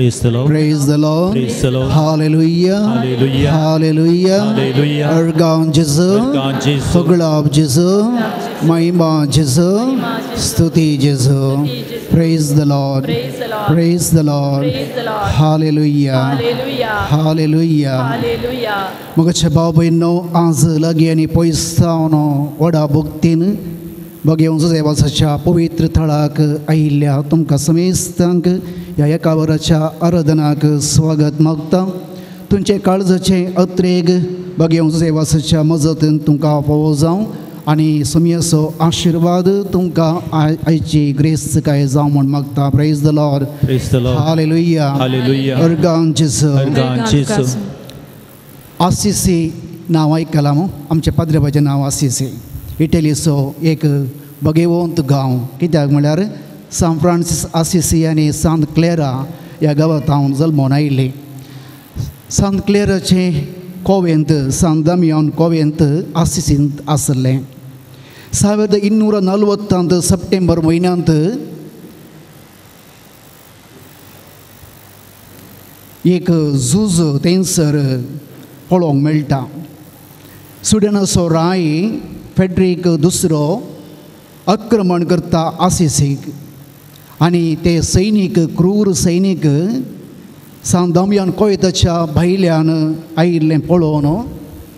Praise the Lord. Praise the Lord. Praise the Lord. Hallelujah. Hallelujah. Hallelujah. Hallelujah. Ergan Jesu. Ergan Jesu. Faglab Jesu. Mahima Jesu. Stuti Jesu. Praise the Lord. Praise the Lord. Praise the Lord. Praise the Lord. Hallelujah. Hallelujah. Hallelujah. Hallelujah. Mga babayno आज लगी आणि पैसावनो वडा भक्तीन बघेऊन देवाच्या पवित्र थळाक आयिल्ल्या तुमकां समेस्तांक ह्या एका वराच्या आराधनाक स्वागत मागता तुमचे काळजाचे अत्रेग बघेऊन देवाच्या मजतीन तुमकां फावो जावं आनी समयसो आशीर्वाद तुमकां आयची ग्रेस काय जावं म्हण मागता praise the Lord Praise the Lord. Hallelujah Hallelujah. Organ जेसू Ergan Jesu. Assisi नांव आयकलां आमच्या पाद्रेबाचें नांव आसिसी इटलीचो एक बगेवंत गांव कित्याक म्हळ्यार सान फ्रांसीस आसिसी आनी सांत क्लेरा ह्या गांवांत हांव जल्मोन आयिल्लें सांत क्लेराचें कोवेंत सांत दामियान कोवेंत आसिसींत आसलें 1240 सप्टेंबर म्हयन्यांत एक झूज थंयसर पळोवंक मेळटा स्विडनाचो राय फेड्रीक दुसरो आक्रमण करता आसिसीक आनी ते सैनीक क्रूर सैनीक सांत दामियान कोयताच्या भायल्यान आयिल्लें पळोवन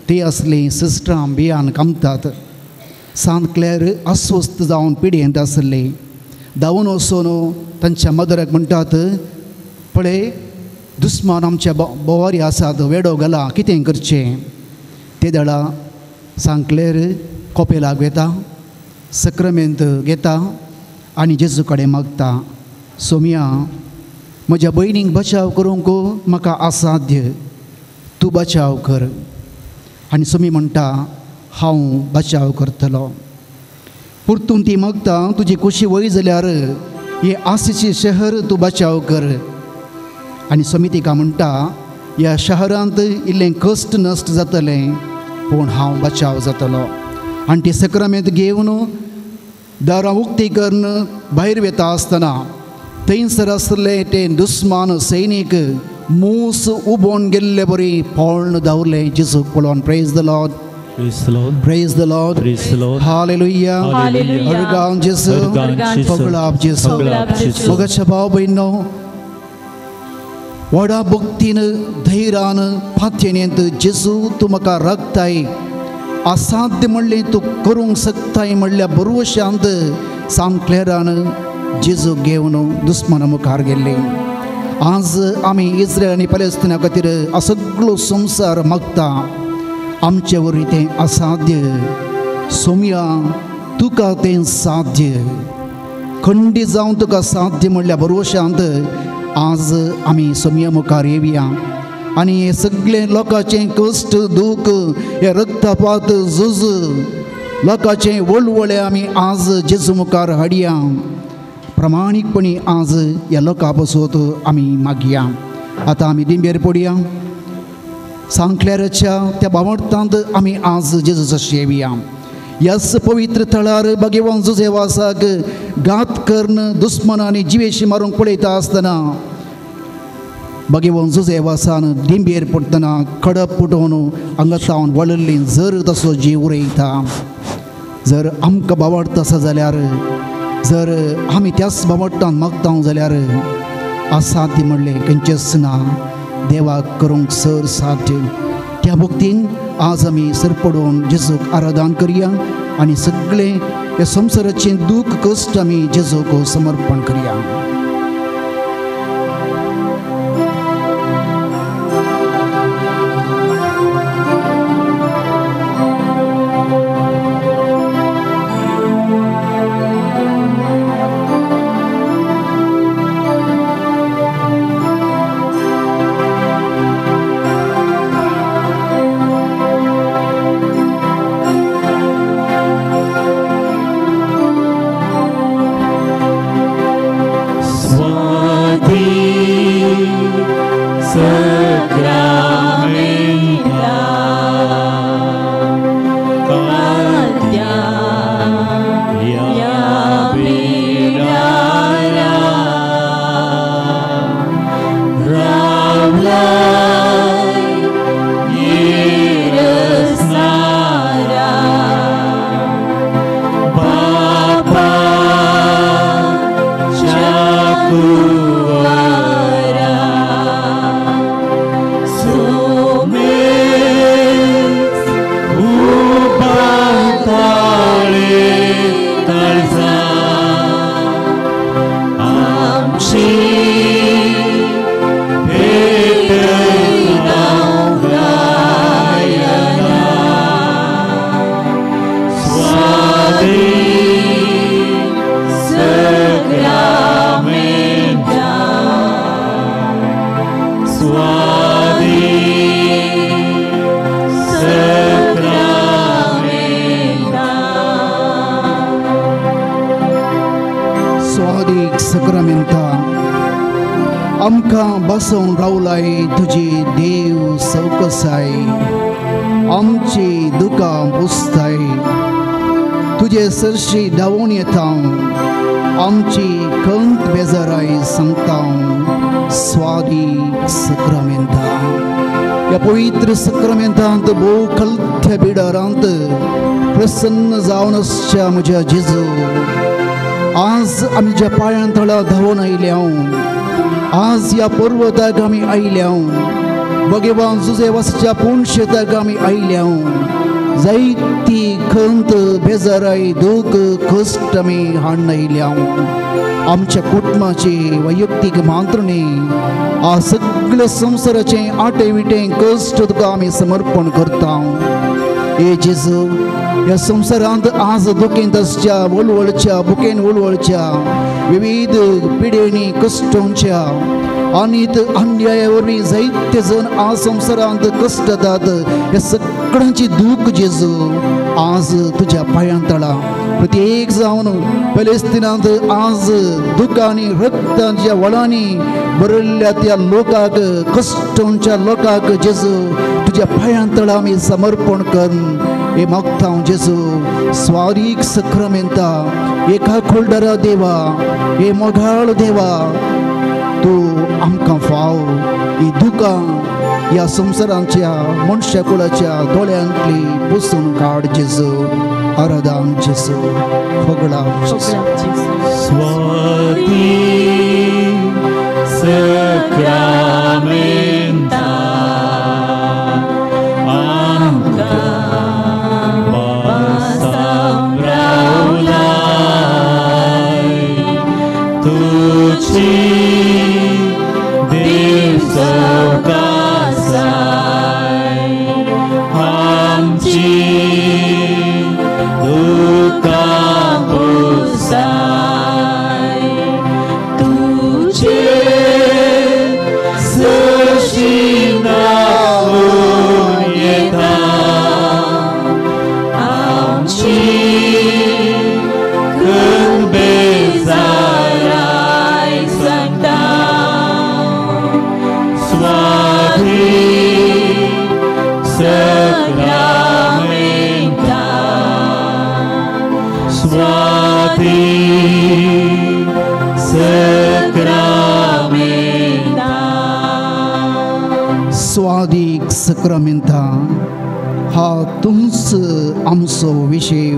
ती असलीं सिस्टरां भियान कामतात सांत क्लेर अस्वस्थ जावन पिडेंत आसली धांवून वचून तांच्या मदराक म्हणटात पळय दुस्मान आमच्या बोवारी आसात वेडो घाला कितें करचें ते दळा सांत क्लेर कोपेलाक वेता सक्रामेंत घेता आनी जेजू कडेन मागता सोम्या म्हज्या भयणीक बचाव करूंक म्हाका असाध्य तूं बचाव कर आनी सोमी म्हणटा हांव बचाव करतलो परतून ती मागता तुजी खोशी वय जाल्यार हे आसिसी शहर तूं बचाव कर आनी सोमी तिका म्हणटा ह्या शहरांत इल्लें कश्ट नश्ट जातलें पूण हांव बचाव जातलो आनी ती सक्रामेंत घेवन दारां उक्ती करून भायर वेता आसतना थंयसर आसले ते दुस्मान सैनीक मूस उबोवन गेल्ले बरी पोळण धांवले जेजूक पळोवन praise the Lord Praise the Lord. Praise the Lord Praise the Lord. Hallelujah Hallelujah. Organ जेजू Ergan Jesu. पगलाब जेजू Paglaab Jesu. मगाच्या भाव भयणो व्हडा भक्तीन धैर्यान फात्येनेंत जेजू तूं म्हाका राखताय असाध्य म्हणलें तूं करूंक शकताय म्हणल्या भरवशांत सांत क्लेरान जेजू घेवन दुस्माना मुखार गेल्ले आज आमी इस्रायल आनी पॅलेस्टिना खातीर सगळो संवसार मागता आमचे वरी तें असाध्य सोम्या तुका तें साध्य खंडी जावन तुका साध्य म्हणल्या भरवशांत आज आमी सोम्या मुखार येवया आनी हे सगळे लोकांचें कश्ट दूख हे रक्तपात झूज लोकांचें वळवळें आमी आज जेजू मुखार हाडया प्रामाणीकपणी आज ह्या लोकां पासत आमी मागया आतां आमी दिंबेर पडया सांत क्लेराच्या त्या भावार्थांत आमी आज जेजूचा शेवया ह्याच पवित्र थळार भगवान जोसेफासाक घात करून दुस्मनांनी जिवेशी मारूंक पळयता आसतना भगवान जोसेफासान दिंबेर पडटना कडप पुटोवन अंगतावन वळल्ली जर तसो जीव उरयता जर आमकां भावार्थ आसा जाल्यार जर आमी त्याच भावार्थान मागता जाल्यार असाध्य म्हणलें खंयचेंच ना देवाक करूंक सर साध्य त्या भक्तीन आज आमी सरपडून जेजूक आराधन करया आनी सगळे हे संवसाराचें दूख कश्ट आमी जेजूक समर्पण करया स्वादीक सक्रामेंता आमकां बसोवन रावलाय तुजी देव सवकसाय आमची दुकां पुसताय तुजे सरशी धांवून येता आमची खंत बेजाराय सांगता स्वादीक सक्रामेंता या पवित्र सक्रामेंतांत भोव कलत्या बिडारांत प्रसन्न जावन आसच्या म्हज्या जेजू आज आमच्या पांयां तळा धांवून आयल्या आज या पर्वताक आमी आयल्या भगवान जुझेवासाच्या पुण्यशेताक आमी आयल्या जायती खंत बेजाराय दूख कश्ट आमी हाडून आयल्या आमच्या कुटुंबाची वैयक्तीक मांत्रणी आ सगळ्या संवसाराचे आटे विटे कश्ट तुका आमी समर्पण करता हे जेजू या संवसारांत आज दुखेंत आसच्या वळवळच्या बुकेन वळवळच्या विविध पिडेनी कश्टांच्या आनी अन्याया वरवीं जायते जण आज संवसारांत कश्ट जातात ह्या सगळ्यांची दूख जेजू आज तुज्या पांयां तळा प्रत्येक जावन पॅलेस्तिनांत आज दुखांनी रक्ताच्या वळांनी भरिल्ल्या त्या लोकांक कश्टांच्या लोकांक जेजू तुज्या पांयां तळा आमी समर्पण करून हे मागता जेजू स्वादीक सक्रामेंता एका खोलदारा देवा हे मोगाळ देवा तूं आमकां फाव ही दुखां या संवसारांच्या मनशा कुळाच्या दोळ्यांतली पुसून काड जेजू आराधन जेजू फगडा स्वादीक सक्रामेंता स्वादीक सक्रामेंता हा तुमच आमचो विशय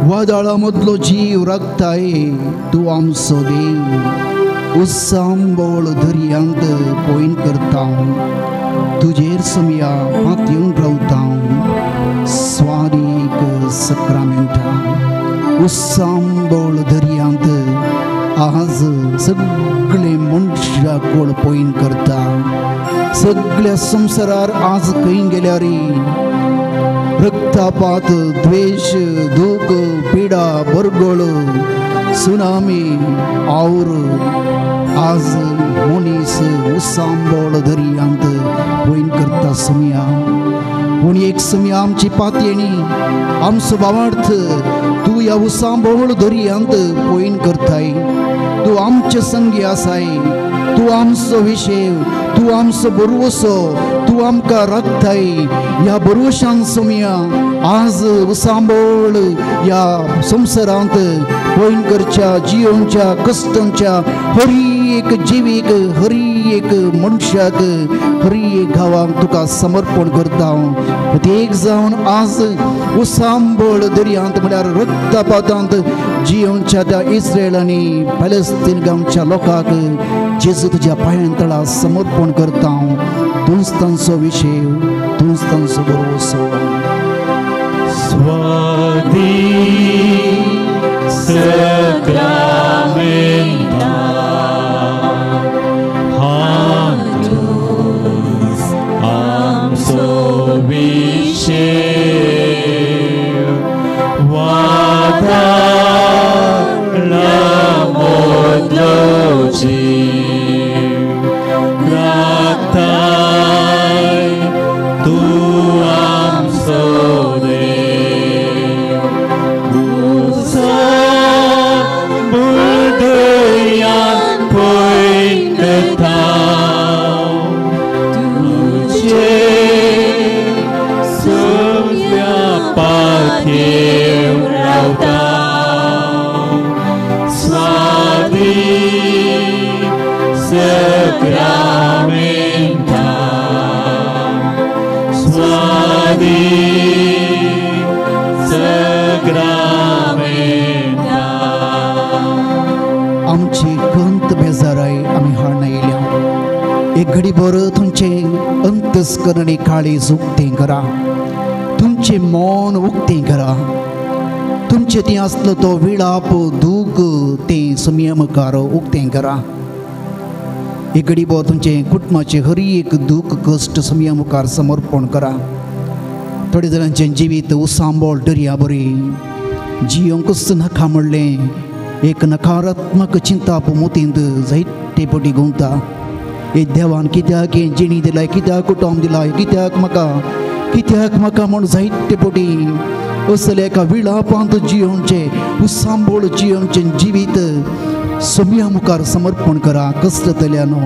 वादळा मदलो जीव राखताय तूं आमचो देव उत्सांबोळ दर्यांत पॉयंट करता तुजेर समया पातयेवन रावता स्वादीक सक्रामेंता उत्सांबोळ दर्यांत आज सगळे मनशां कोळ पॉयंट करता सगळ्या संवसारार आज खंय गेल्यार रक्तापात द्वेष दूख पिडा बरगळ सुनामी और आज मनीस उत्सांबोळ दर्यांत पॉयंट करता समया पूण एक समया आमची पातयेणी आमचो भावार्थ तूं ह्या उत्सांबोळ दर्यांत पॉयंट करताय तूं आमचे संगी आसाय तूं आमचो विशय तूं आमचो बरवसो तूं आमकां राखताय ह्या बरवशान समया आज उत्सांबोळ ह्या संवसारांत पॉयंट करच्या जियोंच्या कश्टांच्या हर एक जिवीक हर एक मनशाक हर एक गांवांक तुका समर्पण करता प्रत्येक जावन आज उत्सांबोळ दर्यांत म्हळ्यार रक्तपातांत जियोंच्या त्या इस्रायल आनी पॅलेस्तीन गांवच्या लोकांक जेजू तुज्या पांयां तळा समर्पण करता तूंच तांचो विशय तूंच तांचो बरवसो स्वादीक सक्रामेंता आमचो विशय वादळा मदलो जीव तूं आमचो देव उजळ बुरदयान पळयता तुजे सगळ्या पाखीर रावता स्वादी Sacramenta Swadi Sacramenta आमची कंत बेजाराय आमी हाडना येयल्या एक घडी भर तुमचे अंतस्करणी काळीज उक्तें करा तुमचे मौन उक्तें करा तुमचे ती असलो तो विळाप दूख तें संयमकार उक्तें करा एक घडी भर तुमचे कुटुंबाचे हर एक दूख कश्ट संयमकार समर्पण करा थोडे जाणांचे जिवीत उसांबोळ दर्या बरी जियोंकच नाका म्हणलें एक नकारात्मक चिंता मोतींत जायते पटी गुंवता हे देवान कित्याक हें जिणी दिलाय कित्याक कुटुंब दिलाय कित्याक म्हाका म्हूण जायते पटी असले एका विळापांत जियोंचे उसांबोळ जियोंचे जिवीत सोम्या मुखार समर्पण करा कसलतल्यानो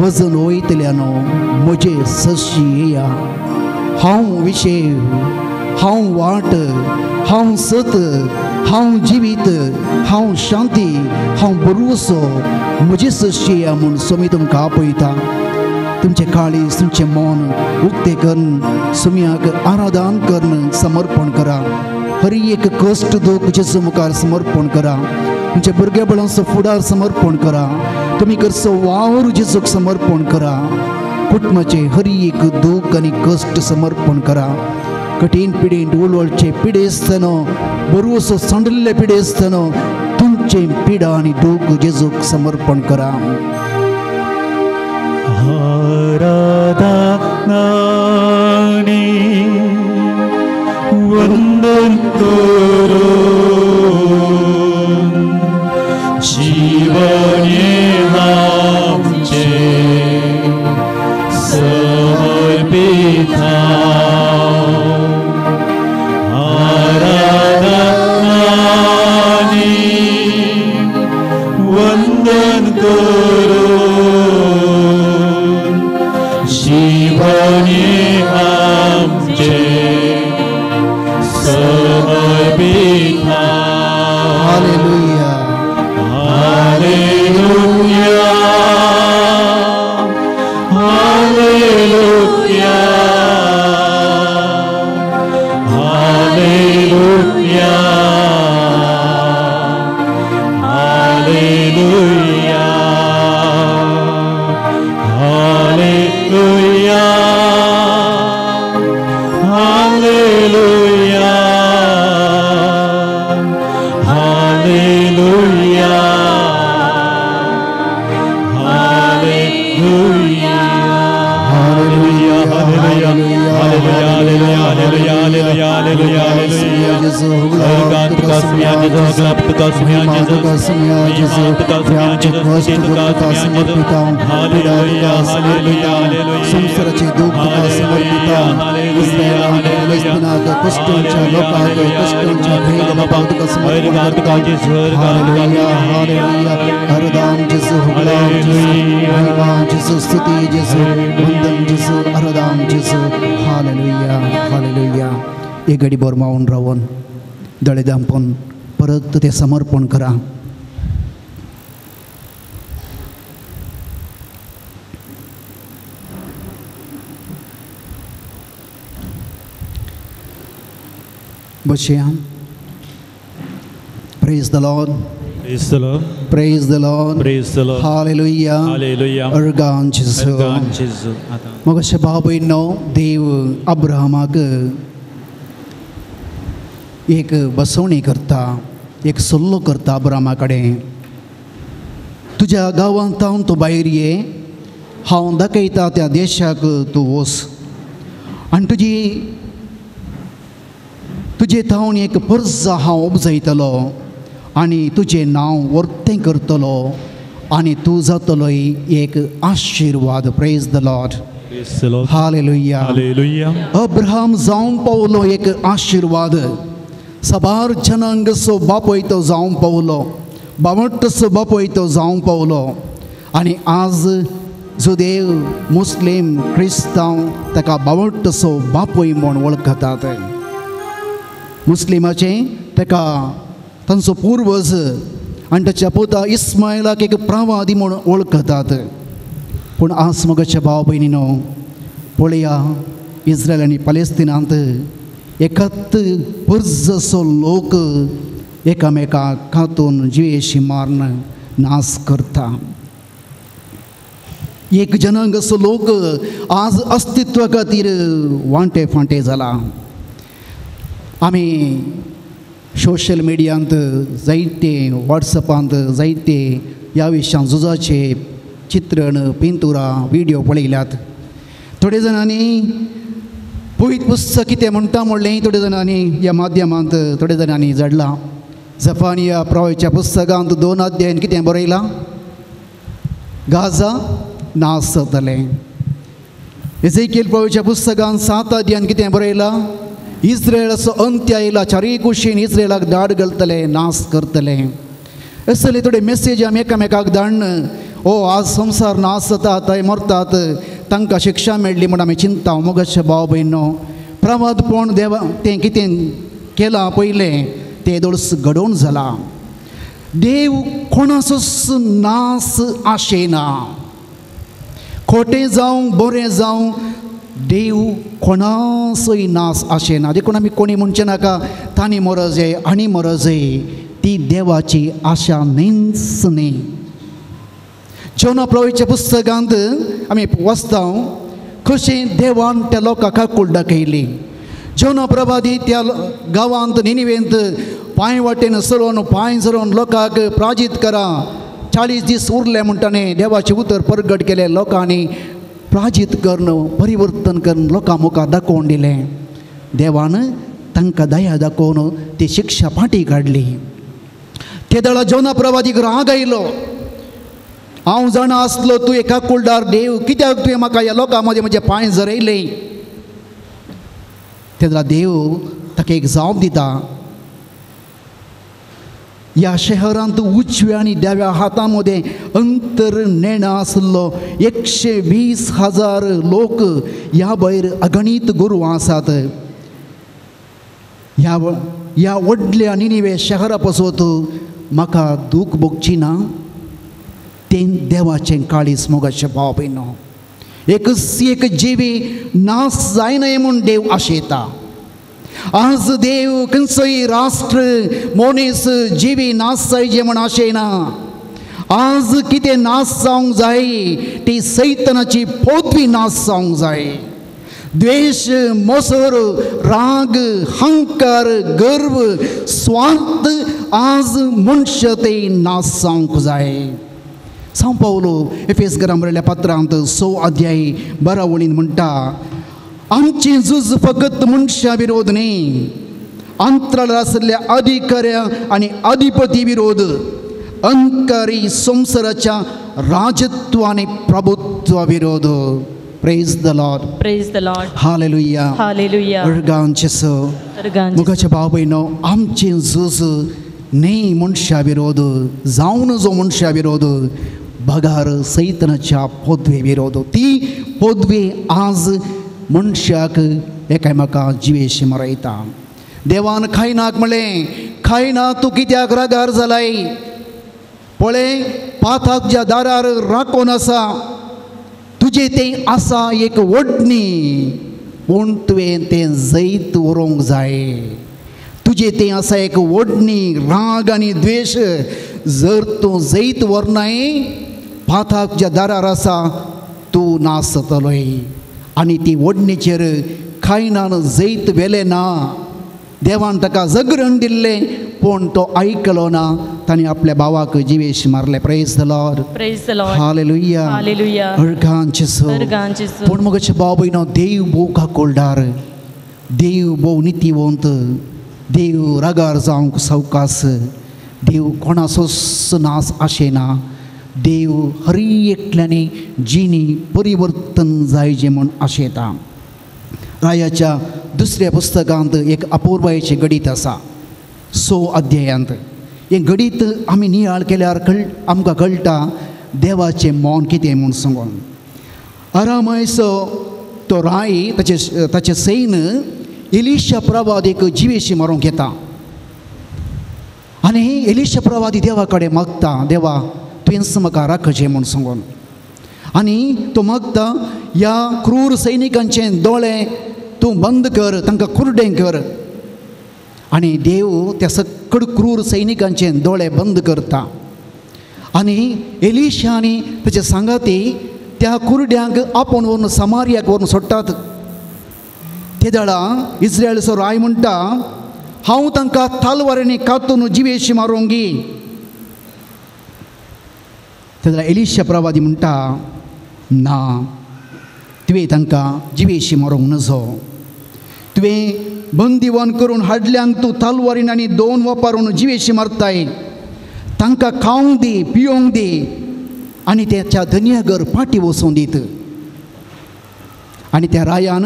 वजन वयतल्यानो म्हजे सशी येया हांव विशेव हांव वाट हांव सत हांव जिवीत हांव शांती हांव बरोसो म्हजे सशी येया म्हूण सोमी तुमकां आपयता तुमचे काळीज तुमचे मौन उक्तें करून सोम्याक आराधन करून समर्पण करा हर एक कश्ट दूख जेजू मुखार समर्पण करा तुमचे भुरगेपणाचो फुडार समर्पण करा तुमी करचो वावर जेजूक समर्पण करा कुटुंबाचे हर एक दूख आनी कश्ट समर्पण करा कठीण पिडेंत उलवडचे पिडेसतना बरोसो संडल्ले पिडेसतना तुमचे पिडा आनी दूख जेजूक समर्पण करा आराधनानी वंदन करून जीवने आमचे समर्पिता आराधनानी वंदन करून जीवने आमचे समर्पिता hallelujah Hallelujah, Hallelujah, Hallelujah, Hallelujah, Hallelujah, Hallelujah, Hallelujah. संसाराचे दूख समर्पिता कष्टांच्या लोकांक कष्टांच्या भेदभावाक समर्पण करता हालेलुया हालेलुया आराधन जेजू गुलाम जेजू महिमा जेजू स्तुति जेजू वंदन जेजू आराधन जेजू हालेलुया हालेलुया एक घडी भर मावून रावन दळे दांपोवन परत ते समर्पण करा बसया Praise the Lord. Praise the Lord. Praise the Lord. Praise the Lord. Hallelujah. Hallelujah. Organ जेजू अर्गान जेजू मग अशें भाव भयणो देव अब्राहमाक एक बसवणी करता एक सल्लो करता अब्राहमा कडेन तुज्या गांवांतावन तूं भायर ये हांव दाखयता त्या देशाक तूं वच आनी तुजे थावन एक पर्ज हांव उपजयतलो आनी तुजें नांव वर्तें करतलो आनी तूं जातलो एक आशिर्वाद. Praise the Lord. Praise the Lord. Hallelujah. Hallelujah. Abraham जावन पावलो एक आशीर्वाद. सबार जनांगसो बापयतो जावन पावलो. बावट्टसो बापयतो जावन पावलो. आनी आज जो देव मुस्लिम क्रिस्तांव ताका बावट्टसो बापूय म्हूण वळखतात. मुस्लिमाचे ताका तांचो पुर्वज आनी ताच्या पुता इस्मायलाक एक प्रवादी म्हूण वळखतात. पूण आज मोगाच्या भाव भयणीनो पळया, इस्रायल आनी पॅलेस्तिनांत एकत पुर्जसो लोक एकामेकाक कातून जिवेशी मारून नाश करता. एक जनांग असो लोक आज अस्तित्वा खातीर वांटे फांटे जाला. आमी सोशल मिडियांत जायते, वॉट्सॅपांत जायते ह्या विशयां झुजाचे चित्रण, पिंतुरा, व्हिडिओ पळयल्यात. थोडे जाणांनी पयत पुस्तक कितें म्हणटा म्हणलें थोडे जाणांनी ह्या माध्यमांत थोडे जाणांनी जडलां. जफानिया प्रवाच्या पुस्तकांत 2 अध्यायान कितें बरयलां? गाजा नाश जातलें. एझेकियेल प्रवाच्या पुस्तकांत 7 अध्यायान कितें बरयलां? इस्रायलाचो अंत्य आयला, चारी कुशीन इस्रायलाक दाड घालतले, नाश करतले. असले थोडे मेसेज आमी एकामेकाक धाडन आज संसार नाश जाता, थंय मरतात, तांकां शिक्षा मेळ्ळी म्हूण आमी चिंता. मोगाचे भाव भयणो, प्रवादपण देवा तें कितें केलां पयलें तें दोळस घडोवन जाला. देव कोणाचोच नाश आशेना. खोटें जावं बरें जावं देव कोणाचोय नाश आशेना. देखून आमी कोणी म्हणचे नाका तांणी मरजे आनी मरजे, ती देवाची आशा न्हीच न्ही. जोना प्रवाच्या पुस्तकांत आमी वाचता कशें देवान त्या लोकांक आकुल दाखयली. जोना प्रभादी त्या गांवांत निनिवेंत पांय वाटेन सरोन पांय सरोन लोकांक प्राजीत करा. 40 दीस उरले म्हणटाने देवाचें उतर परगट केलें. लोकांनी प्राजीत करून परिवर्तन करून लोकां मुखार दाखोवन दिलें. देवान तांकां दया दाखोवन ती शिक्षा फाटी काडली. ते दळा जोना प्रभादीक राग आयलो. हांव जाणा आसलो तूं एक आकुलदार देव, कित्याक तुवें म्हाका ह्या लोकां मदें म्हजे पांय झरयले. तेन्ना देव ताका एक जाप दिता. ह्या शहरांत उजव्या आनी दाव्या हातां मदें अंतर नेणा आसलो 120,000 लोक, ह्या भायर अगणीत गुरवां आसात. ह्या व्हडल्या निनिवे शहरा पासून म्हाका दूख भोगची ना. तें देवाचें काळीज मोगाचें भाव भयणो. एक जिवी नाश जायनय म्हूण देव आशेता. आज देव खंयचोय राष्ट्र मनीस जिवी नाश जायचे म्हूण आशेना. आज कितें नाश जावंक जाय ती सैतानाची पदवी नाश जावंक जाय. द्वेष, मोसोर, राग, हंकार, गर्व, स्वार्थ आज मनशां ते नाश जावंक जाय. सांव पावलो एफेसकारांक बरयल्या पत्रांत 6 अध्याय 12 वळीन म्हणटा, आमचें झूज फकत मनशां विरोध न्ही, अंतराळार आशिल्ल्या अधिकाऱ्या आनी अधिपती विरोध, अंकारी संवसाराच्या राजत्व आनी प्रभुत्वा विरोध. Praise the Lord. Praise the Lord. Hallelujah. Hallelujah. अर्गांचेसो मुखाच्या भाव भयणो, आमचें झूज न्ही मनशा विरोध, जावन जो मनशा विरोध भगार सैतानाच्या पदवे विरोध. ती पदवी आज मनशाक एकामेका जिवेशी मरयता. देवान खायनाक म्हणलें, खायना तूं कित्याक रागार जालाय? पळय, पाथाक ज्या दारार राखोन आसा तुजें तें आसा एक वडणी, पूण तुवें तें जैत व्हरूंक जाय. तुजें तें आसा एक वडणी, राग आनी द्वेश. जर तूं जैत व्हरनाय, पाथाक ज्या दारार आसा तूं नाश जातलोय. आनी ती वडणीचेर खायनान जैत व्हेलें ना. देवान ताका जगरण दिल्लें, पूण तो आयकलो ना. ताणें आपल्या भावाक जिवेश मारले. Praise the Lord. Praise the Lord. Hallelujah. Hallelujah. अर्गांचेसो अर्गांचेसो. पूण मुगाचे भाव भयणो, देव भोव काकुळदार, देव भोव नितीवंत, देव रागार जावंक सावकास, देव कोणाचोच नाश आशेना. देव हर एकल्याने जिणी परिवर्तन जायचे म्हूण आशेता. रायाच्या दुसऱ्या पुस्तकांत एक अपूर्वायेचें गणित आसा 6 अध्यायांत. हें गणित आमी नियाळ केल्यार आमकां कळटा देवाचें मोन कितें म्हूण सांगून. आरामायचो तो राय ताचे सैन एलिशा प्रवादीक जिवेशी मारूंक येता आनी एलिशा प्रवादी देवा कडेन मागता, देवा तुवेंच म्हाका राखचें म्हूण सांगून. आनी तो मागता ह्या क्रूर सैनिकांचे दोळे तूं बंद कर, तांकां कुर्डें कर. आनी देव त्या सकड क्रूर सैनिकांचे दोळे बंद करता. आनी एलिशा आनी ताचे सांगाती त्या कुर्ड्यांक आपूण व्हरून समारियाक व्हरून सोडटात. ते दाडा इस्रायेलचो राय म्हणटा हांव तांकां तालवारांनी कातून जिवेशी मारूंगी. ते दाडा एलिशा प्रवादी म्हणटा ना, तुवें तांकां जिवेशी मारूंक नजो. तुवें बंदिवान करून हाडल्यांक तूं तालवारीन आनी 2 वापरून जिवेशी मारताय. तांकां खावंक दी, पिवंक दी आनी त्याच्या धन्यागर फाटी वचूंक दीत. आनी त्या रायान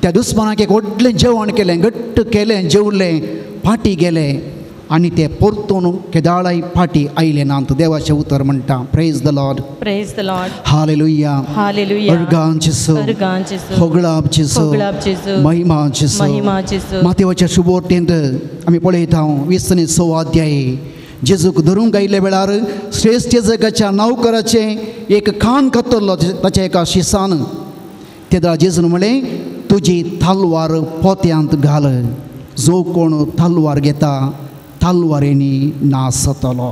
त्या दुस्मानाक एक व्हडलें जेवण केलें, घट्ट केलें, जेवलें, फाटी गेलें आनी ते परतून केदाळाय फाटी आयले नात. देवाचें उतर म्हणटा praise the Lord. Praise the Lord. Hallelujah. Hallelujah. अर्गांचेसो, अर्गांचेसो, होगळाचेसो, होगळाचेसो, महिमाचेसो. महिमाचेसो. मातेवाच्या शुभोर्तेंत आमी पळयता 20 आनी 6 अध्याय. जेजूक धरूंक आयिल्ले वेळार श्रेष्ठ याजकाच्या नौकराचें एक कान कातरलो ताच्या एका शिसान. तेदा जेजून म्हळें तुजी तालवार पोत्यांत घाल. जो कोण तालवार घेता तालवारेनी नास जातलो.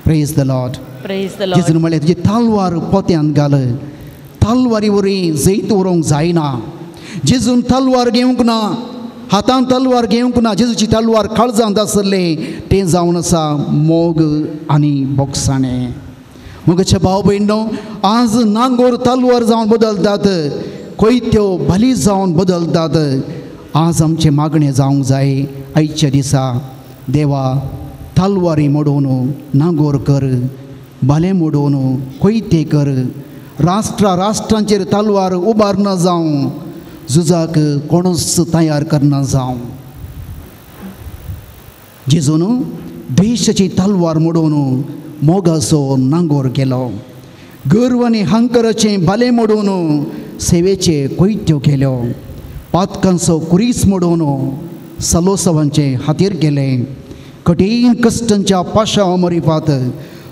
Praise the Lord. Praise the Lord. जेजून म्हळें तुजी तालवार पोत्यांत घाल. तालवारी वरी जैत व्हरूंक जायना. जेजून तालवार घेवंक ना, हातांत तलवार घेवंक ना. जेजूची तलवार काळजांत आसले तें जावन आसा मोग आनी बोगसाणें. मोगाच्या भाव भयणो, आज नांगोर तलवार जावन बदलतात, कोयत्यो भली जावन बदलतात. आज आमचें मागणें जावंक जाय आयच्या दिसा देवा तलवारी मोडून नांगोर कर, भलें मोडून कोयते कर. राष्ट्रांचेर तलवार उबारना जावं, झुजाक कोणूच तयार करना जावं. जेजून द्वेशाची तलवार मोडून मोगाचो नांगोर केलो. गर्व आनी हंकाराचें भलें मोडून सेवेचे कोयत्यो केल्यो. पातकांचो कुरीस मोडून सलोसवांचे हातीर केलें. कठीण कश्टांच्या पाशा मरिफात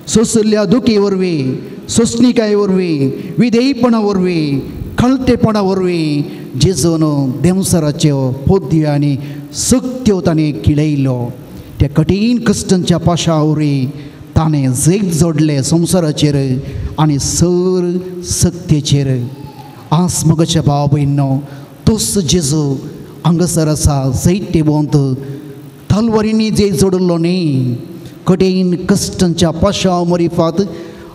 सोंसल्या दुखी वरवीं, सोंसणिकाये वरवीं, विधेयपणा वरवीं, खळटेपणा वरवीं जेजून देंवसराच्यो पोद्यो आनी सक्त्यो ताणें किळयल्यो. त्या कठीण कश्टांच्या पाशा वरवीं ताणें जैत जोडलें संवसाराचेर आनी सर सक्तीचेर. आज मोगाच्या भाव भयणो, तोच जेजू हांगासर आसा जैत वंत. तलवारींनी जैत जोडलो न्ही, कठीण कश्टांच्या पाशा मरिफात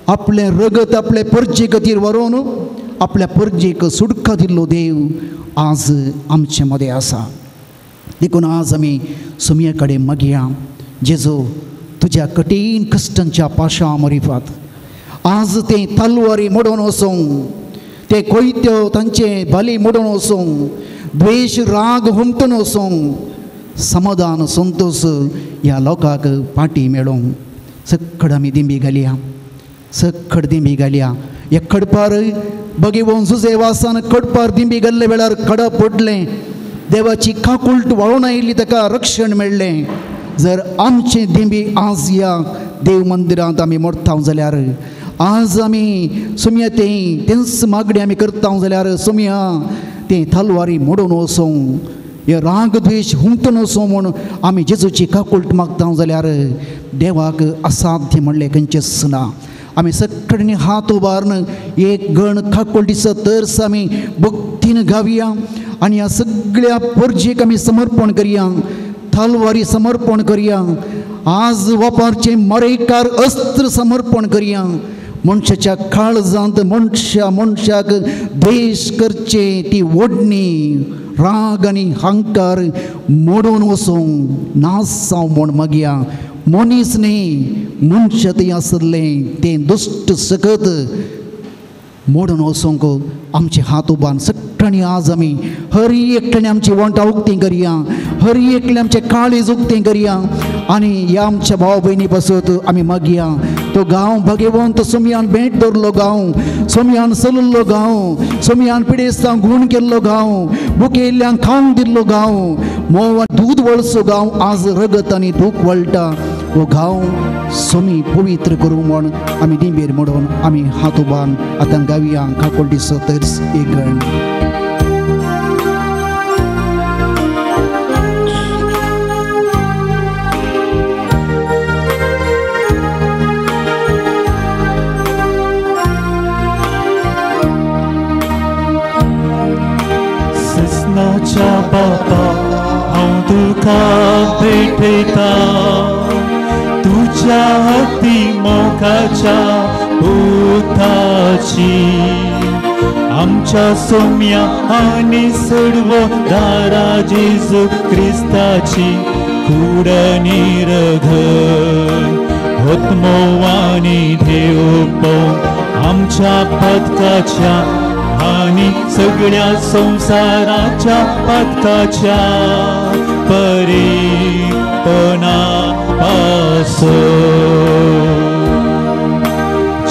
आपलें रगत आपले परजे खातीर व्हरून आपल्या परजेक सुटका दिल्लो देव आज आमचे मदें आसा. देखून आज आमी सुमये कडेन मागया, जेजू तुज्या कठीण कश्टांच्या पाशा मरिफात आज ते तलवारी मोडून वचूं, ते कोयत्यो तांचे भली मोडून वचूं, द्वेश राग हुमटून वचूं, समाधान संतोष ह्या लोकांक पाटी मेळोंक. सक्कड आमी दिंबी घालया, सक्कड दिंबी घालया. ह्या खडपार भगिवोन झुजे वासान खडपार दिंबी घाल्ले वेळार खडा पडलें. देवाची काकुल्ट वाळून आयिल्ली, ताका रक्षण मेळ्ळें. जर आमचे दिंबी आज ह्या देव मंदिरांत आमी मोडटा जाल्यार, आज आमी सुमया तेंच मागणी आमी करता जाल्यार सुमया तें तलवारी मोडून वचूं, हे राग द्वेश हुमटून वचूं म्हूण आमी जेजूची काकुल्ट मागता जाल्यार देवाक असाध्य म्हणलें खंयचेंच ना. आमी सक्कडीन हात उबारून एक गण काकुल्टीचो तरस आमी भक्तीन गावया आनी ह्या सगळ्या परजेक आमी समर्पण करया, तलवारी समर्पण करया. आज वापरचें मरेकार अस्त्र समर्पण करया. मनशाच्या काळजांत मनशाक द्वेश करचे ती ओडणी, राग आनी हंकार मोडून वचूंक नास जावं म्हूण मागया. मनीस न्ही मनशां थंय आसलें तें दुश्ट सकत मोडून वचोंक आमचे हात उबान सगळ्यांनी आज आमी हर एकट्याने आमची वंटां उक्तीं करया, हर एकले आमचे काळीज उक्तीं करया आनी ह्या आमच्या भाव भयणी पासत आमी मागया तो गांव भगवंत सोमयान भेट दवरलो गांव, सोमयान चलल्लो गांव, सोमयान पिडेस्तांक गुण केल्लो गांव, भुकेल्ल्यांक खावंक दिल्लो गांव, मोवान दूद वळसो गांव आज रगत आनी दूख वळटा वो गांव सोमी पवित्र करूं म्हण आमी दिंबेर मोडून आमी हात उबान आतां गावया काकोळटी सतर्स एक गण. ससनाच्या बापा हांव तुका भेटयता तुझ्या हाती मोगाच्या उताची आमच्या सोम्या आनी सडवो दारा जेजू क्रिस्ताची कूड निरघ होतमोवानी देव आमच्या पदकाच्या आनी सगळ्या संसाराच्या पदकाच्या परीपणा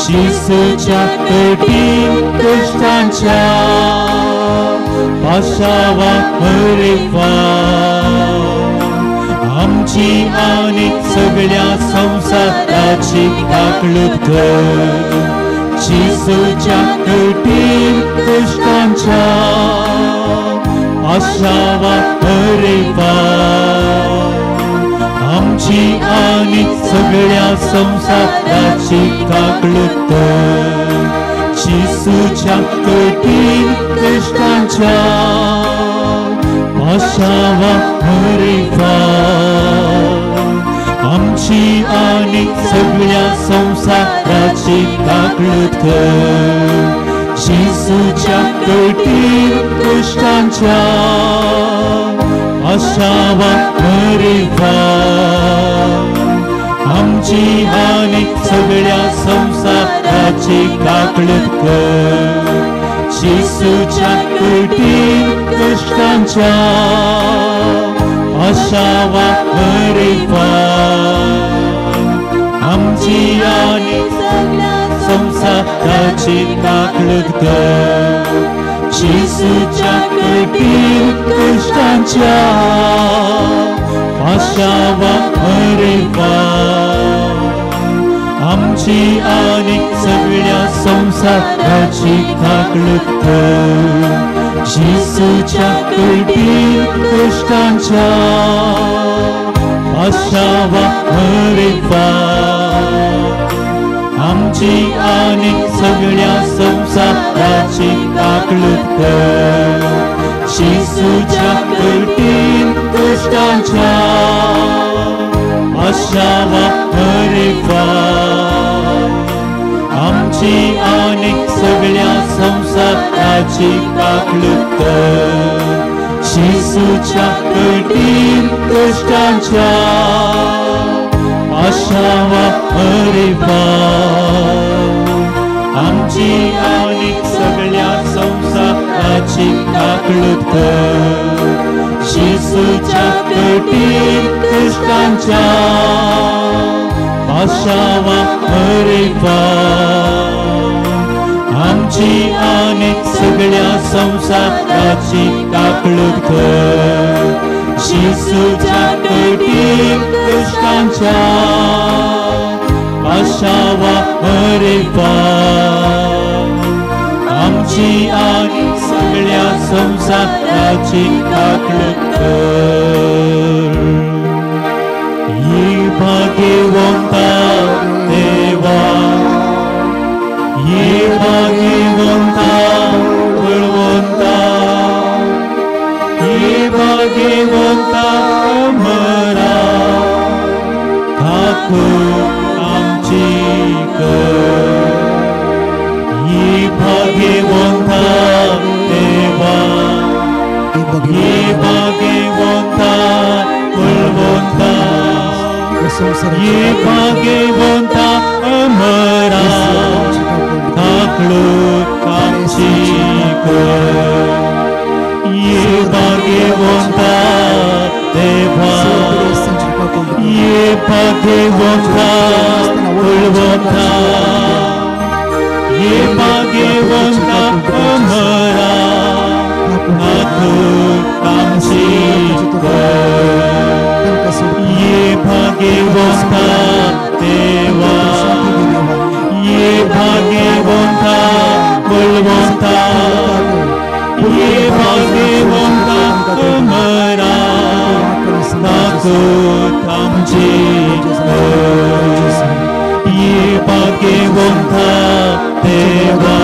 शिसूच्या कठीण कष्टांच्या पाशावा हरिफा आमची आनी सगळ्या संसाराची काकळूत कर. शिसूच्या कठीण कष्टांच्या पाशावा हरिफा आमची आनी सगळ्या संसाराची काकळूत कर. शिसूच्या कठीण कष्टांच्या पाशावा हरिफा आमची आनी सगळ्या संसाराची काकळूत कर. शिसूच्या कठीण कष्टांच्या पाशावा हरिफा आमची आनी सगळ्या संसाराची काकळूत कर. शिसूच्या कठीण कष्टांच्या पाशावा हरिफा आमची आनी संसाराची काकळूत कर. शिसूच्या कठीण कष्टांच्या पाशावा हरिफा आमची आनी सगळ्या संसाराची काकळूत कर. शिसूच्या कठीण कष्टांच्या पाशावा हरिफा आमची आनी सगळ्या संसाराची काकळूत कर. शिसूच्या कठीण कष्टांच्या पाशावा हरिफा आमची आनी सगळ्या संसाराची काकळूत कर. शिसूच्या कठीण कष्टांच्या पाशावा हरिफा आमची आनी सगळ्या संसाराची काकळूत कर. शिसूच्या कठीण कष्टांच्या पाशावा हरिफा आमची आनी सगळ्या संसाराची काकळूत कर. शिसूच्या कठीण कष्टांच्या पाशावा हरिफा आमची आनी सगळ्या संसाराची काकळूत कर. ये भाग्यवंता देवा ये भाग्यवंता बळवंता ये भाग्यवंता अमरा ठाकूर आमची कर. ये भाग्यवंता देवा ये भाग्यवंता बळवंता ये भाग्यवंता अमरा ताकlut आमची कर ये भाग्यवंता देवा ये भाग्यवंता बलवंता ये भाग्यवंता अमरा ताकlut आमची ये भाग्यवंता देवा ये भाग्यवंता बलवंता ये भाग्यवंता अमरा ताकत आमची ये भाग्यवंता देवा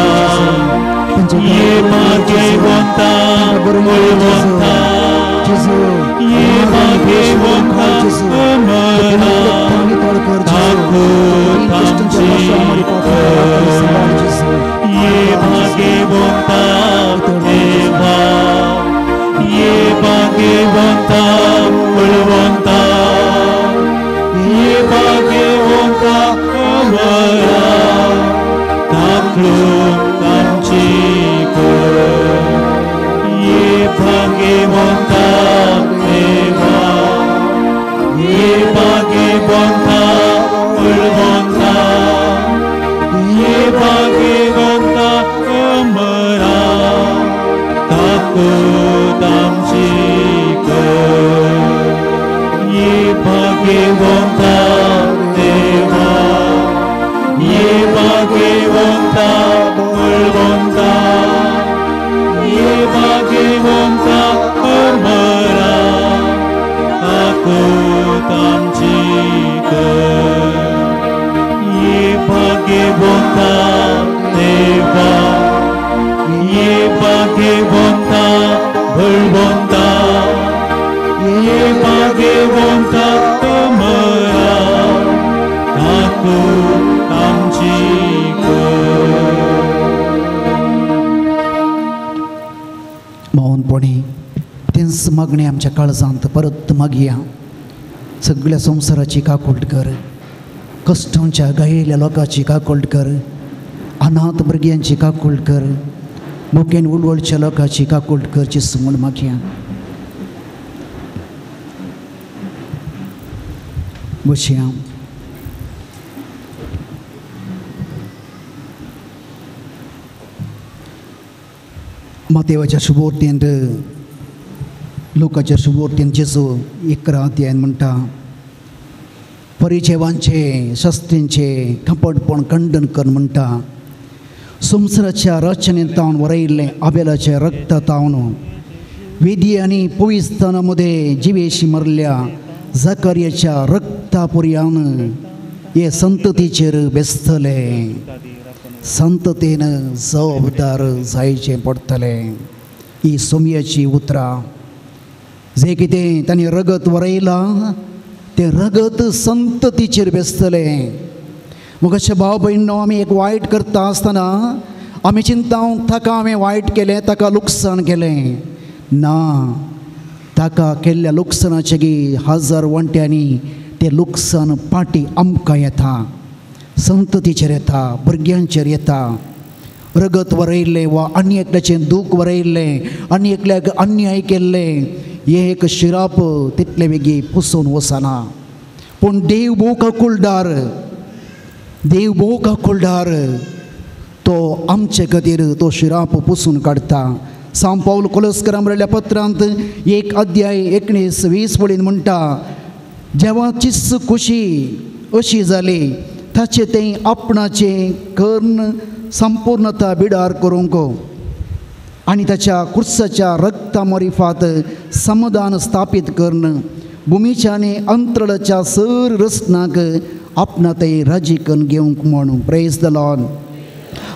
ये भाग्यवंता बलवंता ये भाग्यवंता अमरा ताकत आमची ये भाग्यवंता देवा ये भाग्यवंता बलवंता ये भाग्यवंता अमरा ताकत आमची ये भाग्यवंता देवा ये भाग्यवंता बलवंता ये भाग्यवंता अमरा ताकत आमची ये भाग्यवंता देवा ये भाग्यवंता बलवंता ये भाग्यवंता अमरा ताकत आमची ये भाग्यवंता देवा ये भाग्यवंता बलवंता ये भाग्यवंता अमरा ताकत आमची मौनपणे तेच मागणे आमच्या काळजांत परत मागया. सगळ्या संसाराची काकुळट कर, कष्टांच्या गायलेल्या लोकांची काकुळट कर, अनाथ भुरग्यांची काकुळट कर, भुकेन उलवडच्या लोकांची काकुळट करची समोर मागया. बसया. मातेवाच्या शुभोर्तेंत लोकांच्या शुभोर्तेंत जेजू 11 अध्यायान म्हणटा, परिचयवांचे शस्त्रींचे खपटपण खंडन कर म्हणटा. संसाराच्या रचनेतावन वरयिल्लें आबेलाचे रक्तातावन वेदी आनी पवित्रस्थानामध्ये जिवेशी मरल्या झकार्याच्या रक्तापुर्यान हे संततीचेर बेस्तले. संततेन जबाबदार जायचें पडटलें. ही सोमयाची उतरां. जे कितें तांणी रगत वरयलां तें रगत संततीचेर बेस्तलें. मुखाचे भाव भयणो, आमी एक वायट करता आसतना आमी चिंताव ताका हांवें वायट केलें, ताका लुकसाण केलें. ना, ताका केल्ल्या लुकसाणाचे गी 1000 वंट्यांनी तें लुकसाण पाटी आमकां येता, संततीचेर येता, भुरग्यांचेर येता. रगत वरयल्लें वा आनी एकल्याचें दूख वरयल्लें, आनी एकल्याक अन्याय केल्लें, हे एक शिराप तितले बेगी पुसून वचना. पूण देव भोव काकुळदार, देव भोव काकुळदार, तो आमचे खातीर तो शिराप पुसून काडटा. सांत पाऊल कोलोस्करांक बरयल्ल्या पत्रांत 1 अध्याय 19-20 वळीन म्हणटा, जेवा चिस्स खुशी अशी जाली ताचे तें आपणाचे कर्ण संपूर्णता बिडार करूंक आनी ताच्या कुर्साच्या रक्ता मरिफात समाधान स्थापीत करून भुमीच्या आनी अंतरळाच्या सर रचनाक आपणा ते राजीकन घेवंक म्हणून. Praise the lord.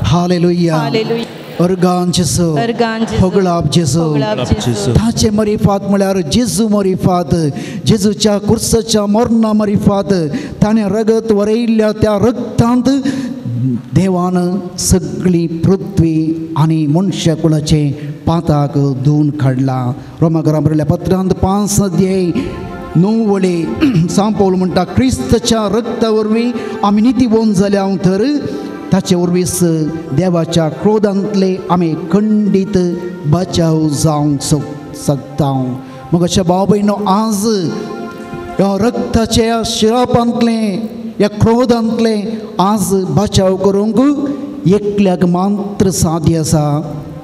हालेलुया. अर्गान जेसू, होगळाप जेसू. ताचे मरिफात म्हळ्यार जेजू मरिफात, जेजूच्या कुर्साच्या मरणा मरिफात ताणें रगत वरयल्ल्या त्या रक्तांत देवान सगळी पृथ्वी आनी मनुष्य कुळाचे पाताक धुवन काडला. रोमाकारांक बरयल्ल्या पत्रांत 5 अध्याय 9 वडे सांग पाऊल म्हणटा क्रिस्ताच्या रक्ता वरवीं आमी नितीवंत जाल्या तर ताचे वरवींच देवाच्या क्रोधांतले आमी खंडीत बचाव जावंक शकता. मग अशा भाव भयणो आज ह्या रक्ताच्या शिरापांतले ह्या क्रोधांतले आज बचाव करूंक एकल्याक मात्र साध्य आसा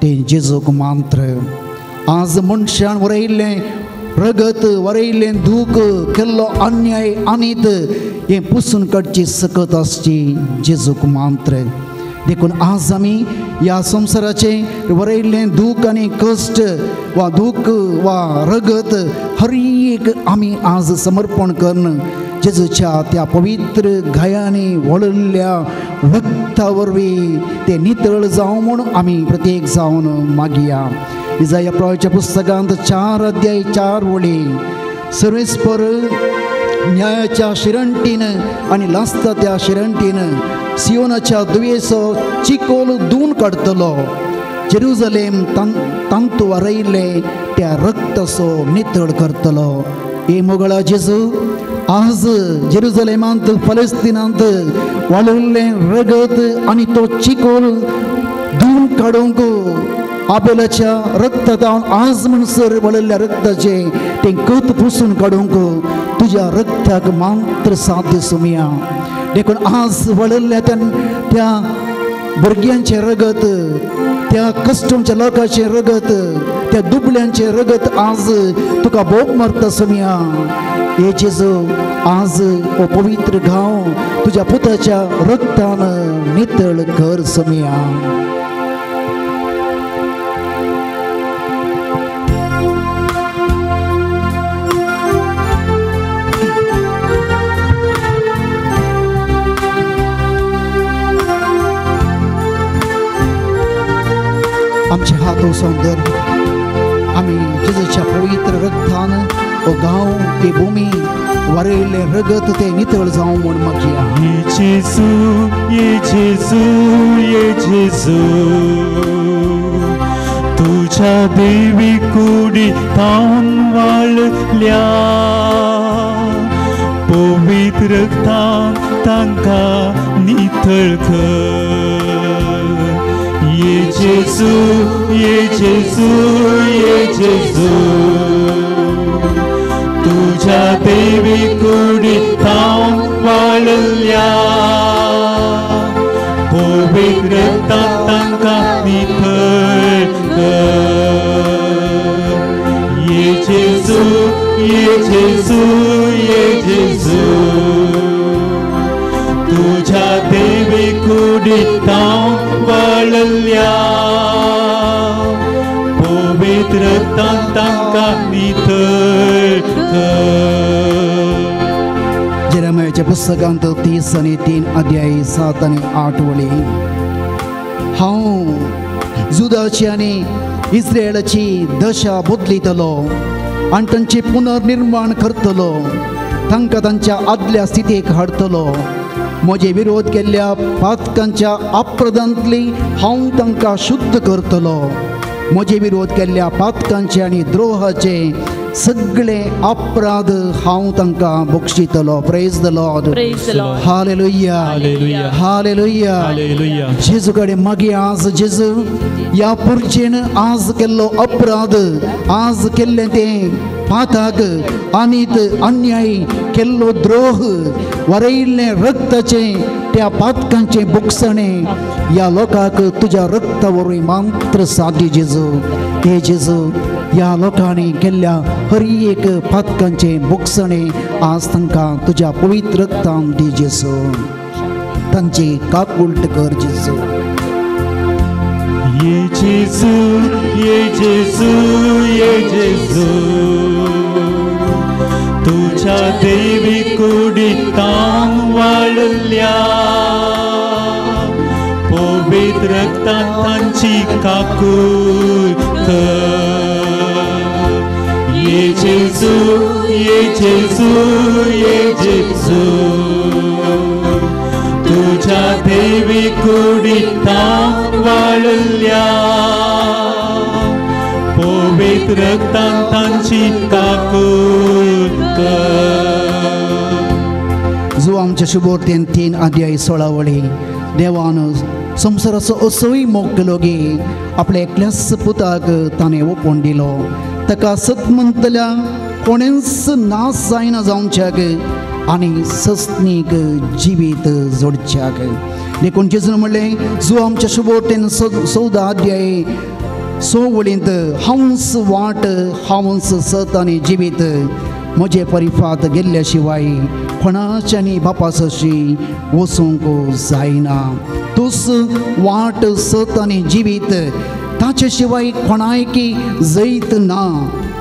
तें जेजूक मात्र. आज मनशान वरयल्लें रगत वरयल्लें दूख केल्लो अन्याय आनीत हें पुसून काडची सकत आसची जेजूक मात्र. देखून आज आमी ह्या संवसाराचें वरयल्लें दूख आनी कश्ट वा दूख वा रगत हर एक आमी आज समर्पण करून जेजूच्या त्या पवित्र गायांनी वळल्ल्या रक्ता वरवीं ते नितळ जावं म्हूण आमी प्रत्येक जावन मागया. इजाया प्रवाच्या पुस्तकांत 4 अध्याय 4 वडी सर्वेस्पर न्यायाच्या शिरंटीन आनी लासता त्या शिरंटीन सियोनाच्या दुयेसो चिकोल धुवन काडटलो. जेरुजलेम तांतू वरयल्ले त्या रक्ताचो नितळ करतलो. हे मोगळा जेजू आज जेरुजलेमांत फलस्तिनांत वाळिल्लें रगत आनी तो चिकोल धुवन काडूंक आबेलाच्या रक्तांत आज म्हणसर वळिल्ल्या रक्ताचे तें कत पुसून काडूंक तुज्या रक्ताक मात्र साध्य सुमया. देखून आज वळिल्ल्या त्या भुरग्यांचें रगत त्या कश्टच्या लोकांचें रगत त्या दुबळ्यांचें रगत आज तुका भोग मारता सुमया. हे जेजू आज हो पवित्र गांव तुज्या पुताच्या रक्तान नितळ कर सुमया. आमचे हात सौंदर आमी जेजूच्या पवित्र रक्तान हो गांव ती भूमी वरयल्ले रगत ते नितळ जावं म्हूण मागया. येजेजू येजेजू येजेजू तुझ्या देवी कुडी तावन वाळल्या पवित्र रक्तान तांकां नितळ कर. येजेजू येजेजू येजेजू तुझ्या देवी कुडी तावन वाळल्या पवित्र रक्तान तांकां नितळ कर. येजेजू येजेजू येजेजू तुझ्या देवी कुडी तावन वाळल्या पवित्र रक्तान तांकां नितळ कर. जेरेमियाच्या पुस्तकांत 30 आनी 3 अध्याय 7 आनी 8 वडी हांव जुदाची आनी इस्रायेलाची दशा बदलितलो आनी तांचे पुनर्निर्माण करतलो. तांकां तांच्या आदल्या स्थितीक हाडटलो. म्हजे विरोध केल्ल्या पातकांच्या अपराधांतली हांव तांकां शुद्ध करतलो. म्हजे विरोध केल्ल्या पातकांचे आनी द्रोहाचे सगळे अपराध हांव तांकां बक्षितलो. Praise the lord. Hallelujah hallelujah hallelujah. जेजू कडेन मागया. आज जेजू ह्या पुरचेन आज केल्लो अपराध आज केल्लें तें पाताक आनीत अन्याय केल्लो द्रोह वरयल्लें रक्ताचें त्या पातकांचें बुकसणें ह्या लोकांक तुज्या रक्ता वरवीं मात्र साध्य जेजू. हे जेजू ह्या लोकांनी केल्ल्या हर एक पातकांचें बुकसणें आज तांकां तुज्या पवित्र रक्तान दी जेजू. तांची काकुळट कर जेजू. येजेजू येजेजू येजेजू तुझ्या देवी कुडी तावन वाळल्या पवित्र रक्तान तांची काकूळ कर. येजेजू येजेजू येजेजू तुझ्या देवी कुडी तावन वाळल्या पवित्र पवित्र रक्तान तांची काकूळ कर जो आमच्या शुभोर्तेन 3 अध्याय 16 वळी देवान संसाराचो असोय मोग केलो गे आपल्या एकल्याच पुताक ताणें ओपोवन दिलो ताका सतमंतल्या कोणेंच नाश जायना जावच्याक आनी सस्नीक जिवीत जोडच्याक देखून जेजून म्हणलें जो आमच्या शुभोर्तेन 14 अध्याय 6 वळींत हांवच वाट हांवच सत आनी जिवीत म्हजे परिफात गेल्ल्या शिवाय कोणाच्यानी बापासशी वचूंक जायना तूच वाट सत आनी जिवीत ताचे शिवाय कोणायकी जैत ना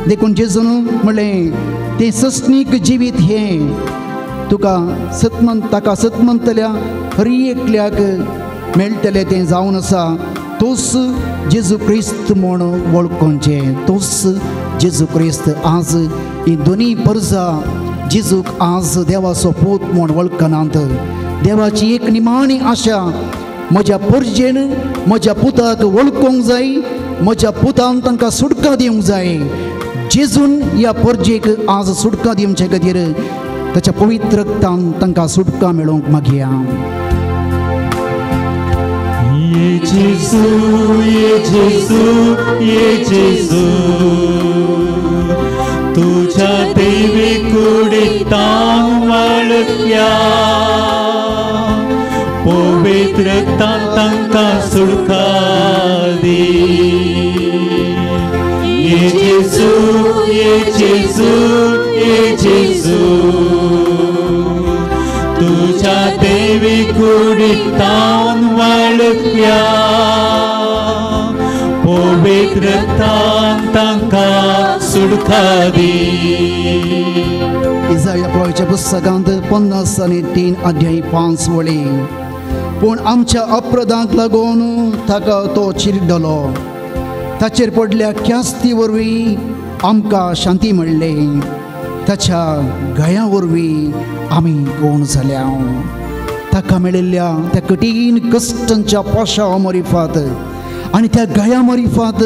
देखून जेजून म्हणलें तें सस्नीक जिवीत हें तुका ताका सतमंतल्या हर एकल्याक मेळटलें तें जावन आसा तूच जेजू क्रिस्त म्हूण वळखुचें तूच जेजू क्रिस्त आज ही दोनी परजां जेजूक आज देवाचो पूत म्हूण वळखनात देवाची एक निमाणी आशा म्हज्या परजेन म्हज्या पुताक वळखूंक जाय म्हज्या पुतान तांकां सुटका दिवंक जाय जेजून ह्या परजेक आज सुटका दिवचे खातीर ताच्या पवित्र रक्तान तांकां सुटका मेळोवंक मागया ये जेजू ये जेजू ये जेजू तुझ्या दैवी कुडीतान वळखल्या पवित्र रक्तान तांकां सुटका दी ये जेजू ये जेजू ये जेजू तुझ्या दैवी कुडीतान वळखल्या पवित्र रक्तान तांकां सुटका दी इसाया प्रवाच्या पुस्तकांत 50 आनी 3 अध्याय 5 वळी पूण आमच्या अपराधांक लागून ताका तो चिड्डलो ताचेर पडल्या ख्यास्ती वरवीं आमकां शांती मेळ्ळी ताच्या गया वरवीं आमी कोण जाल्या ताका मेळिल्ल्या त्या कठीण कश्टांच्या पाशा मरिफात आनी त्या गाया मरिफात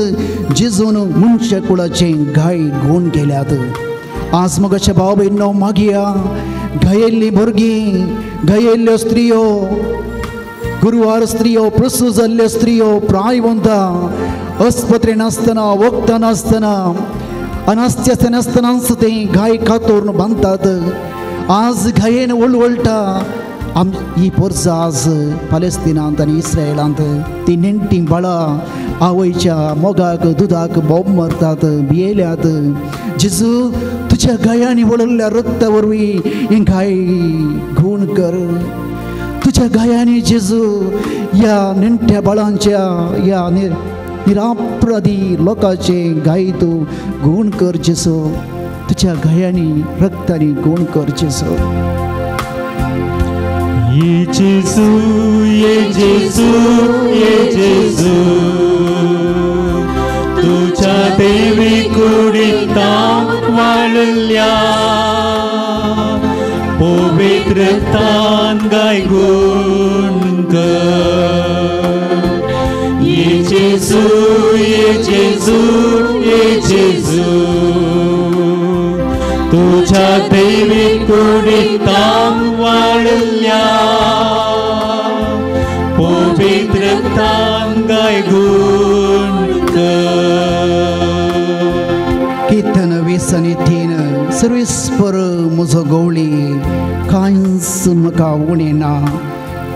जेजून मनशा कुळाचें गाय घोवन केल्यात आज मगाच्या भाव भयणो मागया घायेल्लीं भुरगीं घायेल्ल्यो स्त्रियो गुरुवार स्त्रियो प्रसूत जाल्ल्यो स्त्रियो प्रायवंतां अस्पत्रेन आसतना वखदां नासतना अनास्थ्य नासतना ते गाय कातोरून बांदतात आज घायेन वळवळटा ही परजां आज पालेस्तिनांत आनी इस्रायलांत ती नेणटीं बाळां आवयच्या मोगाक दुदाक बोब मारतात भियेल्यात जेजू तुज्या गायांनी वळल्ल्या रक्ता वरवीं हें गाय घूण कर तुज्या गायांनी जेजू ह्या नेणट्या बाळांच्या ह्या निरापराधी लोकांचे गाय तूं घूण कर जेजू तुज्या गायांनी रक्तांनी घूण कर जेजू ये जेजू ये जेजू ये जेजू तुझ्या दैवी कुडीतान वळल्या पवित्र रक्तान गाय घूण कर ये जेजू ये जेजू ये जेजू तुझ्या दैवी कुडीतान वळल्या पवित्र रक्तान गाय घूण कर कीर्तन 20 आनी 3 सर्वेस्पर म्हजो गवळी कांयच म्हाका उणें ना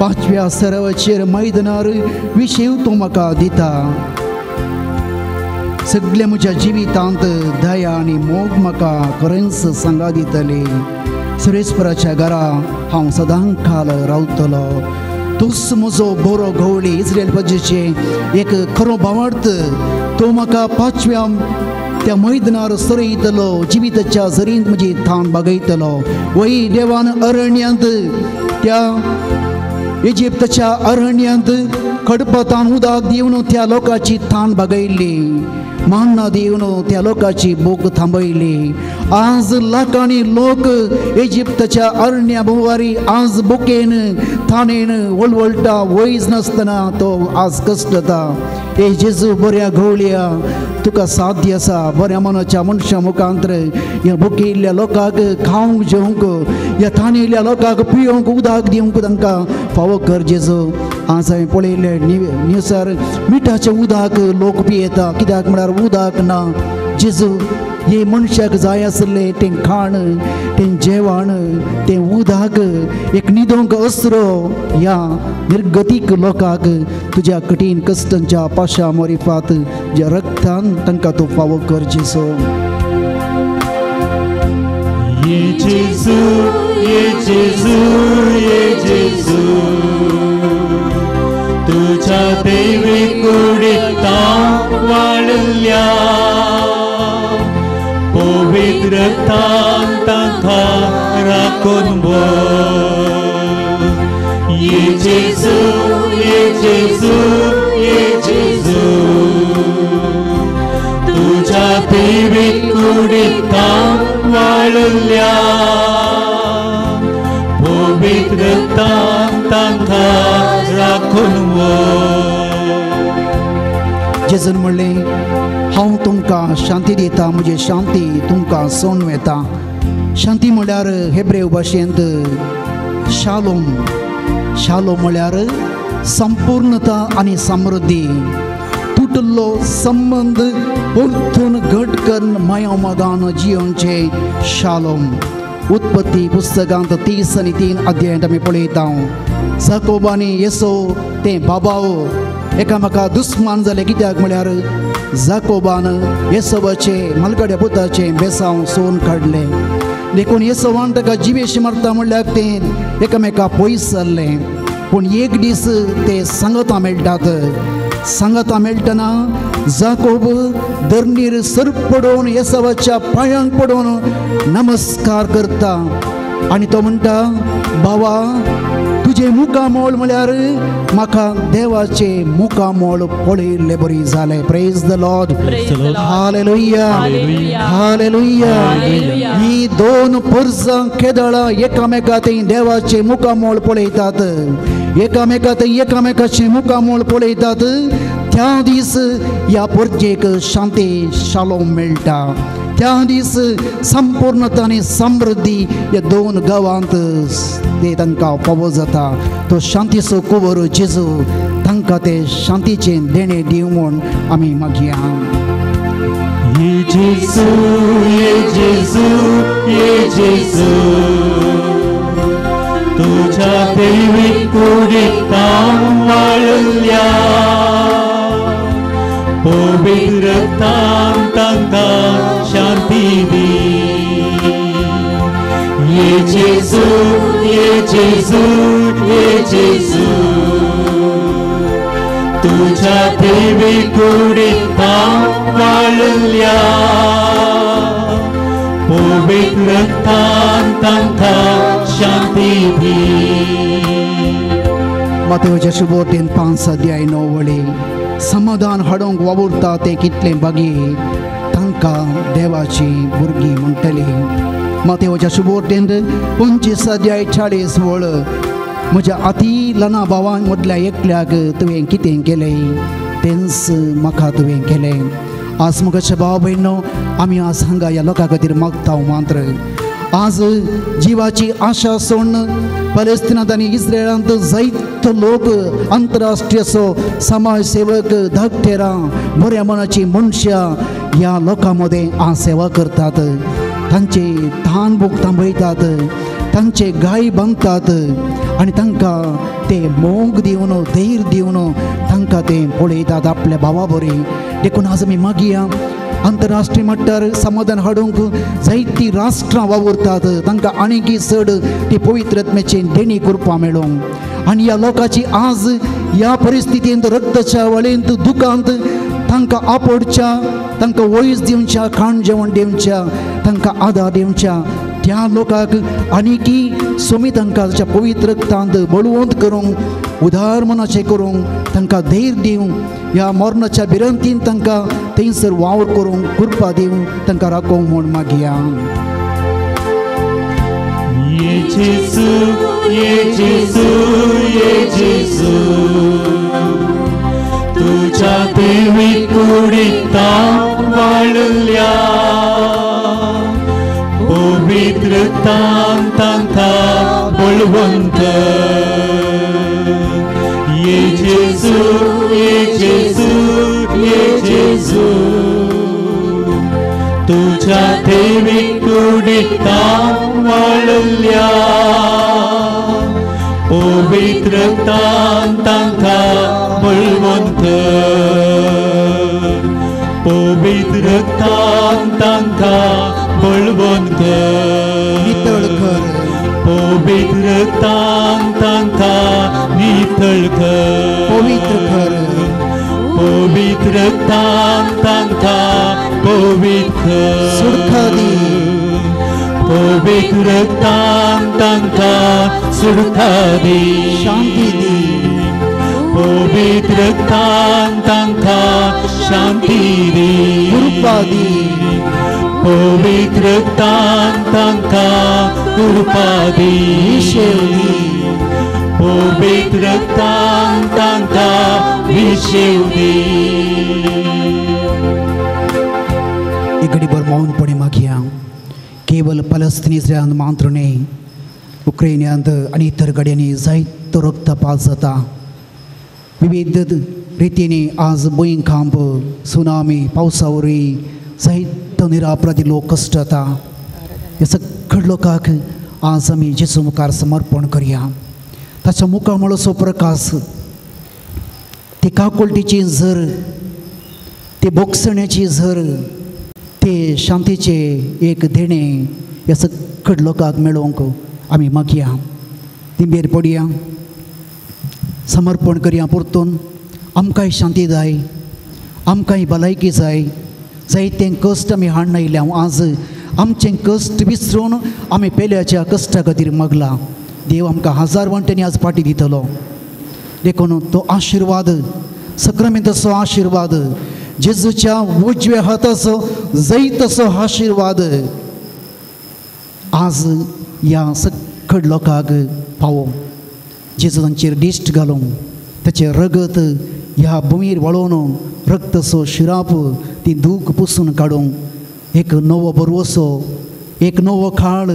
5व्या सरावाचेर मैदानार विशेव तूं म्हाका दिता सगळ्या म्हज्या जिवितांत दया आनी मोग म्हाका खरेंच सांगा दितली सुरेस्पराच्या घरा हांव सदां काल रावतलो तूंच म्हजो बरो गवळी इस्रायल प्रजेचे एक खरो भावार्थ तो म्हाका 5व्या त्या मैदानार सरयतलो जिविताच्या झरींत म्हजी थाण बागयतलो वय देवान अरण्यांत त्या इजिप्तच्या अरण्यांत खडपतान उदक दिवन त्या लोकांची थाण बागयल्ली मान्ना दिवन त्या लोकाची भूक थांबयली. आज लाखांनी लोक इजिप्तच्या अरण्या भोवारी आज भुकेन थाणेन वळवळटा वयच नासतना तो आज कश्टता. ए जेजू बऱ्या घोवल्या तुका साध्य आसा. बऱ्या मनाच्या मनशा मुखांतर ह्या भुकेल्ल्या लोकांक खावंक जेवंक, ह्या थाणेल्या लोकांक पिवंक उदक दिवंक तांकां फावो कर जेजू. आज हांवें पळयले न्यूजार मिठाचें उदक लोक पियेता. कित्याक म्हळ्यार उदक ना. जेजू हे मनशाक जाय आसलें तें खाण, तें जेवण, तें उदक, एक न्हिदोंक अस्रो ह्या निर्गतीक लोकांक तुज्या कठीण कश्टांच्या पाशा मोरिफात ज्या रक्तान तांकां तूं फावो कर जेजू. ये जेजू, ये जेजू, ये जेजू, तुझ्या दैवी कुडीत वाळल्या पवित्रतान तांकां राखून व्हर. ये जेजू, ये जेजू, ये जेजू, तुझ्या दैवी कुडीत वाळल्या पवित्रतान तांकां राखून व्हर. जेजून म्हणलें हांव तुमकां शांती दिता, म्हजी शांती तुमकां सोडून वेता. शांती म्हळ्यार हेब्रेव भाशेंत शालोम. शालोम म्हळ्यार संपूर्णता आनी समृद्धी. तुटल्लो संबंध परतून घट करून माया मोगान जियोंचे शालोम. उत्पत्ती पुस्तकांत 30 आनी 3 अध्यायांत आमी पळयता जाकोब आनी येसो ते बाबाओ एकामेका दुस्मान जाले. कित्याक म्हळ्यार जाकोबान येसोबाचे मलकड्या पुताचे बेसांव सोन काडले. देखून येसोवान ताका जिवेशी मारता म्हणल्यार तें एकामेका पयस जाल्ले. पूण एक दीस ते सांगता मेळटात. सांगता मेळटना जाकोब धरणीर सर पडोवन येसोवाच्या पांयांक पडोवन नमस्कार करता आनी तो म्हणटा बाबा तुजे मुखामोळ म्हळ्यार म्हाका देवाचे मुखामोळ पळयल्ले बरी जाले. Praise the lord. Hallelujah, hallelujah. ही दोन पुरसां केदळां एकामेका थंय देवाचे मुखामोळ पळयतात. एकामेका थंय एकामेकाचे मुखामोळ पळयतात. त्या दीस ह्या परजेक शांती शालोम मेळटा. त्या दीस संपूर्णता आनी समृद्धी ह्या दोन गांवांत ते तांकां फावो जाता. तो शांतीचो कुंवर जेजू तांकां ते शांतीचें देणें दिवं म्हूण आमी मागया. ये जेजू, ये जेजू, ये जेजू, तुझ्या दैवी कुडीत वाळल्या पवित्रतान तांकां शांती दी. ये जेजू, ये जेजू, ये जेजू, तुझ्या दैवी कुडीत वाळल्या पवित्रतान तांकां शांती दी. मातेवाच्या शुभोतेन 5 अध्याय 9 वळी समाधान हाडूंक वावुरता ते कितले बागी तांकां देवाची भुरगीं म्हणटली. मातेवाच्या शुभोतेन 25 अध्याय 40 वळ म्हज्या अती ल्हान भावां मदल्या एकल्याक तुवें कितें केलें तेंच म्हाका तुवें केलें. आज मुखाचे भाव भयणो आमी आज हांगा ह्या लोकां खातीर मागता मात्र आज जिवाची आशा सोडून पॅलेस्तिनांत आनी इस्रायलांत जायतो लोक आंतरराष्ट्रीय समाज सेवक धाकटेरां बऱ्या मनाची मनशां ह्या लोकां मदें आज सेवा करतात. तांचे धान भूक थांबयतात, तांचे गाय बांदतात आनी तांकां ते मोग दिवन धैर्य दिवन तांकां ते पळयतात आपल्या भावा बरें. देखून आज आमी मागया आंतरराष्ट्रीय मट्टार समाधान हाडूंक जायतीं राष्ट्रां वावुरतात. तांकां आनीक चड ती पवित्रत्मेचें देणी करपा मेळोंक आनी ह्या लोकांची आज ह्या परिस्थितींत रक्ताच्या वळेंत दुखांत तांकां आपडच्या, तांकां वयस दिवच्या, खाण जेवण दिवच्या, तांकां आदार दिवच्या त्या लोकांक आनीकी सोमी तांकां ताच्या पवित्र रक्तांत बळवंत करूंक उदार मनाचें करूंक तांकां धैर्य दिवंक ह्या मरणाच्या भिरंतीन तांकां थंयसर वावर करूंक कृपा दिवंक तांकां राखोवंक म्हूण मागया. Yesu, Yesu, Yesu, तुझ्या देवी कुडीता वाळल्या पवित्रतां तांकां बळवंत. Yesu, Yesu, Yesu, तुझ्या देवी कुडीता वाळल्या पवित्रतां तांकां बळवंत. पवित्रतां तांकां बळवंत. नितळ कर. पवित्रतां तांकां नितळ कर. पवित्र कर. पवित्रतां तांकां पवित्र सुडका दी. पवित्रतां तांकां सुडका दी. शांती दी. पवित्रतां तांकां शांती दी. कृपा दी. पवित्रतां तांकां कृपा दी. विशेव दी. पवित्रतां तांकां विशेव दी. एक घडीभर मौनपणे मागया. केवळ पलस्तिनींतल्यान मात्र न्ही, उक्रेनियांत आनी इतर कडेनी जायतो रक्तपात जाता. विविध रितींनी आज भुंयकांप, सुनामी, पावसावरी जायतो निरापराधी लोक कश्ट जाता. ह्या सगळ्या लोकांक आज आमी जेजू मुखार समर्पण करया. ताच्या मुखामळाचो प्रकाश, ती काकुळटीची झर, ती बोगसण्याची झर, ते शांतीचे एक देणे ह्या सगळ्या लोकांक मेळोवंक आमी मागया. तिंबेर पडया, समर्पण करया. परतून आमकांय शांती जाय, आमकांय भलायकी जाय. जायते कश्ट आमी हाडून आयल्या. आज आमचें कश्ट विसरून आमी पेल्याच्या कश्टा खातीर मागला. देव आमकां हजार वांट्यांनी आज पाटी दितलो. देखून तो आशिर्वाद, सक्रामेंताचो आशिर्वाद, जेजूच्या उजव्या हाताचो जैतसो आशिर्वाद आज ह्या सगळ्या लोकांक पावो. जेजू तांचेर दिश्ट घालूं, ताचें रगत ह्या भुमीर वळोवन रक्तसो शिराप ती दूख पुसून काडूं. एक नवो बरवसो, एक नवो काळ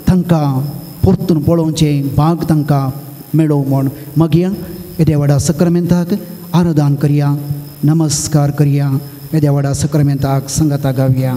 तांकां परतून पळोवचें भाग तांकां मेळो म्हूण मागया. येद्या व्हडा सक्रामेंताक आराधन करया, नमस्कार करया. येद्या व्हडा सक्रामेंताक संगता गावया.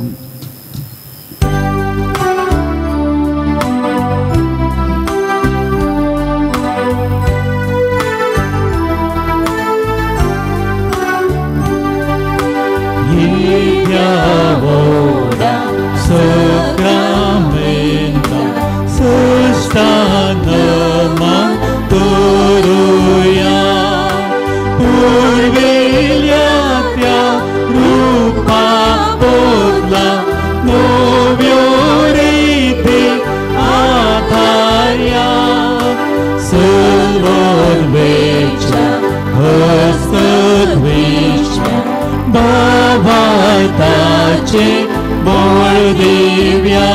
बोल दिव्या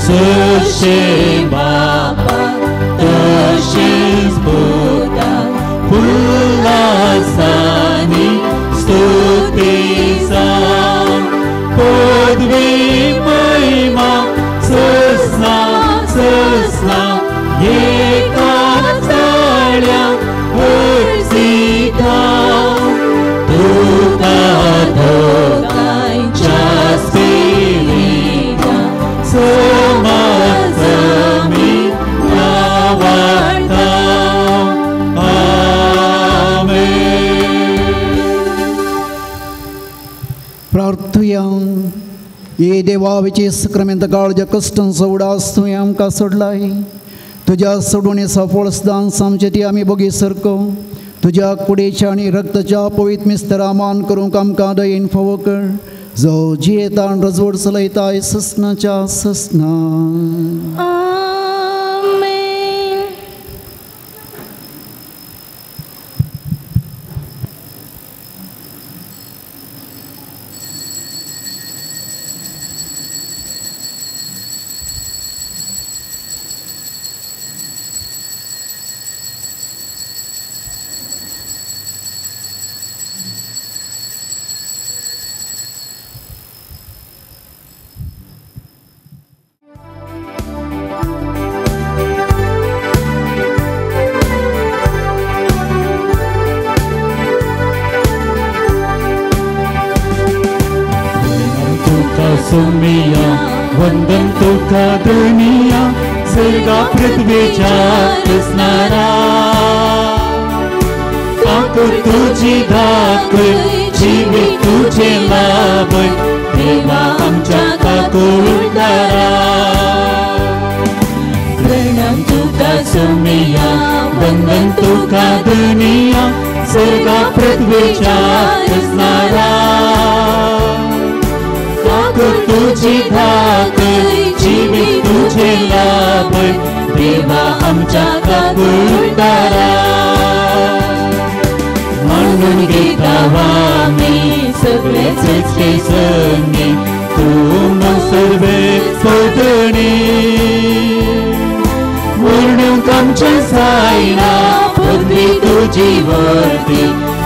सशे बापा तशेंच पुता फुल्लासानी स्तुती जावं. पदवी महिमा ससना ससना एकाच जाळ्याक अर्जिता. तुका प्रार्थुया. ये देवा विचे सक्रामेंत काळजा कश्टांचो उडास तुवें आमकां सोडलाय. तुज्या सोडवणेचो फळसदान सामचें ती आमी बोगी सरको. तुज्या कुडीच्या आनी रक्ताच्या पवित्र मिस्तरा मान करूंक आमकां दयेन फावो कर. जो जियेता आनी रजवड चलयता ससनाच्या ससना. आमेन. सुमिया वंदन तुका दुनिया सर्गा पृथ्वीच्या असणारा काकूर तुझी धाकूर जीवित तुझे लाभ देवा आमच्या काकूरदारा. प्रणम तुका सुमिया वंदन तुका दुनिया सर्गा पृथ्वीच्या असणारा तुझी धाकूर जीवित तुझे लाभ देवा आमच्या काकूरदारा. म्हणून घेतावा मी सगळेच संगी तू मग सर्वे सोदणी वर्णूक आमच्या सायना पदवी तुझी वरती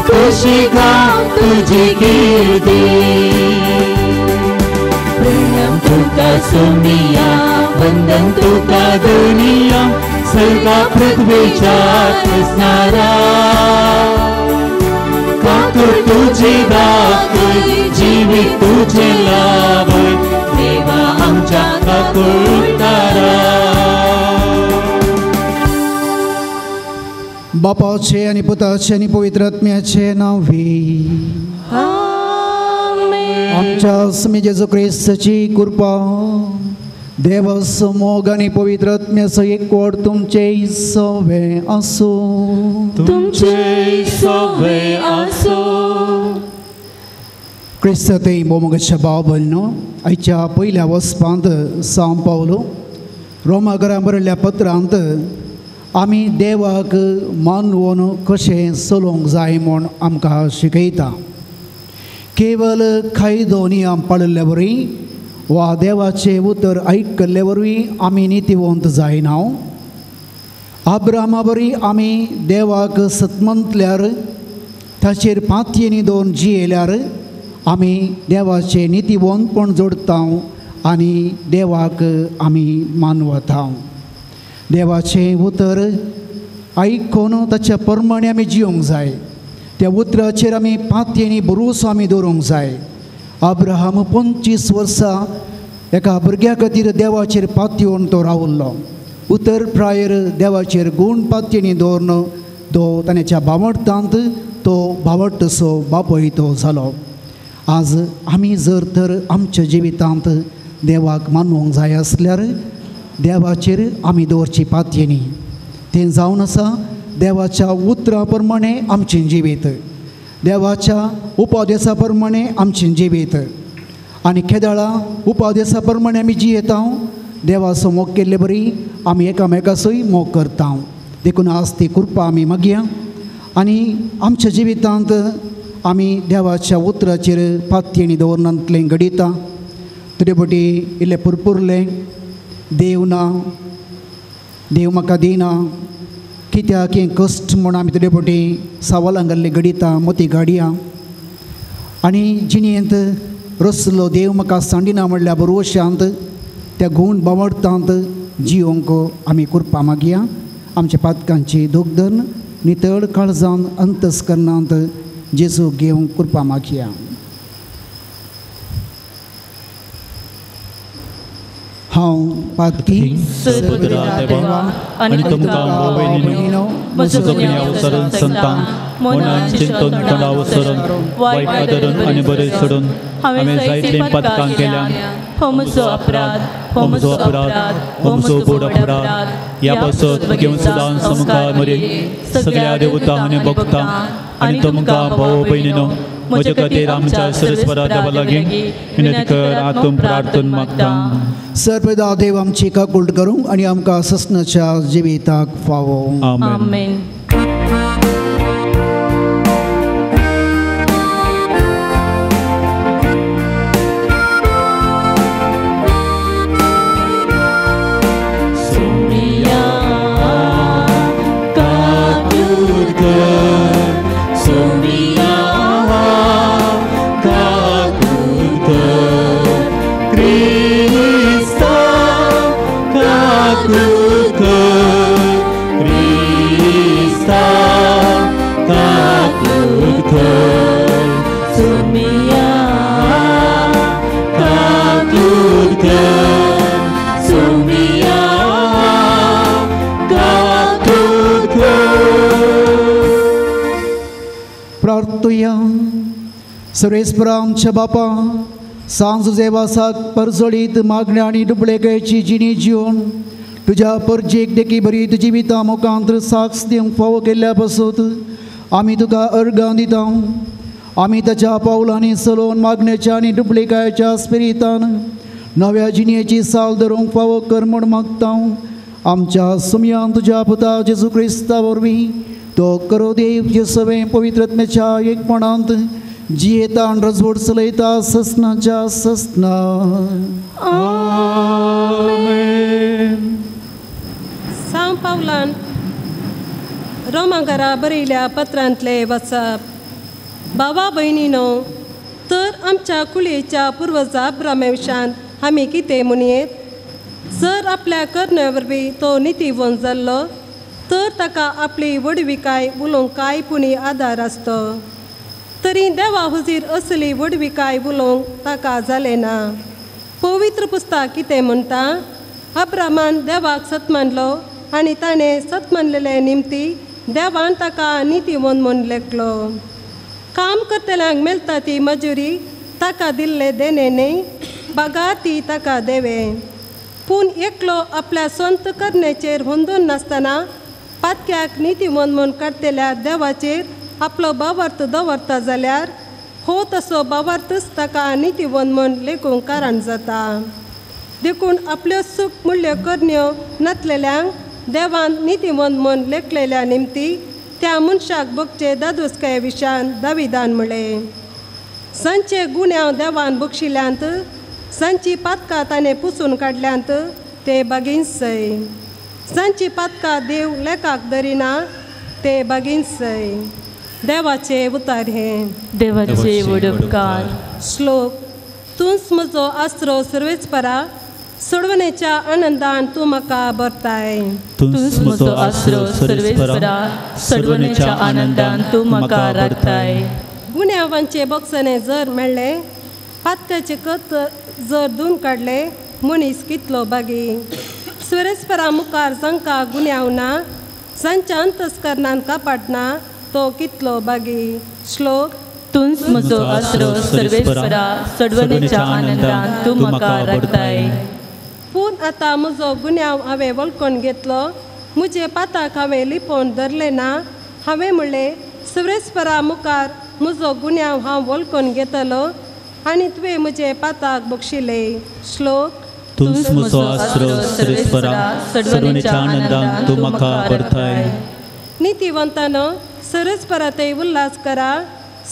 कशी गा तुझी कीर्ती. प्रणम तुका सुमिया वंदन तुका दुनिया सर्गा पृथ्वीच्या असणारा काकूर तुझी धाकूर जीवित तुझे लाभ देवा आमच्या काकूरदारा. बापाचे आणि पुताचे आणि पवित्र आत्म्याचे नावे. आमच्या स्वामी जेजू ख्रिस्ताची कृपा देव मोग आणि पवित्र आत्म्याचो एकवट तुमचे सवे असो. तुमचे सवे असो. क्रिस्तांतय मोगाच्या बाबलनो आयच्या पयल्या वचपांत सांग पावलो रोमाकारांक बरयल्ल्या पत्रांत आमी देवाक मानवून कशें चलोवंक जाय म्हूण आमकां शिकयता. केवल कायदो नियम पाळिल्ले वरी वा देवाचे उतर आयकल्ले वरवीं आमी नितीवंत जायना. अब्रामा बरी आमी देवाक सतमंतल्यार ताचेर पातयेनी दोन जियेल्यार आमी देवाचे नितीवंतपण जोडता आनी देवाक आमी मानवता. देवाचे उतर आयकून ताच्या प्रमाणे आमी जिवंक जाय. त्या उतराचेर आमी पातयेनी भरोसो आमी दवरूंक जाय. अब्राहम 25 वर्सां एका भुरग्या खातीर देवाचेर पातयेवन तो रावल्लो. उतर प्रायर देवाचेर गूण पातयेनी दवरून तो ताच्या भावंडांत तो भावंडसो बापूय तो जालो. आज आमी जर तर आमच्या जिवितांत देवाक मानूंक जाय आसल्यार देवाचेर आमी दवरची पातयेनी. तें जावन आसा देवाच्या उतरा प्रमाणे आमचें जिवीत, देवाच्या उपादेसा प्रमाणे आमचें जिवीत आनी केदाळा उपादेसा प्रमाणे आमी जियेता. देवाचो मोग केल्ले बरी आमी एकामेकाचोय मोग करता. देखून आज ती कृपा आमी मागया आनी आमच्या जिवितांत आमी देवाच्या उतराचेर पातयेनी दवरनातलें घडिता. तुजे बटी इल्लें पुरपुरलें देव ना, देव म्हाका दिना, कित्याक हें कश्ट म्हूण आमी तुजे बटी सवालां घाल्ली घडिता मती गाडया. आनी जिणेंत रसलो देव म्हाका सांडिना म्हणल्या बरोशांत त्या गूण बावडटांत जियोंक आमी कृपा मागया. आमच्या पातकांची दोगदन नितळ काळजान अंतस्करणांत जेजू घेवंक कृपा मागया. हांव पातकी आनी तुमकां भयणीनो म्हजो जगण्या अवसरून संतान मनान चिंतून तोंडा अवसरून वायट आदरून आनी बरें सोडून हांवें जायते पातकां केल्यां. हो म्हजो अपराध, हो म्हजो अपराध, हो म्हजो बोड अपराध. ह्या पासत घेवन सदां संस्कार मरे सगळ्या देवतां आनी भक्तां आनी तुमकां भाव भयणीनो म्हजे खातीर आमच्या सर्वेस्परा देवा लागीं विनंती कर आतून प्रार्थना मागता सर्वदा देव आमची काकूळ करूंक आनी आमकां ससनाच्या जिविताक फावो. आमेन. आमेन. प्रार्थुया. सर्वेस्परा आमच्या बापा, सांज जेवासाक परजळीत मागण्या आनी दुबळेकायेची जिणी जिवन तुज्या परजेक देखी बरीत जिविता मुखांतर साक्ष दिवंक फावो केल्ल्या पासून आमी तुका अर्गां दिता. आमी ताच्या पावलांनी चलोवन मागण्याच्या आनी दुबळेकायेच्या स्पिरितान नव्या जिणेची साल धरूंक फावो कर म्हूण मागता. आमच्या सुमयान तुज्या पुता जेजू क्रिस्ता वरवीं तो करो देव जे सवे पवित्रत्म्याच्या एकपणांत जियेता आनी रजवट चलयता ससनाच्या ससना. सांव पावलान रोमांकारा बरयल्या पत्रांतले वचप. भावा भयणीनो, तर आमच्या कुळेच्या पुर्वजा अब्राहामाविशान आमी कितें म्हणयेत? जर आपल्या कर्ण्या वरवीं तो नितीवन जाल्लो तर ताका आपली वडविकाय उलोवंक कांय पुणी आदार आसतो. तरी देवा हुजीर असली वडविकाय उलोवंक ताका जालें ना. पवित्र पुस्तक कितें म्हणटा? अब्राहामान देवाक सत मानलो आनी ताणें सत मानलेले निमती देवान ताका नितीवन म्हूण लेखलो. काम करतल्यांक मेळटा ती मजुरी ताका दिल्ले देणे न्ही, बागार ती ताका देवे. पूण एकलो आपल्या स्वंत करण्याचेर हुंदून नासतना पातक्याक नितीवन म्हूण काडटल्या देवाचेर आपलो बावर्थ दवरता जाल्यार हो तसो बावर्थच ताका नितीवन म्हूण लेखूंक कारण जाता. देखून आपल्यो सूख मूल्य करण्यो नातलेल्यांक देवान नितीवन म्हूण लेखलेल्या निमती त्या मनशाक भोगचे दादोसकाये विशान दाविदान म्हळें. सांचे गुन्यांव देवान बक्षिल्यांत, सांची पातकां ताणें पुसून काडल्यांत ते बागींसय. सांची पातकां देव लेखाक धरिना ते बागींसय. देवाचे उतार हे. देवाचे वडपकार. श्लोक. तूंच म्हजो आसरो सर्वेस्परा, सोडवणेच्या आनंदान तूं म्हाका भरताय. तूंच म्हजो आसरो सर्वेस्परा, सोडवणेच्या आनंदान तूं म्हाका राखताय. गुन्यांवांचे बक्षणे जर मेळ्ळे, पातकाचे कत जर धुवन काडले, मनीस कितलो बागी. सर्वेस्परा मुखार जांकां गुन्यांव ना, सांच्या अंतस्करणान कापाडना तो कितलो बागी. श्लोक. तूंच म्हजो आसरो सर्वेस्परा, सोडवणेच्या आनंदान तूं म्हाका राखताय. पूण आतां म्हजो गुन्यांव हांवें वळखून घेतलो, म्हजे पाताक हांवें लिपोवन धरले ना. हांवें म्हणलें, सर्वेस्परा मुखार म्हजो गुन्यांव हांव वळखून घेतलो आनी तुवें म्हजे पाताक बक्षिले. श्लोक. तूंच म्हजो आसरो सर्वेस्परा, सोडवणेच्या आनंदान तूं म्हाका भरताय. नितीवंतानो, सर्वेस्परा ते उल्हास करा,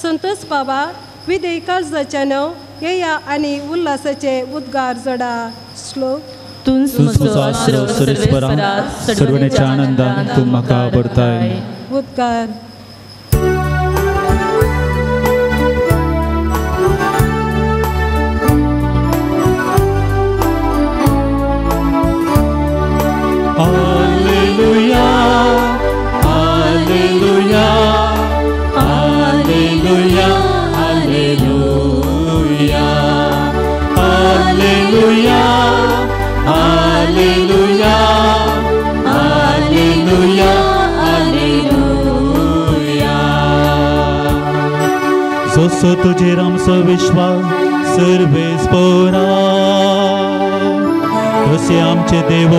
संतोष पावा, विधेय काळजाच्यानो येया आनी उल्हासाचे उद्गार जोडा. श्लोक. तूंच म्हजो आसरो सर्वेस्परा, सोडवणेच्या आनंदान तूं म्हाका भरताय. उद्गार. Alleluia, Alleluia, Alleluia, Alleluia, Alleluia, Alleluia, Alleluia, Alleluia. जसो तुजेर आमचो विश्वास सर्वेस्परा, तसे आमचे देव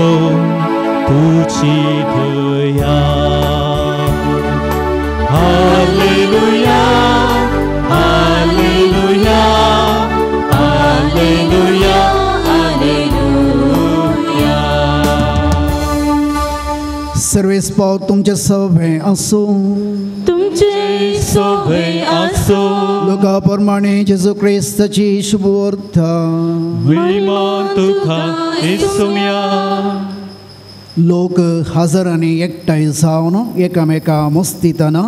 तुझी दया. Hallelujah, Alleluia, Alleluia, Alleluia. सर्वेस्पाव तुमचे सभे असो. तुमचे सोबे असो. लोकाप्रमाणे जेजू ख्रिस्ताची शुभवार्ता. महिमा तुका येसुया. लोक हजारांनी एकठांय जावन एकामेका मस्तिताना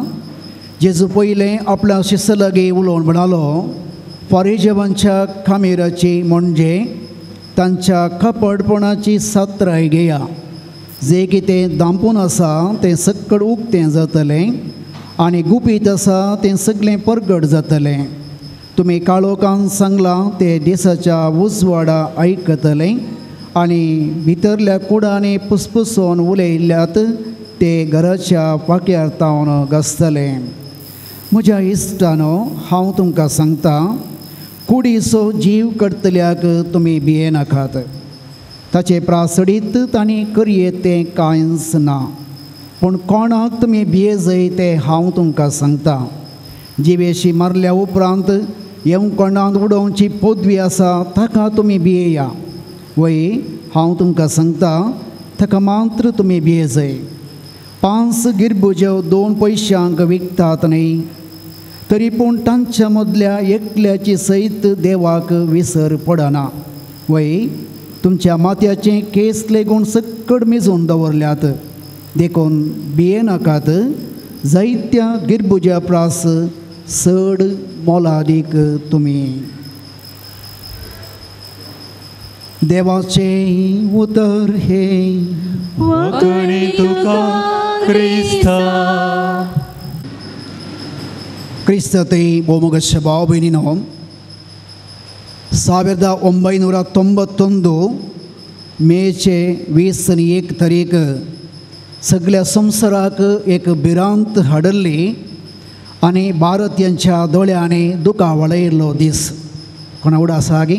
जेजू पयलें आपल्या शिस्सा लागीं उलोवन म्हणालो, फारिजेवांच्या खामीराची म्हणजे तांच्या कपटपणाची सात्राय घेया. जे कितें दांपून आसा तें सक्कड उक्तें जातलें आनी गुपीत आसा तें सगळें परगट जातलें. तुमी काळोखान सांगलां तें दिसाच्या उजवाडा आयकतलें आनी भितरल्या कुडांनी पुसपुसोवन उलयल्यात ते घराच्या पाक्यार तावन घासतले. म्हज्या इश्टानो, हांव तुमकां सांगता, कुडीचो जीव करतल्याक तुमी भिये नाकात. ताचे प्रासडीत आनी करयेत तें कांयच ना. पूण कोणाक तुमी भिये जाय तें हांव तुमकां सांगता. जिवेशी मारल्या उपरांत येवकोणांत उडोवची पदवी आसा ताका तुमी भियेया. वय हांव तुमकां सांगता, ताका मात्र तुमी भिये जाय. 5 गिरबुज्यो 2 पयशांक विकतात न्ही, तरी पूण तांच्या मदल्या एकल्याची सयत देवाक विसर पडना. वय तुमच्या माथ्याचे केस लेगून सक्कड मिजून दवरल्यात, देखून भिये नाकात. जायत्या गिरबुज्या प्रास चड मोलादीक तुमी. देवाचे उतर हे. वखणी तुका क्रिस्ता. ಕ್ರಿಸ್ತತೆ ಬೋಮಗಶ ಭಾವ ಬಹಿನಿನೋ 1991 मेचे 21 तारीख सगळ्या संवसाराक एक भिरांत हाडली आनी भारतीयांच्या दोळ्यांनी दुकां वळयलो दीस. कोणा उडा आसा गी?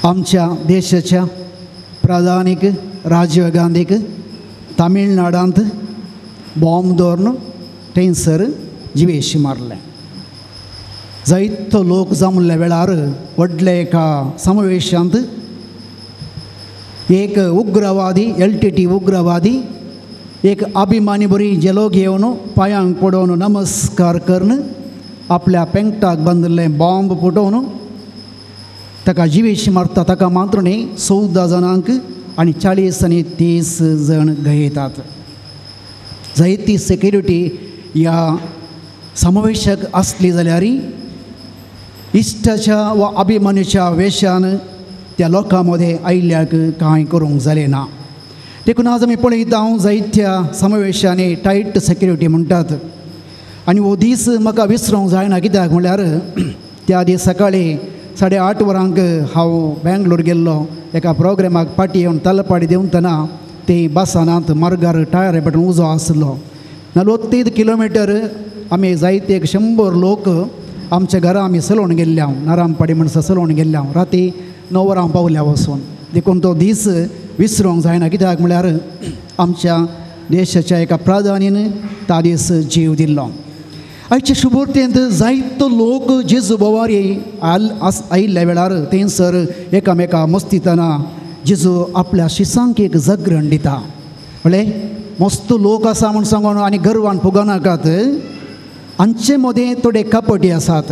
आमच्या देशाच्या प्रधानीक राजीव गांधीक तामिळनाडांत बॉम्ब दवरून थंयसर जिवेशी मारले. जायतो लोक जमल्या वेळार व्हडल्या एका समावेशांत एक उग्रवादी LTT उग्रवादी एक अभिमानी बरी जेलो घेवन पांयांक पडोवन नमस्कार करून आपल्या पेंगटाक बांदिल्ले बॉम्ब फुटोवन ताका जिवेशी मारता. ताका मात्र न्ही 14 जाणांक आनी 40 आनी 30 जण गयेतात. जायती सेक्युरिटी ह्या समावेशाक आसली जाल्यार इश्टाच्या वा अभिमानाच्या वेशान त्या लोकां मदें आयिल्ल्याक कांय करूंक जालें ना. देखून आज आमी पळयता जायत्या समावेशांनी टायट सेक्युरिटी म्हणटात. आनी हो दीस म्हाका विसरूंक जायना. कित्याक म्हळ्यार त्या दीस सकाळी 8:30 वरांक हांव बेंगलोर गेल्लो एका प्रोग्रामाक पाटी येवन तालपाडी देंवतना ते बसानांत मार्गार टायर पेटून उजो आसलो. 45 किलोमिटर आमी जायते 100 लोक आमच्या घरा आमी चलोवन गेल्ले हांव नारामपाडी म्हणसा चलोवन गेल्ले हांव राती 9 वरां पावल्या वचून. देखून तो दीस विसरूंक जायना. कित्याक म्हळ्यार आमच्या देशाच्या एका प्रधानीन ता दीस जीव दिल्लो. आयच्या शुभोर्तेंत जायतो लोक जेजू बोवारी आयिल्ल्या वेळार थंयसर एकामेका मस्तिताना जेजू आपल्या शिसांक एक जागरण दिता. म्हळ्यार मस्त लोक आसा म्हूण सांगून आनी गर्वान फुगनाकात. हांचे मदें थोडे कपटी आसात.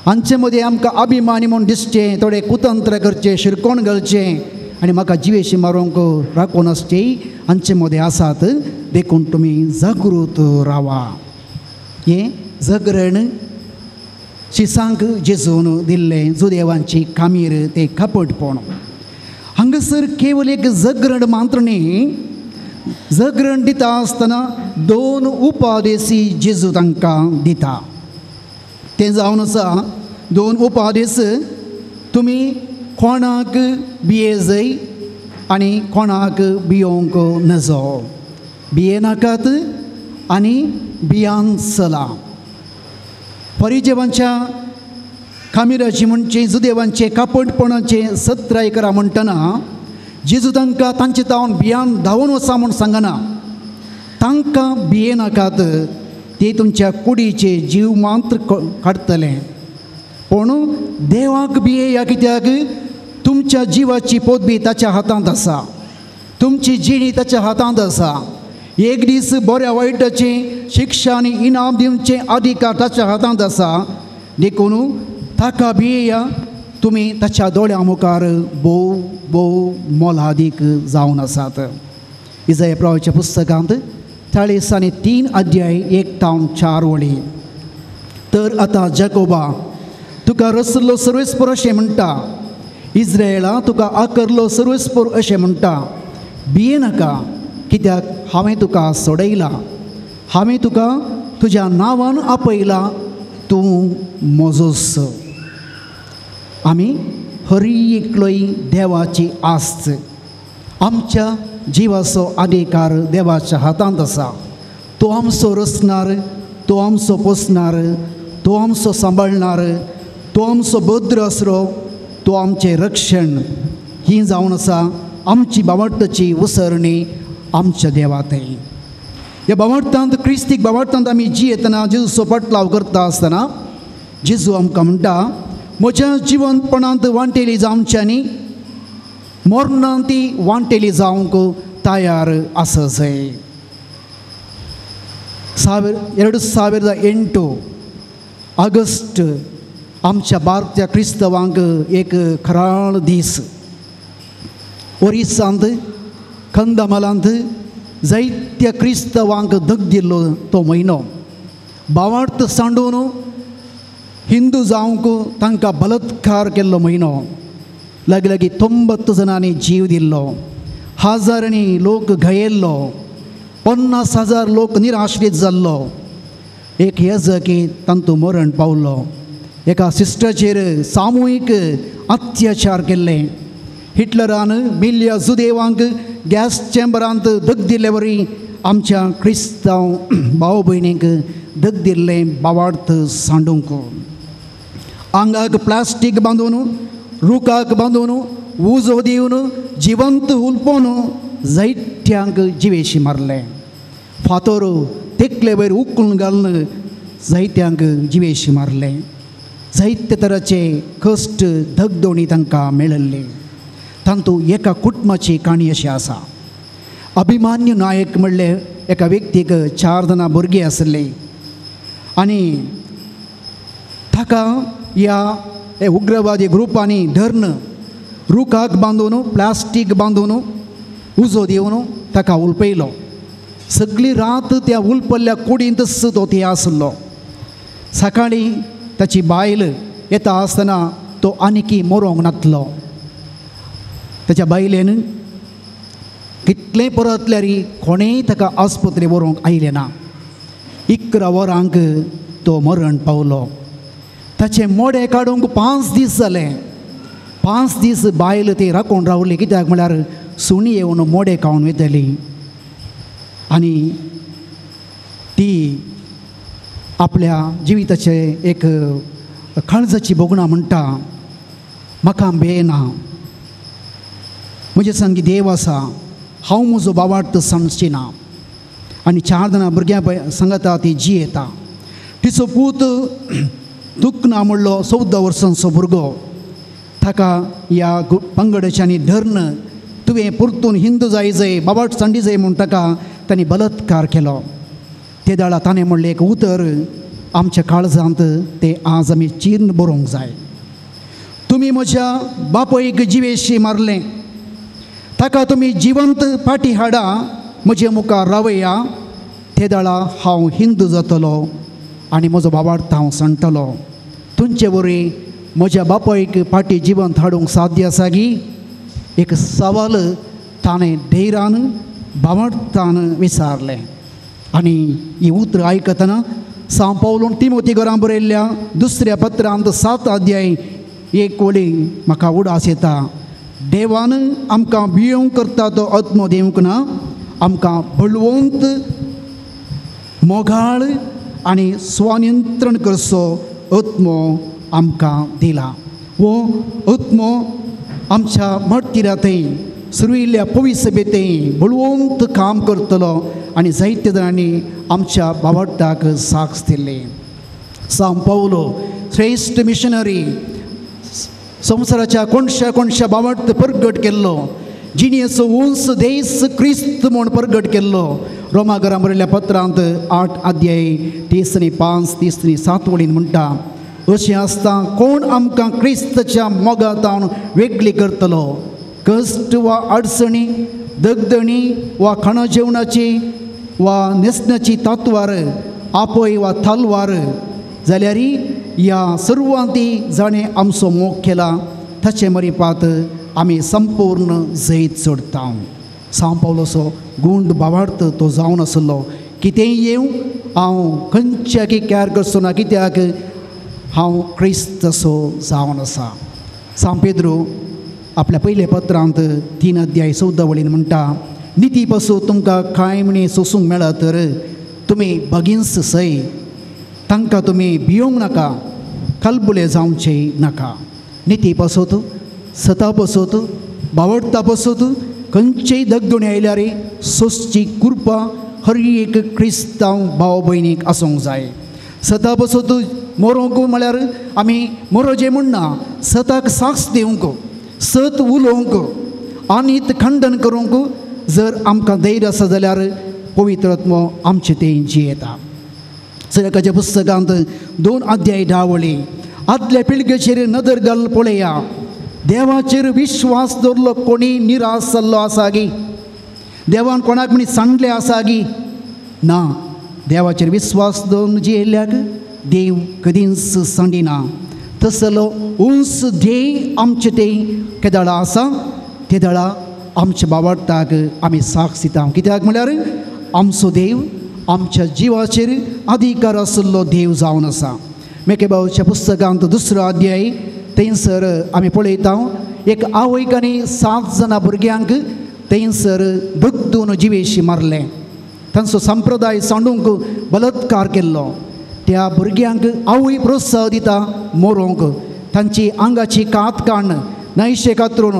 हांचे मदें आमकां अभिमानी म्हूण दिसचें, थोडे कुतंत्र करचें, शिरकोण घालचें आनी म्हाका जिवेशी मारूंक राखून आसचें हांचे मदें आसात. देखून तुमी जागृत रावा. हें जागरण शिसांक जेजून दिल्लें जुदेवांची खामीर तें कपटपण. हांगासर केवल एक जागरण मात्र न्ही, जागरण दिता आसतना 2 उपादेसी जेजू तांकां दिता. तें जावन आसा 2 उपादेस. तुमी कोणाक भिये जाय आनी कोणाक भियोंक नजो. भिये नाकात आनी भियान चला. परिजेवांच्या खामीराची म्हणजे जुदेवांचे कापडपणाचे सत्राय करा म्हणटना जेजू तांकां तांचे तावन भियान धांवून वचा म्हूण सांगना. तांकां भिये नाकात, ते तुमच्या कुडीचे जीव मात्र काडटले, पूण देवाक भियेया, कित्याक तुमच्या जिवाची पोतबी ताच्या हातांत आसा, तुमची जिणी ताच्या हातांत आसा. एक दीस बऱ्या वायटाचें शिक्षा आनी इनाम दिवचे अधिकार ताच्या हातांत आसा. देखून ताका भियेया, तुमी ताच्या दोळ्या मुखार भोव भोव मोलादीक जावन आसात. इजाया प्रवाच्या पुस्तकांत 40 आनी 3 अध्याय 1 ते 4 वळी. तर आतां जाकोबा, तुका रचलो सर्वेस्पर अशें म्हणटा, इज्रायेला तुका आकारलो सर्वेस्पर अशें म्हणटा, भियेनाका, कित्याक हांवें तुका सोडयला, हांवें तुका तुज्या नांवान आपयला, तूं म्हजोच. आमी हरी एकलोय देवाची आस्त. आमच्या जिवाचो अधिकार देवाच्या हातांत आसा. तो आमचो रचणार, तो आमचो पोसणार, तो आमचो सांबाळणार, तो आमचो भद्र आसरो, तो आमचें रक्षण. ही जावन आसा आमची बावटाची उसरणी आमच्या देवातय. ह्या बावटांत, क्रिस्तीक बावटांत आमी जियेतना जेजूचो पाटलाव करता आसतना जेजू आमकां म्हणटा, म्हज्या जिवंतपणांत वांटेली जावच्यांनी मरणांत ती वांटेली जावंक तयार आसा जाय. 2008 ऑगस्ट आमच्या भारतीय क्रिस्तवांक एक खराळ दीस. ओरिसांत कंदमालांत जायत्या क्रिस्तवांक दग दिल्लो तो म्हयनो. बावार्थ सांडून हिंदू जावंक तांकां बलात्कार केल्लो म्हयनो. लागीं 90 जाणांनी जीव दिल्लो, हजारांनी लोक घायेल्लो, 50,000 लोक निराश्रीत जाल्लो. एक येजकी तांतू मरण पावलो. एका सिस्टराचेर सामुहीक अत्याचार केल्ले. हिटलरान मिल्ल्या जुदेवांक गॅस चेंबरांत दग दिल्ले वरी आमच्या क्रिस्तांव भाव भयणींक दग दिल्ले बावार्थ सांडूंक. आंगाक प्लास्टीक बांदून, रुखाक बांदून, उजो दिवन, जिवंत उलपोवन जायत्यांक जिवेशी मारले. फातर तेकले वयर उखलून घालून जायत्यांक जिवेशी मारले. जायते तराचे कश्ट धगधोणी तांकां मेळिल्ले. तांतू एका कुटुंबाची काणी अशी आसा. अभिमान्यू नायक म्हणले एका व्यक्तीक 4 जाणां भुरगीं आसली आनी ताका ह्या उग्रवादी ग्रुपांनी धरून रुखाक बांदून, प्लास्टीक बांदून, उजो दिवन ताका उलपयलो. सगळी रात त्या उलपल्ल्या कुडींतच तो थिया आसलो. सकाळीं ताची बायल येता आसतना तो आनिकी मरोंक नातलो. ताच्या बायलेन कितलें परतल्यार कोणेंय ताका आस्पत्रे व्हरूंक आयलें ना. 11 वरांक तो मरण पावलो. ताचें मोडें काडूंक 5 दीस जाले. 5 दीस बायल ती राखून रावली, कित्याक म्हळ्यार सुणी येवन मोडें खावन वयतली. आनी ती आपल्या जिविताचे एक काळजाची बोगणां म्हणटा, म्हाका भियेना, म्हजे संगी देव आसा, हांव म्हजो बावार्थ सांडची ना. आनी 4 जाणां भुरग्यां सांगता ती जियेता. तिचो पूत दुखना म्हणलो 14 वर्सांचो भुरगो. ताका ह्या पंगडच्यांनी धरून तुवें परतून हिंदू जाय, बावार्थ सांडी जाय म्हूण ताका तांणी बलात्कार केलो. ते दाळा ताणें म्हणलें एक उतर आमच्या काळजांत, तें आज आमी चिर्ण बरोवंक जाय. तुमी म्हज्या बापयक जिवेशी मारलें, ताका तुमी जिवंत फाटी हाडा, म्हजे मुखार रावया. ते दाळा हांव हिंदू जातलो आनी म्हजो बावार्थ हांव सांडटलो. तुमचे वरी म्हज्या बापयक फाटी जिवंत हाडूंक साध्य आसा गी? एक सवाल ताणें धैर्यान बावार्थान विचारलें. आनी ही उतर आयकतना सांव पावलो तिमोथी घरां बरयल्ल्या 2 पत्रांत 7 अध्याय 1 वळी म्हाका उडास येता. देवान आमकां भियोंक करता तो आत्मो दिवंक ना, आमकां बळवंत, मोगाळ आनी स्वनियंत्रण करचो आत्मो आमकां दिला. हो आत्मो आमच्या मडतिरांतय सुरविल्ल्या पवित्र सभेतें बळवंत काम करतलो आनी जायत्या जाणांनी आमच्या भावार्थाक साक्ष दिली. सांत पावलो श्रेश्ठ मिशनरी संवसाराच्या कोणशा भावार्थ परगट केल्लो, जिणेचो वंश देश क्रिस्त म्हूण परगट केल्लो. रोमाकारांक बरयल्ल्या पत्रांत 8 अध्याय 3:5-7 वळीन म्हणटा, अशें आसता कोण आमकां क्रिस्ताच्या मोगातावन वेगळी करतलो? कश्ट वा अडचणी, दगदणी वा खाणा जेवणाची वा न्हेसण्याची तांतवार, आपय वा तलवार जाल्यार ह्या सर्वांती जाणें आमचो मोग केला ताचे मरीपात आमी संपूर्ण जैत सोडता. सांत पावलोचो गूंड भावार्थ तो जावन आसलो. कितेंय येवं हांव खंयच्याकी कॅर करचो ना, कित्याक हांव क्रिस्तसो जावन आसा. सांत पेद्रो आपल्या पयल्या पत्रांत 3 अध्याय 14 वळीन म्हणटा, निती पासून तुमकां कांय म्हणी सोसूंक मेळ्ळा तर तुमी बेगीनच सय. तांकां तुमी भियोंक नाका, कलबुले जावचे नाका. निती पासत, सता पासत, भावार्था पासत खंयचेय दगदुणी आयल्यार सोसची कृपा हर एक क्रिस्तांव भाव भयणीक आसूंक जाय. सता पासत मरोंक म्हळ्यार आमी मरोजे म्हणना, सताक साक्ष दिवंक, सत उलोवंक, आनीत खंडन करूंक जर आमकां धैर्य आसा जाल्यार पवित्र आत्मो आमचे तें जियेता. सैराकाच्या पुस्तकांत 2 अध्याय 10 वळी, आदल्या पिळगेचेर नदर घाल पळया, देवाचेर विश्वास दवरलो कोणी निराश जाल्लो आसा गी? देवान कोणाक म्हणी सांडले आसा गी? ना, देवाचेर विश्वास दवरून जियेल्ल्याक देव कधीच सांडिना. तसलो उंच ध्येय आमचे तें केदाळा आसा, ते दाळा आमच्या भावार्थाक आमी साक्ष दिता. कित्याक म्हळ्यार आमचो देव आमच्या जिवाचेर अधिकार आशिल्लो देव जावन आसा. मेकेबावच्या पुस्तकांत 2 अध्याय थंयसर आमी पळयता, एक आवयक आनी 7 जाणां भुरग्यांक थंयसर दुखदून जिवेशी मारले. तांचो संप्रदाय सांडूंक बलात्कार केल्लो. त्या भुरग्यांक आवय प्रोत्साह दिता मरोंक. तांची आंगाची कात काडून न्हयशे कातरून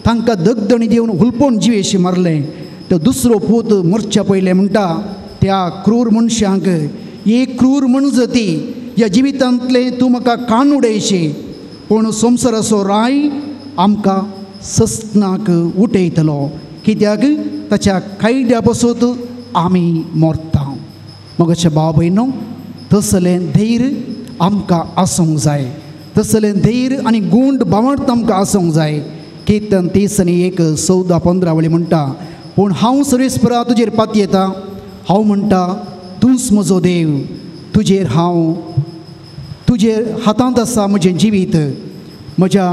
तांकां दगदणी दिवन हुलपून जिवेशी मारले. तो दुसरो पूत मरच्या पयले म्हणटा त्या क्रूर मनशांक, एक क्रूर मनजती ह्या जिवितांतले तूं म्हाका कान उडयशी, पूण संवसाराचो राय आमकां सस्नाक उठयतलो, कित्याक ताच्या कैद्या पासून आमी मरता. मोगाच्या भाव भयणो, तसलें धैर्य आमकां आसूंक जाय. तसलें धैर्य आनी गूंड भावार्थ आमकां आसूंक जाय. कीर्तन 30:14-15 वळी म्हणटा, पूण हांव सर्वेस्परा तुजेर पातयेता, हांव म्हणटा तूंच म्हजो देव, तुजेर हातांत आसा म्हजें जिवीत. म्हज्या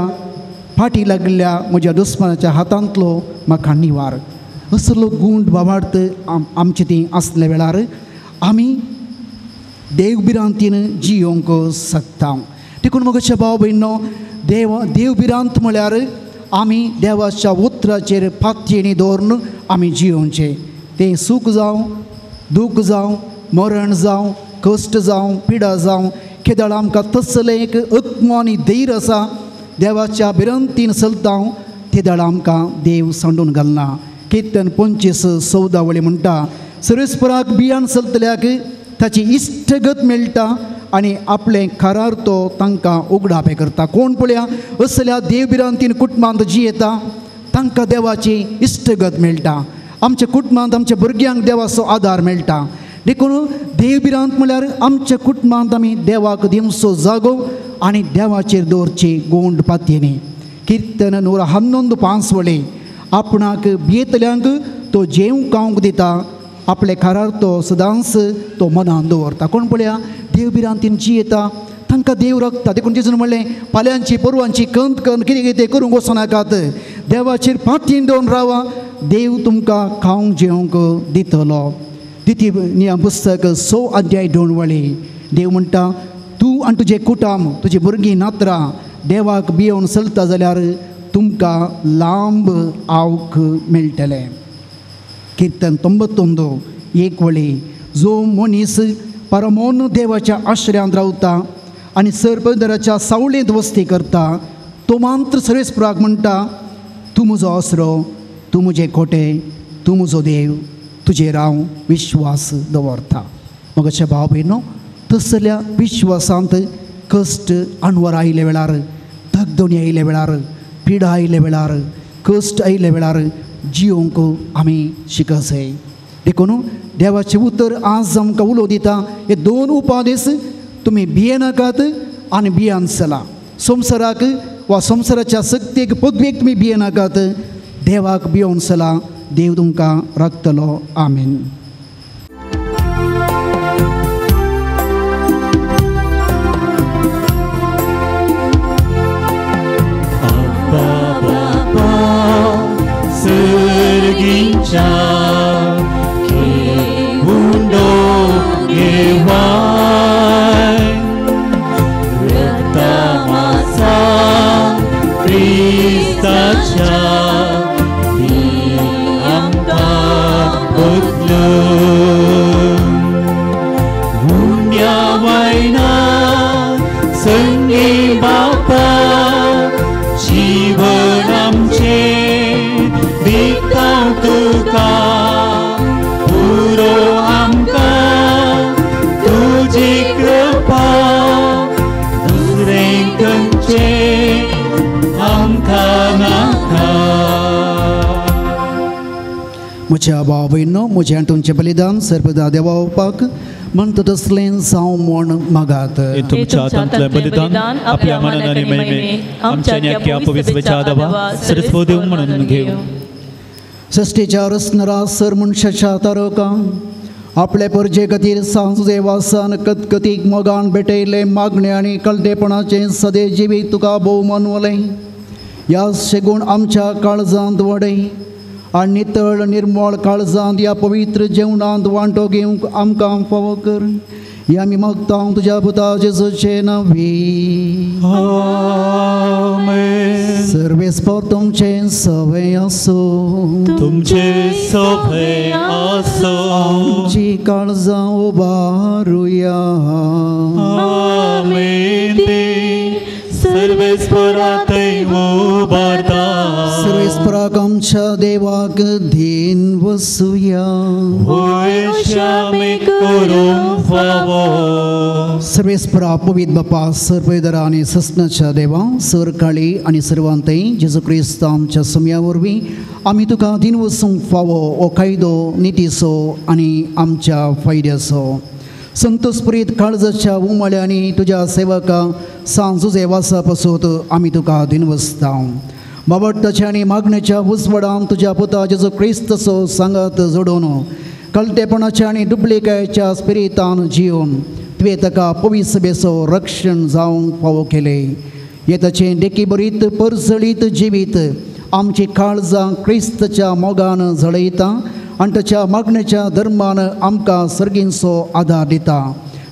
फाटी लागल्या म्हज्या दुस्मानाच्या हातांतलो म्हाका निवार. असलो गूंड भावार्थ आमचे ती आसल्या वेळार आमी देवबिरांतीन जियोंक शकता. देखून मोगाच्या भाव भयणो, देवबिरांत म्हळ्यार आमी देवाच्या उतराचेर पातयेणी दवरून आमी जियोवचें. तें सूख जावं, दूख जावं, मरण जावं, कश्ट जावं, पिडा जावं, केदाळ आमकां तसलें एक आत्मा आनी धैर्य आसा. देवाच्या बिरांतीन चलता तेदाळ आमकां देव सांडून घालना. कीर्तन 25:14 वळी म्हणटा, सर्वेस्पराक बियाण चलतल्याक ताची इश्टगत मेळटा आनी आपले खरार तो तांकां उगडापे करता. कोण पळया असल्या देवबिरांतीन कुटुंबांत जियेता तांकां देवाची इश्टगत मेळटा. आमच्या कुटुंबांत आमच्या भुरग्यांक देवाचो आदार मेळटा. देखून देवबिरांत म्हळ्यार आमच्या कुटुंबांत आमी देवाक दिवचो जागो आनी देवाचेर दवरची गोंड पातयेनी. कीर्तन 111:5 वळी, आपणाक भियेतल्यांक तो जेवंक खावंक दिता, आपले खरार तो सदांच तो मनान दवरता. कोण पळया देवबिरांतीन जियेता तांकां देव राखता. देखून जेजून म्हणलें, फाल्यांची परवांची कंत कितें कितें करूंक वचनाकात, देवाचेर पातयेन दवरून रावा, देव तुमकां खावंक जेवंक दितलो. द्वितीय नियम पुस्तक 6 अध्याय 2 वळी देव म्हणटा, तूं आनी तुजें कुटुंब, तुजी भुरगीं नात्रां देवाक भियोन चलता जाल्यार तुमकां लांब आवक मेळटलें. कीर्तन 99:1 वळी, जो मनीस परमोन देवाच्या आश्रयांत रावता आनी सरपदराच्या सावळेंत वस्ती करता, तो मात्र सर्वेस्पराक म्हणटा, तूं म्हजो आसरो, तूं म्हजें खोटें, तूं म्हजो देव, तुजेर हांव विश्वास दवरता. मोगाच्या भाव भयणो, तसल्या विश्वासांत कश्ट आनवर आयले वेळार, तगदोणी आयले वेळार, पिडा आयले वेळार, कश्ट आयले वेळार जियोंक आमी शिकसे. देखून देवाचें उतर आज आमकां उलो दिता. हे 2 उपादेश तुमी भियेनाकात आनी भियान चला. संवसाराक वा संवसाराच्या सक्तेक पदवेक तुमी भियेनाकात, देवाक भियोन चला. देव तुमकां राखतलो. आमीन. Sergincha que mundo gewai Retamasa Kristacha di amta utlum Dunia waina sengi bapa जीवन आमचे विकतां तुका पुरो आमकां तुजी कृपा दुसरें खंयचे आमकां नाका. म्हज्या भाव भयणो, म्हजें तुमचें बलिदान सर्वदा देवा उपाक म्हणटा तसलें जावं म्हूण मागात. तुमच्या हातांतलें बलिदान आपल्या मनान आनी महिमे आमच्या नेक्या पवित्र विचारावा सरस्वदेव म्हणून घेव. सृश्टीच्या रचणारा सर मनशाच्या तारकां आपले परजे खातीर सांज देवासान कतकतीक मोगान भेटयले मागणे आनी कळटेपणाचें सदे जिवीत तुका भोवमानवलें. ह्या शेगूण आमच्या काळजांत वडय आनी नितळ निर्मळ काळजांत ह्या पवित्र जेवणांत वांटो घेवंक आमकां फावो कर. ही आमी मागता तुज्या पुता जेजूचे नांवी. आमेन. सर्वेस्पर तुमचें सवय आसो, तुमचे सभे आसो, आमची काळजां उबारुया. आमेन. ते सर्वेस्परातय उबारता. सर्वेस्पराक आमच्या देवाक धीन वसूया. वैश्यामी करूंक फावो. सर्वेस्परा पवित्र बापा सर्वेदरा आनी सस्नाच्या देवा सर काळी आनी सर्वांतय जेजू क्रिस्त आमच्या समया वरवीं आमी तुका दिन वसूंक फावो हो कायदो नितीचो आनी आमच्या फायद्याचो. संतोषप्रीत काळजाच्या उमाळ्यांनी तुज्या सेवका सांजुजे वासा पासून आमी तुका दिनवसता. बाबडटाच्या आनी मागणेच्या उजवडान तुज्या पुता जेजू क्रिस्तचो सांगात जोडून कळटेपणाच्या आनी डुप्लिकेटच्या स्पिरितान जिवन तुवें ताका पवित्र सभेचो रक्षण जावंक फावो केलें. हे ताचें देखी बरीत परजळीत जिवीत आमची काळजां क्रिस्तच्या मोगान जळयता आनी ताच्या मागणेच्या धर्मान आमकां सर्गींचो आदार दिता.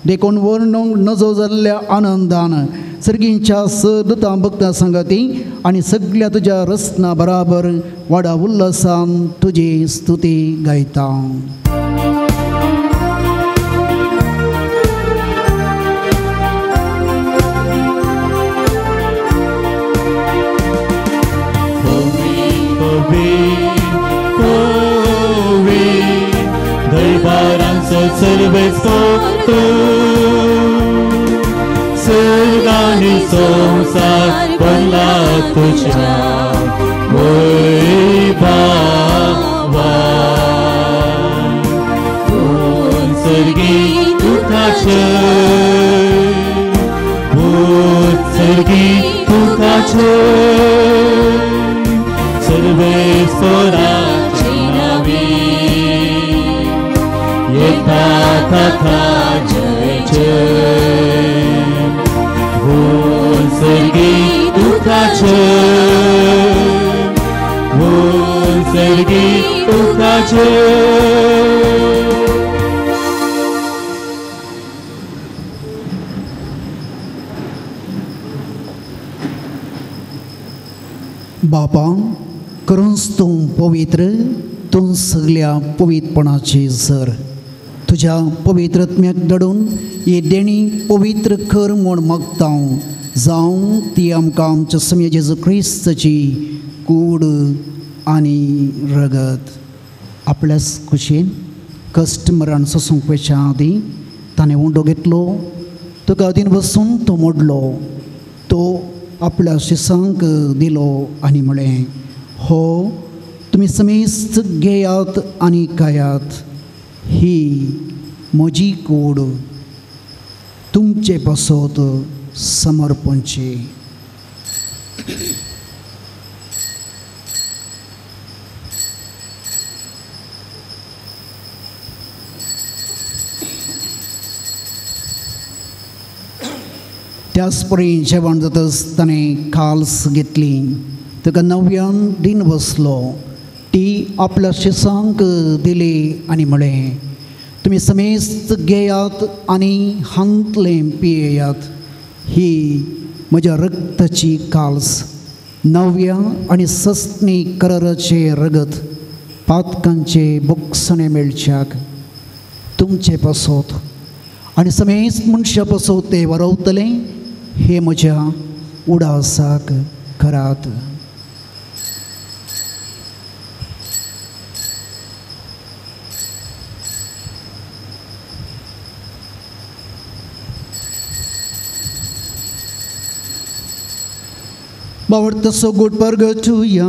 देखून वर्णूंक नजो जाल्ल्या आनंदान सर्गींच्या सदुतां भक्तां संगती आनी सगळ्या तुज्या रसना बराबर व्हडा उल्हासान तुजी स्तुती गायता. दैवारांचो सर्वेस्पो सर्गांनी संवसार भरला तुज्या वैभवान. उत्सर्गी तुकाचे उत्सर्गी तुकाचे सर्वेस्पराची नावी. येता तथा जय जय. उत्सर्गी तुकाचे उत्सर्गी तुकाचे. बापा करूंस तूं पवित्र, तूं सगळ्या पवित्रपणाची झर. तुज्या पवित्रत्म्याक दडून ही देणी पवित्र कर म्हूण मागता. जावं ती आमकां आमच्या समया जेजू क्रिस्ताची कूड आनी रगत आपल्याच कुशीन कश्ट मरण सोसूंक वेच्या आदीं ताणें उंडो घेतलो, तुका आदीन बसून तो मोडलो, तो आपल्या शिसांक दिलो आनी म्हळें, हो तुमी समेस्त घेयात आनी खायात, ही म्हजी कूड तुमचे पासत समर्पणची. त्याच परी जेवण जातच ताणें काल्स घेतली, ताका नव्यान दिन बसलो, ती आपल्या शिसांक दिली आनी म्हळें, तुमी समेस्त घेयात आनी हांतलें पियेयात, ही म्हज्या रक्ताची काल्स, नव्या आनी सस्तनी कराराचे रगत पातकांचे बोगसणे मेळच्याक तुमचे पासत आनी समेस्त मनशा पासत ते वरवतले, हे म्हज्या उडासाक करात. बावडतसो गोड परगटुया.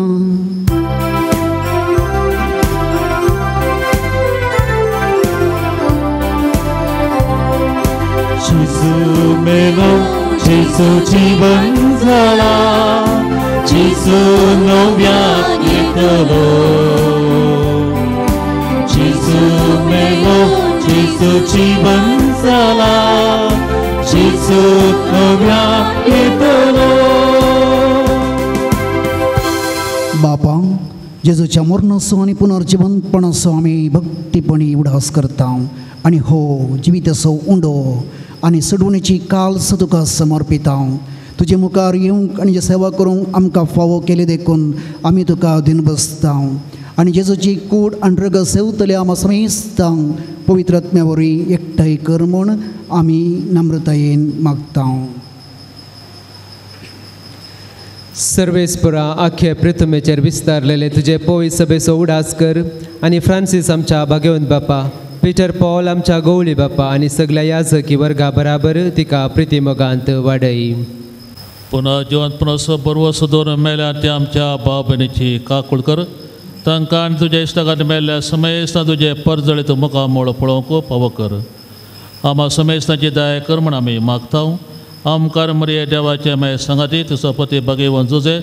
जेजू मेलो, जेजू जीवन जाला, जेजू नव्यान येतलो. जेजू मेलो, जेजू जीवन जाला, जेजू नव्यान येतलो. बापा, जेजूच्या मरणाचो आनी पुनर्जिवंतपणाचो आमी भक्तीपणी उडास करता आनी हो जिविताचो उंडो आनी सडवणेची काल्स तुका समर्पिता. तुजे मुखार येवंक आनी जे सेवा करूंक आमकां फावो केले देखून आमी तुका दिन बसता आनी जेजूची कूड आनी रगत सेवतले आमी समेस्तांक पवित्र आत्म्या वरवीं एकठांय कर म्हूण आमी नम्रतायेन मागता. सर्वेस्परा आख्या पृथ्वीचेर विस्तारलेले तुजे पवित्र सभेचो उडास कर आनी फ्रांसीस आमच्या भाग्यवंत बापा, पिटर पॉल आमच्या गवळी बापा आनी सगळ्या याजकी वर्गा बराबर तिका प्रितीमोगांत वाडय. पुन्हा जिवंतपणाचो बरवो सुदोर मेल्या त्या आमच्या भाव भयणीची काकूळ कर, तांकां आनी तुज्या इश्टागांत मेल्ल्या समेस्तां तुजे परजळीत मुखार मोळ पळोवंक फावो कर. आम्हा समेस्तांची दया कर म्हूण आमी मागता. आमकार मरिये देवाचे माय संगाती तुजो पती भगेवन जुजे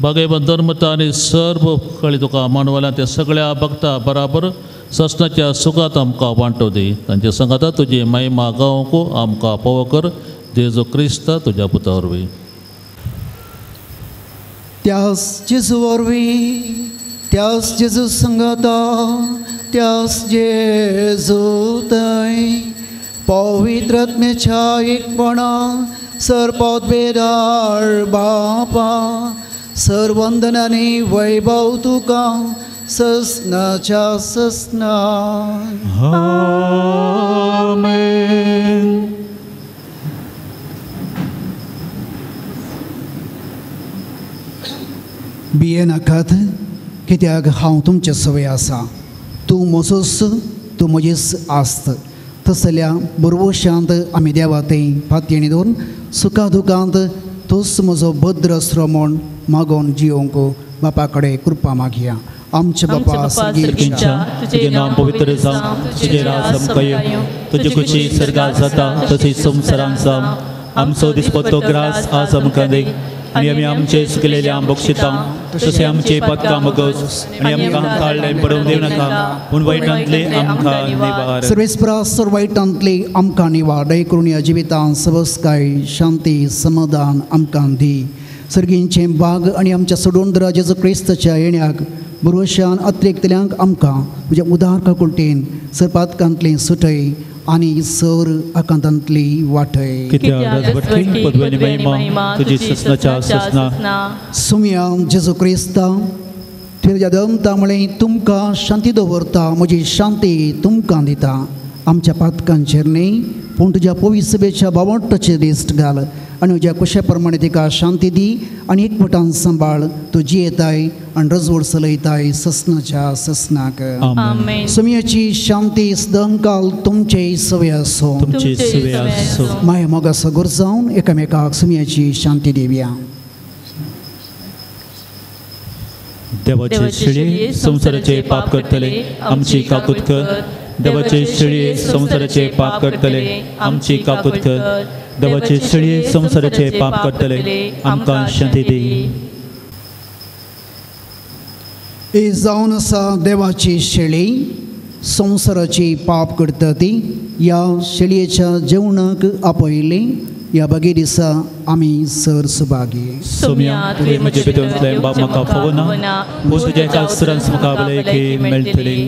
भगेवन धर्मता आनी सर्व कळी तुका मानवल्या ते सगळ्या भक्ता बराबर ससनाच्या सुखात आमकां वांटो दी. तांचे संगाता तुजी महिमा गावंक आमकां फावो कर. जेजू क्रिस्त तुज्या पुता वरवीं. त्यास जेजू वरवीं, त्यास जेजू संगाता, त्यास जेजू थंय पवित्र आत्म्याच्या एकपणा सरपद बेदार बापा, सर्वंदन आनी वैभव तुका ससनाच्या ससना. आमेन. भिये नाकात, कित्याक हांव तुमचे सवय आसा. तूं म्हजोच, तूं म्हजीच आस्त. तसल्या बरवशांत आमी देवा तें फातयेणी दवरून सुखा दुखांत तूंच म्हजो भद्र आसरो म्हूण मागोवन जियोंक बापा कडेन कृपा मागया. आमचे बापा सर्गीच्या, तुझे नाम पवित्र जावं, तुझे राज आमकां येवं, तुजी खुशी सर्गांत जाता तशी संवसारांत जावं. आमचो दिसपट्टो ग्रास आज आमकां दी आनी आमी आमचे चुकलेल्या बक्षिता, तशें आमचे पातकां मागोस आनी आमकां काळ्ळें पडूंक दिवं नाका, पूण वायटांतले आमकां निवार. सर्वेस्परा सर वायटांतली आमकां निवार. दय करून ह्या जिवितांत सबस्काय, शांती, समाधान आमकां दी. सर्गींचे बाग आनी आमच्या सोडून जेजू क्रिस्ताच्या येण्याक बरोशान अत्रेकतल्यांक आमकां तुज्या उदार काकुळटेन सरपातकांतली सुटय आनी सर आकांतांतली वाटय. सुम्या जेजू क्रिस्ता, तुज्या दमता म्हळें तुमकां शांती दवरता, म्हजी शांती तुमकां दिता. आमच्या पातकांचेर न्ही, पूण तुज्या पवित्र सभेच्या बावटाचेर दिश्ट घाल आनी म्हज्या कुशा प्रमाणे तिका शांती दी आनी एकवटान सांबाळ तूं जियेताय आनी रजवड चलयताय ससनाच्या ससनाक. आमेन. सुमयाची शांती सदांकाल तुमचे सवे आसूं. तुमचे सवे आसूं. माया मोगा सगोर जावन एकामेकाक सुमयाची शांती दिवया. देवाचे शिळे संसाराचे पाप करतले आमची काकूत कर. देवाचे शिळे संसाराचे पाप करतले आमची काकूत कर. देवाचे शिळे संसाराचे पाप करतले आमकां शांती दी. ही जावन आसा देवाची शेळी संसाराची पाप करता ती. ह्या शेळयेच्या जेवणाक आपयली. ह्या बागे दिसा आमी सर सुभागी. सोम्या तुवें म्हजे भितरले बाप म्हाका फोगना पूण तुज्या एका सुरांस म्हाका भलायकी मेळटली.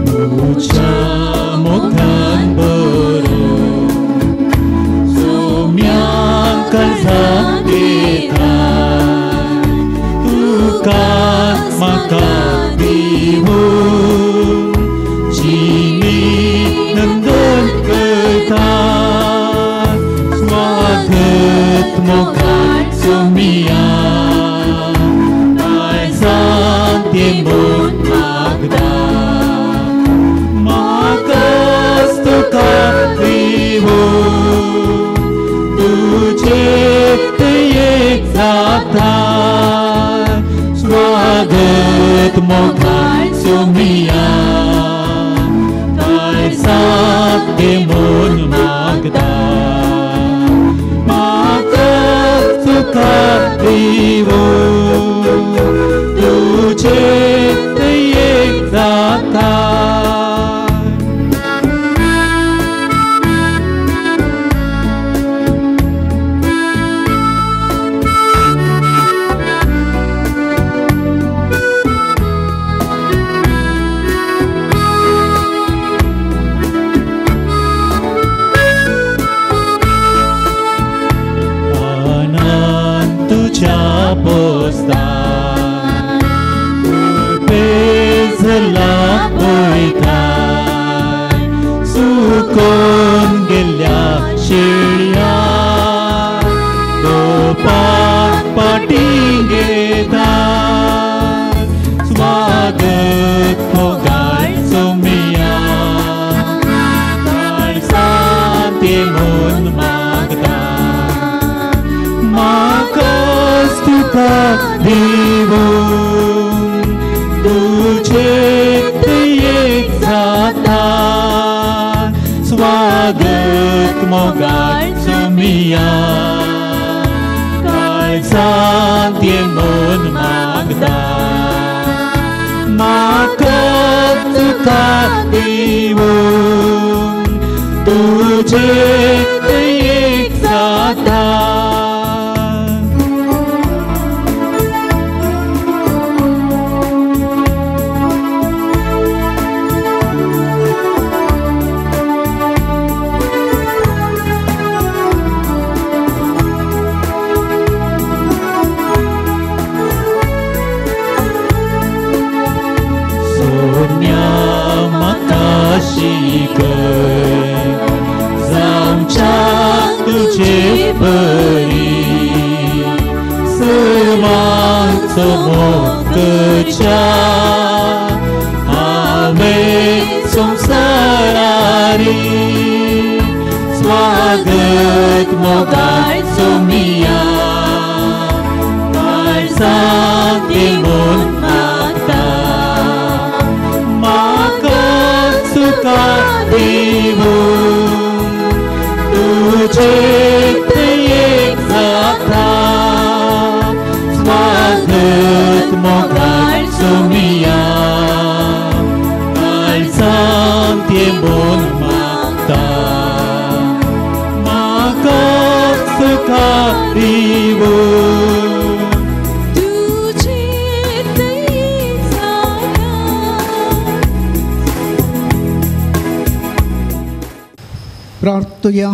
तुज्या मोगान बरो सोम्या काळजाक देता तुकाच म्हाका दिवो जिणी नंदन करता. स्वागत मोगान सोम्या काळजाक दे मोग मागता. म्हाकाच तुका दिवो तुजे एक जाता. स्वागत मोगान सोम्या काळजाक दे मोग मागता. म्हाकाच तुका दिवो तुजे एक जाता. पोस्ता पेझला पळयताय सुकोन गेल्या शेळया गोपाक पाटी घेता. स्वागत मोगान सोम्या काळजाक दे मोग मागता. म्हाकाच तुका दिवो तुजे एक जाता. स्वागत मोगान सोम्या काळजाक दे मोग मागता. म्हाकाच तुका दिवो तुजे एक जाता. तुझे परी सर्वांचो मोगच्या हांवें संवसारारी. स्वागत मोगान सोम्या काळजाक दे मोग मागता. म्हाकाच तुका दिवो तुजे एक जाता. स्वागत मोगान सोम्या काळजाक दे मोग मागता. म्हाकाच तुका दिवो तुजे एक जाता. प्रार्थया.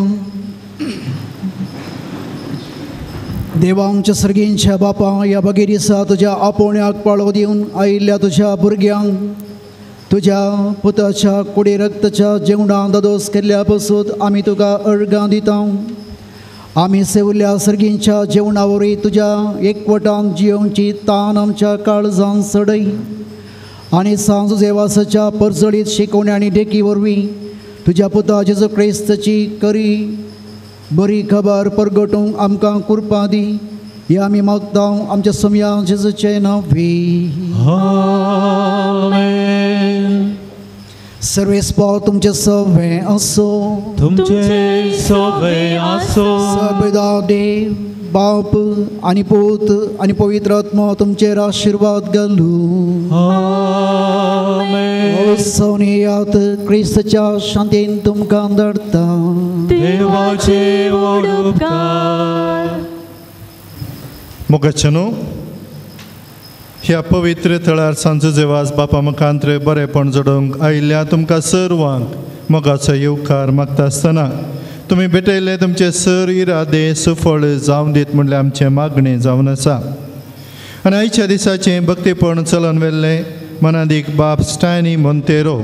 देवा आमच्या सर्गींच्या बापा ह्या बागे दिसा तुज्या आपोवण्याक पाळो दिवन आयिल्ल्या तुज्या भुरग्यांक तुज्या पुताच्या कुडी रक्ताच्या जेवणां दोदोस केल्ल्या पासून आमी तुका अर्गां दिता. आमी सेवल्या सर्गींच्या जेवणावरय तुज्या एकवटान जियोवची तान आमच्या काळजान सडय आनी सांज जेवासाच्या परजळीत शिकवणी आनी देखी वरवीं तुज्या पुता जेजू क्रिस्ताची करी बरी खबर परगटूंक आमकां कृपा दी हे आमी मागतां आमच्या समया जेजूचे नांवी. आमेन. सर्वेस्पाव तुमचे सवे असो, तुमचे सवे असो. सर्वदा देव बाप आणि पूत आणि पवित्र आत्मा तुमचेर आशीर्वाद घालूं. आमेन. सोनियात क्रिस्ताच्या शांतीन तुमकां धाडटा. देवाचे उपकार. मोगाचनो ह्या पवित्र थळार सांजो जेवास बापा मुखांत्र बरेपण जोडूंक आयिल्ल्या तुमकां सर्वांक मोगाचो येवकार मागता आसतना तुमी भेटयले तुमचे सर इरादे सुफळ जावं दीत म्हणले आमचें मागणें जावन आसा. आनी आयच्या दिसाचें भक्तीपण चलोवन व्हेल्लें मनादीक बाप स्टॅनी मोंतेरो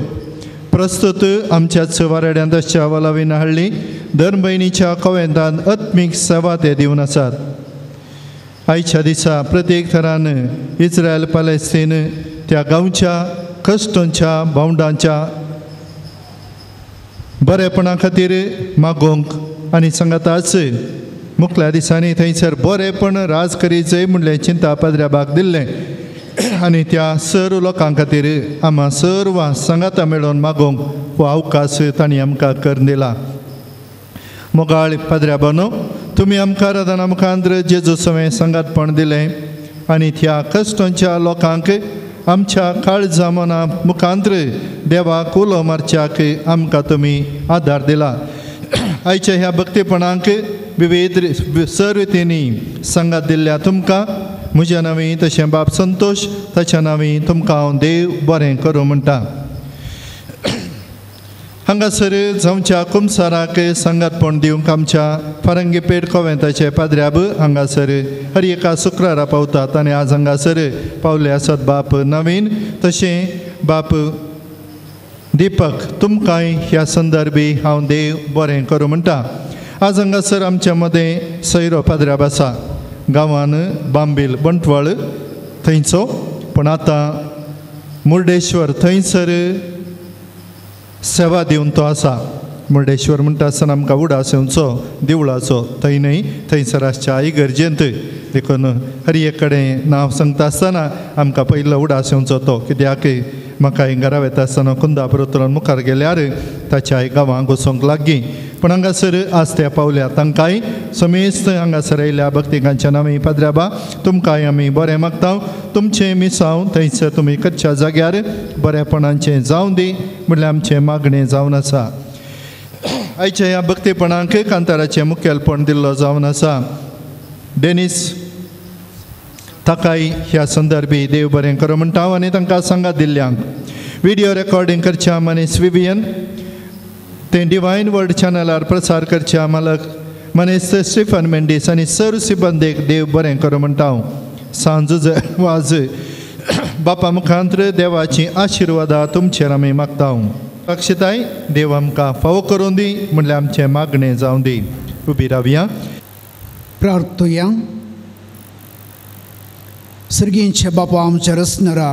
प्रस्तुत आमच्याच वारेड्यांत अशा वलावीन हाडली धर्मभयणीच्या कॉवेंतांत आत्मीक सेवा ते दिवन आसात. आयच्या दिसा प्रत्येक थरान इस्रायल पॅलेस्तीन त्या गांवच्या कश्टांच्या भावंडांच्या बरेपणा खातीर मागोवंक आनी सांगाताच मुखल्या दिसांनी थंयसर बरेपण राज करीत जय म्हणलें चिंता पाद्र्याबाग दिल्लें आनी त्या सर्व लोकां खातीर आम्हा सर्व सांगाता मेळोवन मागोवंक हो अवकाश तांणी आमकां करून दिला. मोगाळ पाद्र्याबानो तुमी आमकां राधना मुखांत्र जेजू सवें सांगातपण दिलें आनी त्या कश्टांच्या लोकांक आमच्या काळजा मना मुखांत्र देवाक उलो मारच्याक आमकां तुमी आदार दिला. आयच्या ह्या भक्तीपणाक विविध सर्वतेनी सांगात दिल्ल्या तुमकां म्हज्या नांवी तशें बाप संतोश ताच्या नांवी तुमकां हांव देव बरें करूं म्हणटा. हांगासर जावच्या कुमसाराक सांगातपण दिवंक आमच्या फरंगी पेट कॉवेंताचे पाद्र्याब हांगासर हर एका शुक्रारा पावतात आनी आज हांगासर पावले आसात बाप नवीन तशें बाप दिपक तुमकांय ह्या संदर्भी हांव देव बरें करूं म्हणटा. आज हांगासर आमच्या मदें सैरो पाद्र्याब आसा गांवान बांबील बंटवाळ थंयचो पण आतां मुर्डेश्वर थंयसर सेवा दिवन तो आसा. मुर्डेश्वर म्हणटा आसतना आमकां उडासेंचो देवळाचो थंय न्हय थंयसराच्या इगर्जेंत देखून हर एक कडेन नांव सांगता आसतना आमकां पयलो उडासेंचो तो कित्याक म्हाका घरा वता आसतना कुंदापूर उतरून मुखार गेल्यार ताच्या गांवांक वचोंक लागीं पण हांगासर आज त्या पावल्या तांकांय समेस्त हांगासर आयल्या भक्तिकांच्या नांवी पाद्र्याबा तुमकांय आमी बरें मागता. तुमचें मिसांव थंयसर तुमी कच्च्या जाग्यार बरेपणाचें जावं दी म्हणल्यार आमचें मागणें जावन आसा. आयच्या ह्या भक्तीपणाक कांताराचें मुखेलपण दिल्लो जावन आसा. डेनीस ताकाय ह्या संदर्भी देव बरें करूं म्हणटा हांव आनी तांकां सांगात दिल्ल्यांक व्हिडिओ रेकॉर्डिंग करच्या मनीस विवियन तें डिवायन वर्ल्ड चॅनलार प्रसार करच्या मालक मनीस स्टीफन मेंडीस आनी सर्व सिबंदेक देव बरें करूं म्हणटा हांव. सांज वाज बापा मुखांत्र देवाची आशिर्वादा तुमचेर आमी मागता हांव. रक्षिताय देव आमकां फावो करून दी म्हणल्यार आमचें मागणें जावं दी. उबी रावया प्रार्थुया. सर्गींचे बापा आमच्या रचणारा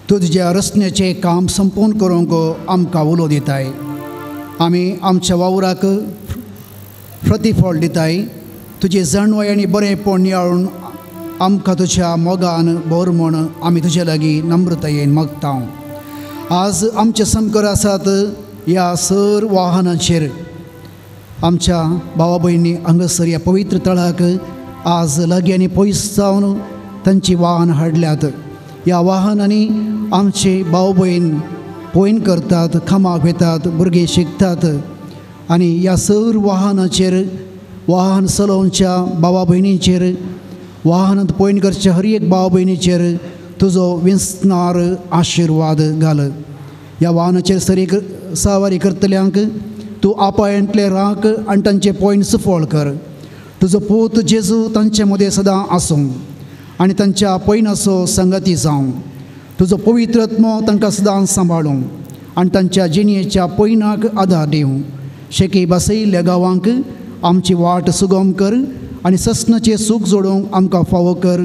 तुज्या रचण्याचें काम संपूर्ण करूंक आमकां उलो दिताय. आमी आमच्या वावराक प्रतिफळ दिताय. तुजे जाणवाय आनी बरेंपण नियाळून आमकां तुज्या मोगान भर म्हूण आमी तुजे लागीं नम्रतायेन मागता. आज आमचे समकर आसात ह्या सर वाहनाचेर आमच्या भावा भयणी हांगासर ह्या पवित्र तळाक आज लागीं आनी पयस जावन तांची वाहन हाडल्यात. ह्या वाहनांनी आमचे भाव भयण पोयण करतात, खामाक वेतात, भुरगे शिकतात आनी ह्या सर वाहनाचेर वाहन चलोवच्या भावा भयणींचेर वाहनांत पोयण करच्या हर एक भाव भयणीचेर तुजो विस्तार आशिर्वाद घाल. ह्या वाहनाचेर सावारी करतल्यांक तूं आपायंतले राख आनी तांचे पोयण सुफळ कर. तुजो पूत जेजू तांचे मदें सदां आसूं आनी तांच्या पयणाचो संगती जावं. तुजो पवित्र आत्मो तांकां सदां सांबाळूं आनी तांच्या जिणेच्या पयणाक आदार दिवं. शेकी बसयिल्ल्या गांवांक आमची वाट सुगम कर आनी ससनाचें सूख जोडूंक आमकां फावो कर.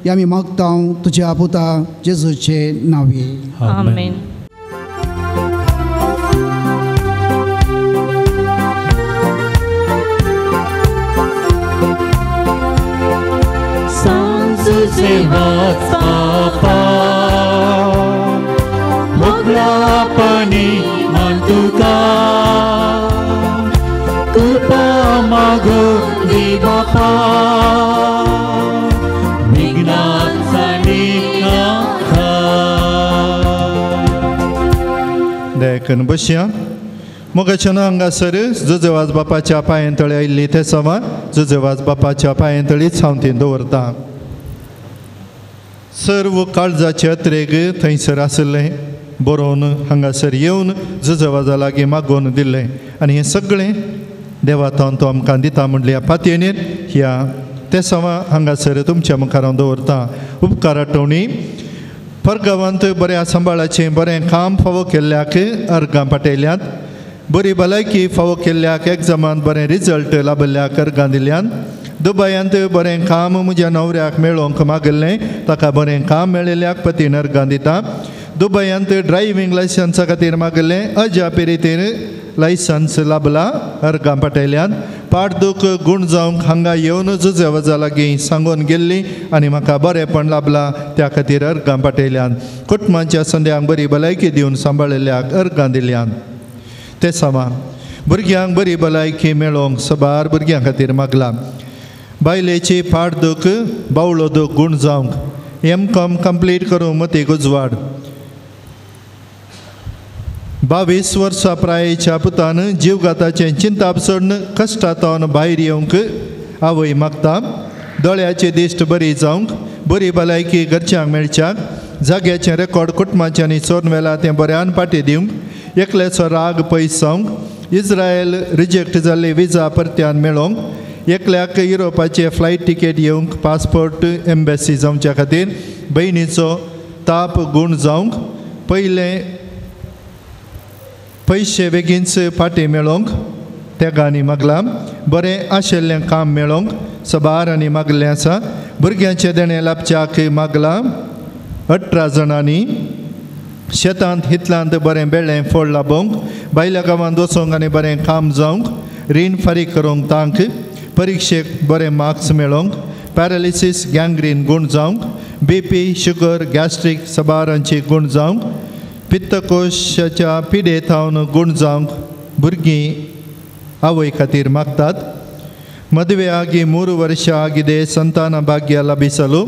हे आमी मागता तुज्या पुता जेजूचे नांवे. आमेन. मोगलापणी मान तुका कृपा मागो दी बापा देखन बसया मोगाच्या हांगासर जुजेवाज बापाच्या पांयां तळी आयिल्ली ते सवा जुजेवाज बापाच्या पांयां तळी सावंतीन दवरता. सर्व काळजाचे अत्रेक थंयसर आसले बरोवन हांगासर येवन जुजेवाजा लागीं मागोवन दिलें आनी हें सगळें देवातान तो आमकां दिता म्हणल्या पातयेनीर ह्या ते सवा हांगासर तुमच्या मुखार हांव दवरता. उपकार आठवणी परगांवांत बऱ्या सांबाळाचें बरें काम फावो केल्ल्याक अर्गां पाटयल्यांत. बरी भलायकी फावो केल्ल्याक एग्जामांत बरें रिजल्ट लाभल्ल्याक अर्गां दिल्यांत. दुबयांत बरें काम म्हज्या न्हवऱ्याक मेळोवंक मागल्लें ताका बरें काम मेळिल्ल्याक पतीन अर्गां दिता. दुबयांत ड्रायव्हिंग लायसन्सा खातीर मागल्लें अज्या पिरितीर लायसन्स लाभला अर्गां पाटयल्यांत. पाठदूख गूण जावंक हांगा येवन जुजेवाजा लागीं सांगून गेल्ली आनी म्हाका बरेंपण लाभलां त्या खातीर अर्गां पाटयल्यांत. कुटुंबाच्या संद्यांक बरी भलायकी दिवन सांबाळिल्ल्याक अर्गां दिल्यांत. ते सवा भुरग्यांक बरी भलायकी मेळोवंक सबार भुरग्यां खातीर मागला. बायलेची पाठदूख बावळो दूख गूण जावंक M.Com कंप्लीट करूंक मती उजवाड. 22 वर्सां प्रायेच्या पुतान जीवघाताचें चिंताप सोडून कश्टांतल्यान भायर येवंक आवय मागता. दोळ्याची दिश्ट बरी जावंक बरी भलायकी घरच्यांक मेळच्याक जाग्याचें रेकॉर्ड कुटुंबाचें आनी सोन वेला तें बऱ्यान पाटी दिवंक एकल्याचो राग पयस जावंक इस्रायल रिजेक्ट जाल्ली विजा परत्यान मेळोवंक एकल्याक युरोपाचे फ्लायट तिकेट येवंक पासपोर्ट एम्बेसी जावच्या खातीर भयणीचो ताप गूण जावंक पयशे बेगीनच पाटी मेळोवंक तेगांनी मागला. बरें आशिल्लें काम मेळोवंक सबार आनी मागलें आसा. भुरग्यांचे देणें लाभच्याक मागला 18 जाणांनी. शेतांत हितलांत बरें बेळ्ळें फळ लाभोवंक भायल्या गांवांत वचोंक आनी बरें काम जावंक रीण फारीक करूंक तांक परिक्षेक बरें मार्क्स मेळोवंक पॅरालिसीस गँग्रीन गूण जावंक BP शुगर गॅस्ट्रीक सबारांची गूण जावंक पित्तकोशाच्या पिडेतावन गूण जावंक भुरगीं आवय खातीर मागतात. मदवे आगी 3 वर्सां आगिदे संतान भाग्य लाभिसलो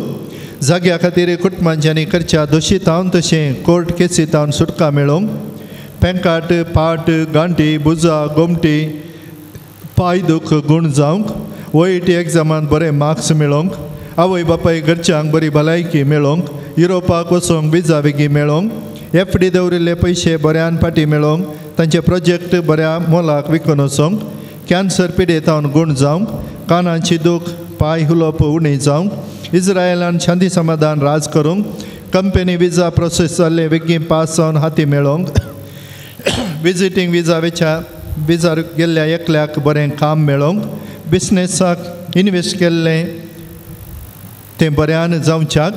जाग्या खातीर कुटुंबांच्यांनी खर्च्या दोशीतावन तशें कोर्ट केसीतावन सुटका मेळोवंक पेंकाट पाट गांठी बुजा गोमटी पाय दूख गूण जावंक OET एग्जामांत बरें मार्क्स मेळोवंक आवय बापाय घरच्यांक बरी भलायकी मेळोवंक युरोपाक वचोंक विजा बेगी मेळोवंक FD दवरिल्ले पयशे बऱ्यान पाटी मेळोवंक तांचे प्रोजेक्ट बऱ्या मोलाक विकून वचोंक कॅन्सर पिडेतावन गूण जावंक कानांची दूख पाय हुलोप उणें जावंक इस्रायलान शांती समाधान राज करूंक कंपनी विजा प्रोसेस जाल्ले बेगीन पास जावन हाती मेळोवंक विजिटींग विजार गेल्ल्या एकल्याक बरें काम मेळोवंक बिजनेसाक इन्वेस्ट केल्लें तें बऱ्यान जावच्याक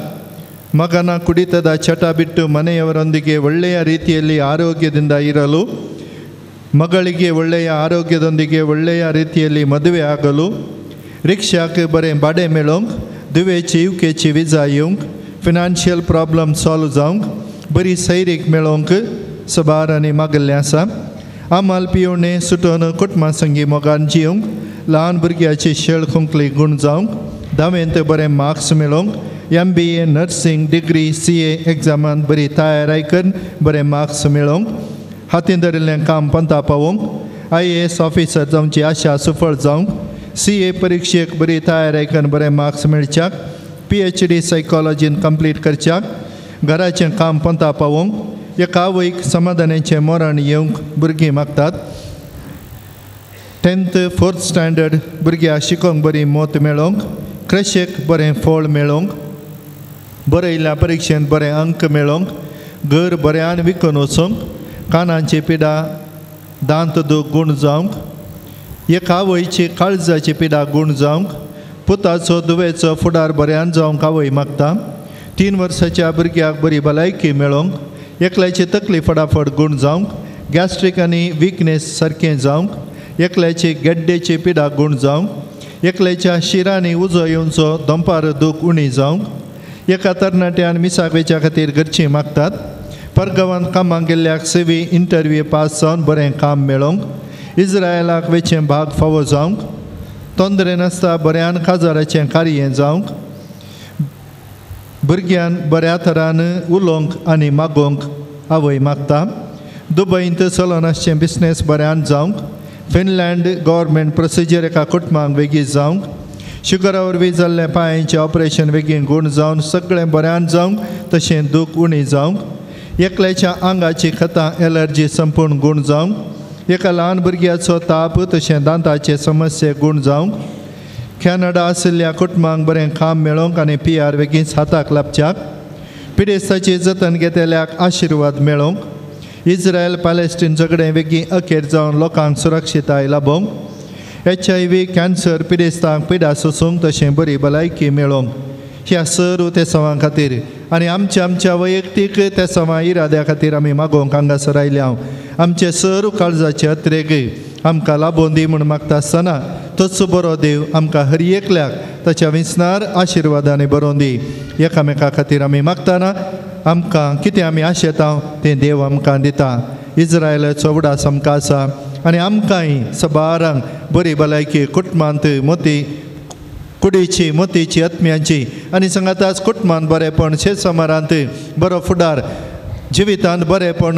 ಮಗನ ಕುಡಿತದ ಚಟ ಬಿಟ್ಟು ಮನೆಯವರೊಂದಿಗೆ ಒಳ್ಳೆಯ ರೀತಿಯಲ್ಲಿ ಆರೋಗ್ಯದಿಂದ ಇರಲು ಮಗಳಿಗೆ ಒಳ್ಳೆಯ ಆರೋಗ್ಯದೊಂದಿಗೆ ಒಳ್ಳೆಯ ರೀತಿಯಲ್ಲಿ ಮದುವೆ ಆಗಲು रिक्षाक बरें भाडें मेळोवंक दुवेची UKची विजा येवंक फिनान्शियल प्रॉब्लम सॉल्व जावंक बरी सैरीक मेळोवंक सबार आनी मागल्लें आसा. आमाल पिवणें सुटोवन कुटुंबा संगी मोगान जियोवंक ल्हान भुरग्याची शेळ खुंकली गूण जावंक 10वेंत बरें मार्क्स मेळोवंक MBA नर्सिंग डिग्री CA एग्जामांत बरी तयारी करून बरें मार्क्स मेळोवंक हातीन धरिल्लें काम पंता पावोवंक IAS ऑफिसर जावची आशा सुफळ जावंक CA परीक्षेक बरी तयारी करून बरें मार्क्स मेळच्याक PhD सायकॉलॉजीन कंप्लीट करच्याक घराचें काम पंता पावोवंक एका आवयक समाधानाचें मरण येवंक भुरगीं मागतात. 10th 4th स्टँडर्ड भुरग्यां शिकोवंक बरी मोत मेळोवंक क्रशेक बरें फळ मेळोवंक बरयल्ल्या परीक्षेंत बरें अंक मेळोवंक घर बऱ्यान विकून वचोवंक कानांची पिडा दांत दूख गूण जावंक एका आवयची काळजाची पिडा गूण जावंक, पुताचो दुवेचो फुडार बऱ्यान जावंक आवय मागता. 3 वर्साच्या भुरग्याक बरी भलायकी मेळोवंक, एकल्याची तकली फटाफट गूण जावंक, गॅस्ट्रीक आनी विकनेस सारकें जावंक, एकल्याची गड्डेची पिडा गूण जावंक, एकल्याच्या शिरांनी उजो येवचो दंपार दूख उणी जावंक. एका तरणाट्यान मिसावेच्या खातीर घरचीं मागतात. परगांवांत कामाक गेल्ल्याक सेवी इंटरव्यू पास जावन बरें काम मेळोवंक, इस्रायलाक वेचें भाग फावो जावंक, तोंदरे नासता बऱ्यान काजाराचें कार्य जावंक, भुरग्यान बऱ्या तरान उलोवंक आनी मागोवंक आवय मागता. दुबयंत सलोनासचें बिझनेस बऱ्यान जावंक, फिनलँड गव्हर्मेंट प्रोसिजर एका कुटुंबाक बेगीन जावंक, शुगरा वरवीं जाल्लें पांयांचें ऑपरेशन बेगीन गूण जावन सगळें बऱ्यान जावंक, तशें दूख उणी जावंक. एकल्याच्या आंगाची खतां एलर्जी संपूर्ण गूण जावंक, एका ल्हान भुरग्याचो ताप तशें दांताचे समस्ये गूण जावंक. कॅनडा आशिल्ल्या कुटुंबांक बरें काम मेळोवंक आनी PR बेगीन हाताक लाभच्याक. पिडेस्ताची जतन घेतल्याक आशिर्वाद मेळोवंक. इस्रायल पॅलेस्टीन झगडें बेगीन अखेर जावन लोकांक सुरक्षिताय लाभोवंक. HIV कॅन्सर पिडेस्तांक पिडा सोसूंक तशें बरी भलायकी मेळोवंक. ह्या सर्व तेसावां खातीर आनी आमच्या वैयक्तीक तेसावां इराद्या खातीर आमी मागोवंक हांगासर आयल्या. आमचे सर्व काळजाचे अत्रेक आमकां लाभोवन दी म्हूण मागता आसतना तोच बरो देव आमकां हर एकल्याक ताच्या विस्नार आशिर्वादांनी बरोवन दी. एकामेका खातीर आमी मागतना आमकां कितें आमी आशेता तें देव आमकां दिता. इस्रायलाचो उडास आमकां आसा आनी आमकांय सबारांक बरी भलायकी कुटुंबांत मोती कुडीची मोतीची आत्म्याची आनी सांगाताच कुटुंबांत बरेपण शेतसमारांत बरो फुडार जिवितांत बरेपण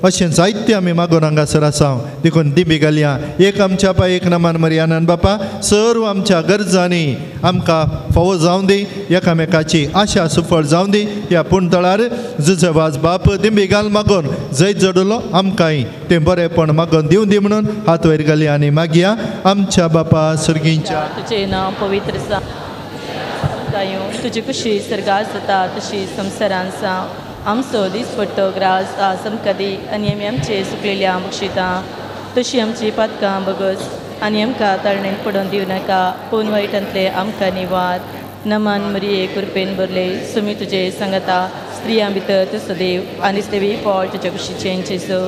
अशें जायतें आमी मागून हांगासर आसा. देखून दिबी घालया एक आमच्या पायेक नमान मरियानंद बापा सर्व आमच्या गरजांनी आमकां फावो जावं दी. एकामेकाची आशा सुफळ जावं दी. ह्या पुणतळार जुजवाज बाप दिंबी घाल मागून जैत जडलो आमकांय तें बरेपण मागून दिवं दी म्हणून हात वयर घालया आनी मागया. आमच्या बापा सुर्गींच्या तुजें नांव पवित्र जावं, तुजी कुशी सर्गास जाता तशी संवसारान जावं. आमचो दिसपट्टो ग्रास आज आमकां दी आनी आमी आमचे सुकलेल्या बक्षिता तशी आमची पातकां बगस आनी आमकां ताळणेन पडोवन दिवं नाका, पूण वायटांतले आमकां निवार. नमान मरिये कृपेन भरले सुमी तुजे सांगता स्त्रियां भितर तुजो देव आनी देवी फळ तुज्या कुशीचें जेजू.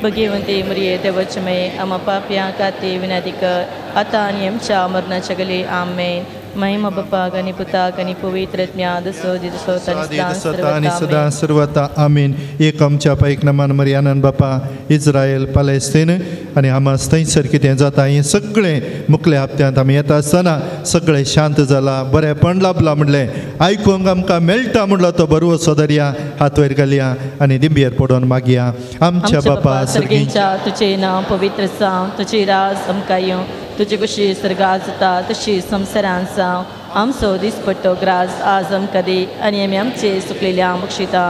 भगिवंती मरिये देवाचे मये आमा पापयां खातीर विनंती कर आतां आनी आमच्या मरणाच्या गले आमेन. महिमा बापाक आनी पुताक आनी पवित्र आत्म्या दसो दिसो आनी सदां सर्वता आमीन. एक आमच्या पायक नमान मरियानंद बापा इस्रायल पॅलेस्तीन आनी हामास थंयसर कितें जाता हें सगळें मुखल्या हप्त्यांत आमी येता आसतना सगळें शांत जाला बरेंपण लाभलां म्हणलें आयकूंक आमकां मेळटा म्हणलो तो बरवो सोदरया. हात वयर घालया आनी दिंबयेर पडोवन मागया. आमच्या बापा सर्गींच्या तुजें नांव पवित्र जावं, तुजी रास आमकां येवं, तुजी कशी सर्गास जाता तशी संवसारान जावं. आमचो दिसपट्टो ग्रास आज आमकां दी आनी आमी आमचे सुकलेल्या बक्षिता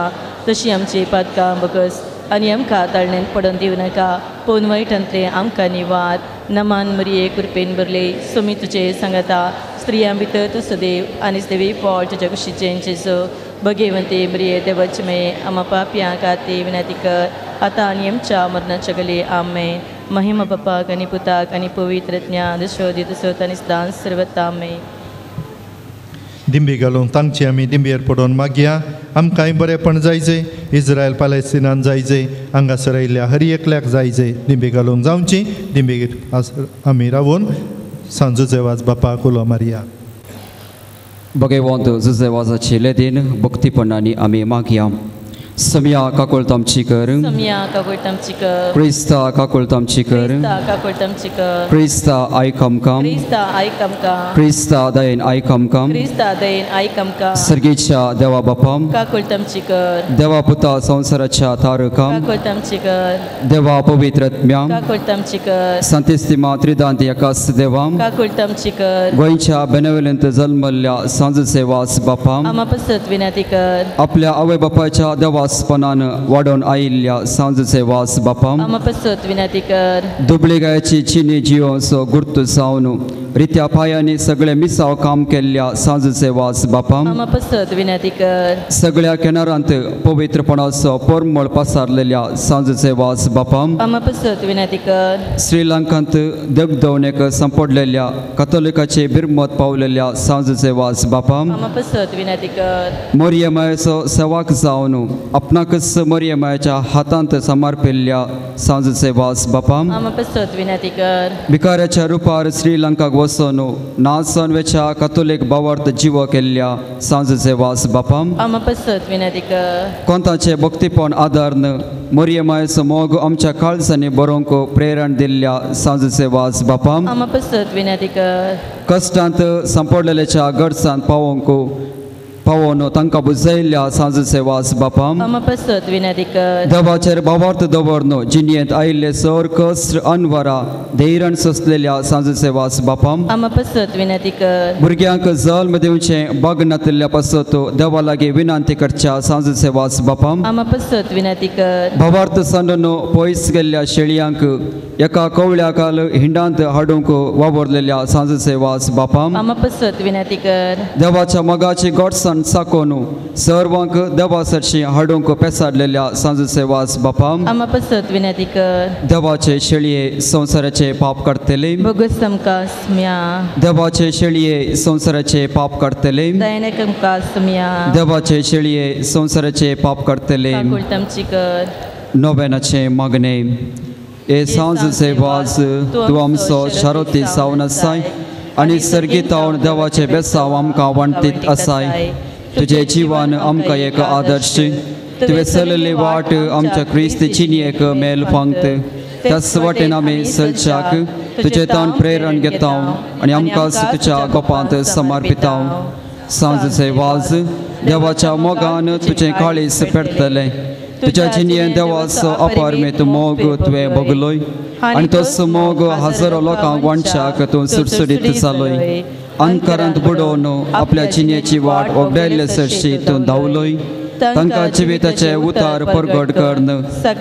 तशी आमची पातकां बगस आनी आमकां ताळणेन पडोवन दिवं नाका, पूण वायटांतले आमकां निवार. नमान मरिये कृपेन भरले सुमी तुजे सांगता स्त्रियां भितर तुजो देव आनी देवी फळ तुज्या कुशीचें जेजू. भगिवंती मरिये देवाचे मये आमा पापयां खातीर विनंती कर आतां आनी आमच्या मरणाच्या गले आमेन. महिमा बापाक आनी पुताक आनी पवित्र आत्म्या दसो दिसो आनी सदां सर्वता आमेन. दिंबी घालून तांची आमी दिंबयेर पडोवन मागया. आमकांय बरेपण जायचें इस्रायल पॅलेस्तिनान जायचें हांगासर आयिल्ल्या हर एकल्याक जायचें. दिंबी घालूंक जावची. दिंबेर आमी रावून सांजुजेवाज बापाक उलो मारया. भगवंत जुजेवाजाची लेदीन भक्तीपणांनी आमी मागया. सम्या काकोळ तामची कर, सम्या काकोळ तामची कर, क्रिस्ता काकोळ तामची कर, काकोळ तामची कर, क्रिस्ता आयक आमकां, क्रिस्ता आयक आमकां, क्रिस्ता दयेन आयक आमकां, क्रिस्ता दयेन आयक आमकां, सर्गेच्या देवा बापा काकोळ तामची कर, देवा पुता संवसाराच्या तारका काकोळ तामची कर, देवा पवित्र आत्म्या काकोळ तामची कर, संतिस्तिमा त्रिदांत एकाच देवा काकोळ तामची कर, गोंयच्या बेनवलेंत जल्मल्ल्या सांज सेवास बापा आमा पसत विनंती कर. आपल्या आवय बापाच्या देवा बोवासपणान वाडोवन आयिल्ल्या सांजेचे वास बापा आमा पसत विनंती कर दुबळेगायची चिनी जियोचो गुर्तू जावन रित्या पायांनी सगळे मिसाव काम केल्ल्या सांजेचे वास बापा आमा पसत विनंती कर सगळ्या किनारांत पवित्रपणाचो परमळ पसारलेल्या सांजेचे वास बापा आमा पसत विनंती कर श्रीलंकांत दगदवणेक संपडलेल्या कथोलिकाचे बिरमत पावलेल्या सांजेचे वास बापा आमा पसत विनंती कर मोरयेमायेचो सेवाक जावन आपणाकच मोरयेमायेच्या हातांत समर्पिल्ल्या सांजेचे वास बापा आमा पसत विनंती कर भिकाऱ्याच्या रुपार श्रीलंकाक वचून नासनवेच्या कथोलिक भावार्थ जिवो केल्ल्या सांजेचे वास बापा आमा पसत विनंती कर कोंताचे भक्तीपण आदारन मोरयेमायेचो मोग आमच्या काळजांनी बरोवंक प्रेरण दिल्ल्या सांजेचे वास बापा आमा पसत विनंती कर कश्टांत संपडलेल्या गडसांत पावोन तांकां बुजयल्ल्या सांजेचे वास बापा आमा पसत विनंती कर देवाचेर भावार्थ दवरन जिणयेंत आयिल्ले सर कश्ट अनवरा धैर्यान सोंसलेल्या सांजेचे वास बापा आमा पसत विनंती कर भुरग्यांक जल्म दिवचें बाग नातिल्ल्या पासत देवा लागीं विनंती करच्या सांजेचे वास बापा आमा पसत विनंती कर भावार्थ सांडून पयस गेल्ल्या शेळयांक एका कवळ्याकाल हिंडांत हाडूंक वावरलेल्या सांजेचे वास बापा आमा पसत विनंती कर देवाच्या मोगाची गोडसाण साकोन सर्वांक देवा सरशी हाडूंक पेसाडलेल्या सांजेचे वास बापा आमा पसत विनंती कर देवाचे शेळये संसाराचे पाप काडतले बोगस तमका स्म्या देवाचे शेळये संसाराचे पाप काडतले दयने तमका स्म्या देवाचे शेळये संसाराचे पाप काडतले काकुळ तमची कर नोवेनाचे मागणे ए सांजेचे वास तूं आमचो शारोती जावन आसाय आनी सर्गीतावन देवाचे बेसांव आमकां वांटीत आसाय तुजे जिवान आमकां एक आदर्श तुवें चलली वाट आमच्या क्रिस्त चिनयेक मेल फांगत त्याच वाटेन आमी चलच्याक तुजे तान प्रेरण घेता आनी आमकां तुज्या गोपांत समर्पिताव सांजेचे वाज देवाच्या मोगान तुजें काळीज पेटतलें तुज्या जिणयेन देवाचो अपारमेत मोग तुवें भोगलोय आनी तो मोग हजारो लोकांक वांच्याक तूं सुटसुटीत जालोय अंतरांत बुडोवन आपल्या जिणयेची वाट ओगडायल्ले सरशी तूं धांवलोय तांकां जिविताचे उतार परगट करन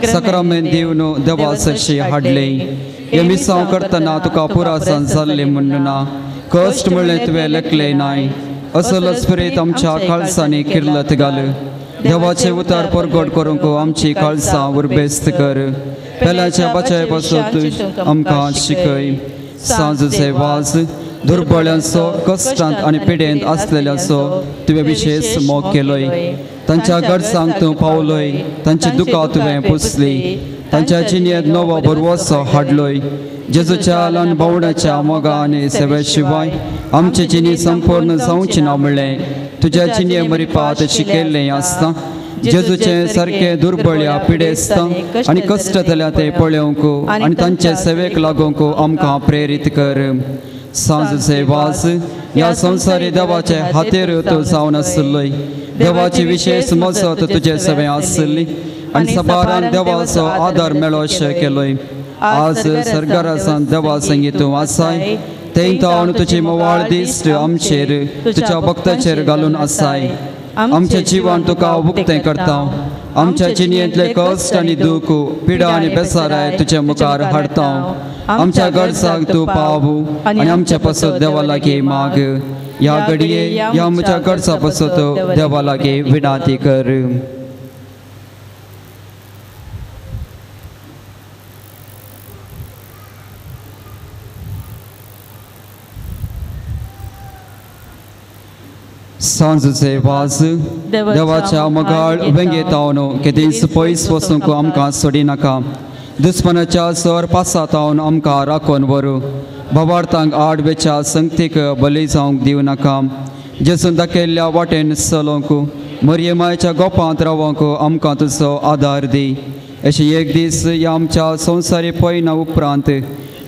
सक्रामेंत दिवन देवा सरशी हाडले हे मिसांव करतना तुका पुरासान जाल्लें म्हणून ना कश्ट म्हणलें तुवें लेखलें नाय असलो स्पिरीत आमच्या काळजांनी किर्लत घाल देवाचे उतार परगट करूंक आमची काळजां उर्बेस्त कर पेल्याच्या बचाय पासून आमकां शिकय सांजेचे वाज दुर्बळ्यांचो कश्टांत आनी पिडेंत आसलेल्यांचो तुवें विशेष मोग केलोय तांच्या गरजांक तूं पावलोय तांची दुकां तुवें पुसली तांच्या जिणयेंत नवो बरवसो हाडलोय जेजूच्या ल्हान भावंडाच्या मोगा आनी सेवे शिवाय आमची जिणी संपूर्ण जावची ना म्हणलें तुज्या जिणये मरिपात शिकयल्लें आसता जेजूचे सारके दुर्बळ्या पिडेस्ता आनी कश्ट जाल्या ते पळोवंक आनी तांचे सेवेक लागूंक आमकां प्रेरीत कर सांजेचे वास ह्या संवसारी देवाचे हातेर तूं जावन आसलोय देवाची विशेष मजत तुजे सेवे आसली आनी सबारान देवाचो आदार मेळोशे केलोय आज सर्गारासान देवा संगीत तूं आसाय तें तावन तुजी मोवाळ दिश्ट आमचेर तुज्या भक्ताचेर घालून आसाय आमच्या जिवान तुका उक्तें करता आमच्या जिणयेंतले कश्ट आनी दूख पिडा आनी बेसाराय तुजे मुखार हाडता आमच्या गरजांक तूं पावू आनी आमच्या पासत देवा लागीं माग ह्या घडये ह्या म्हज्या गरजा पासत देवा लागीं विनंती कर सांजेचे वाज देवाच्या मोगाळ वेंगेतावन केदीस पयस वचूंक आमकां सोडी नाका दुस्मनाच्या सर पासातावन आमकां राखून व्हरू भावार्थांक आडवेच्या संगतीक बली जावंक दिवं नाका जेजून दाखयल्ल्या वाटेन चलोवंक मरियमायेच्या गोपांत रावंक आमकां तुजो आदार दी अशें एक दीस ह्या आमच्या संवसारी पयना उपरांत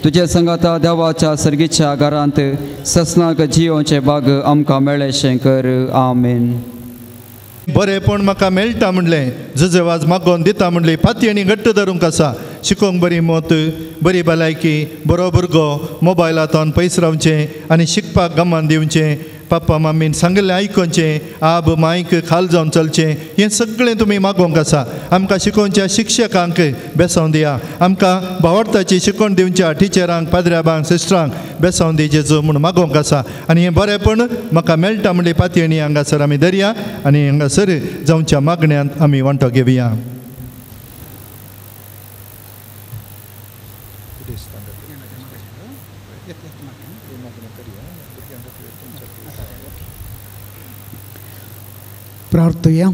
तुजे संगाता देवाच्या सर्गीच्या घरांत ससनाक जियोचे बाग आमकां मेळ्ळेशें कर आमेन बरेपण म्हाका मेळटा म्हणलें जजे वाज मागोवन दिता म्हणली फाती आनी घट्ट धरूंक आसा शिकोवंक बरी मोत बरी भलायकी बरो भुरगो मोबायलांतून पयस रावचें आनी शिकपाक गमान दिवचें पप्पा मम्मीन सांगलें आयकोनचें आब मायक खाल जावन चलचें हें सगळें तुमी मागोवंक आसा आमकां शिकोवच्या शिक्षकांक बेसांव दिया आमकां भावार्थाची शिकवण दिवच्या टिचरांक पाद्र्याबांक सिस्टरांक बेसांव दी जेजू म्हूण मागोवंक आसा आनी हें बरेंपण म्हाका मेळटा म्हणली पातयणी हांगासर आमी धरया आनी हांगासर जावच्या मागण्यांत आमी वांटो घेवया. प्रार्थया.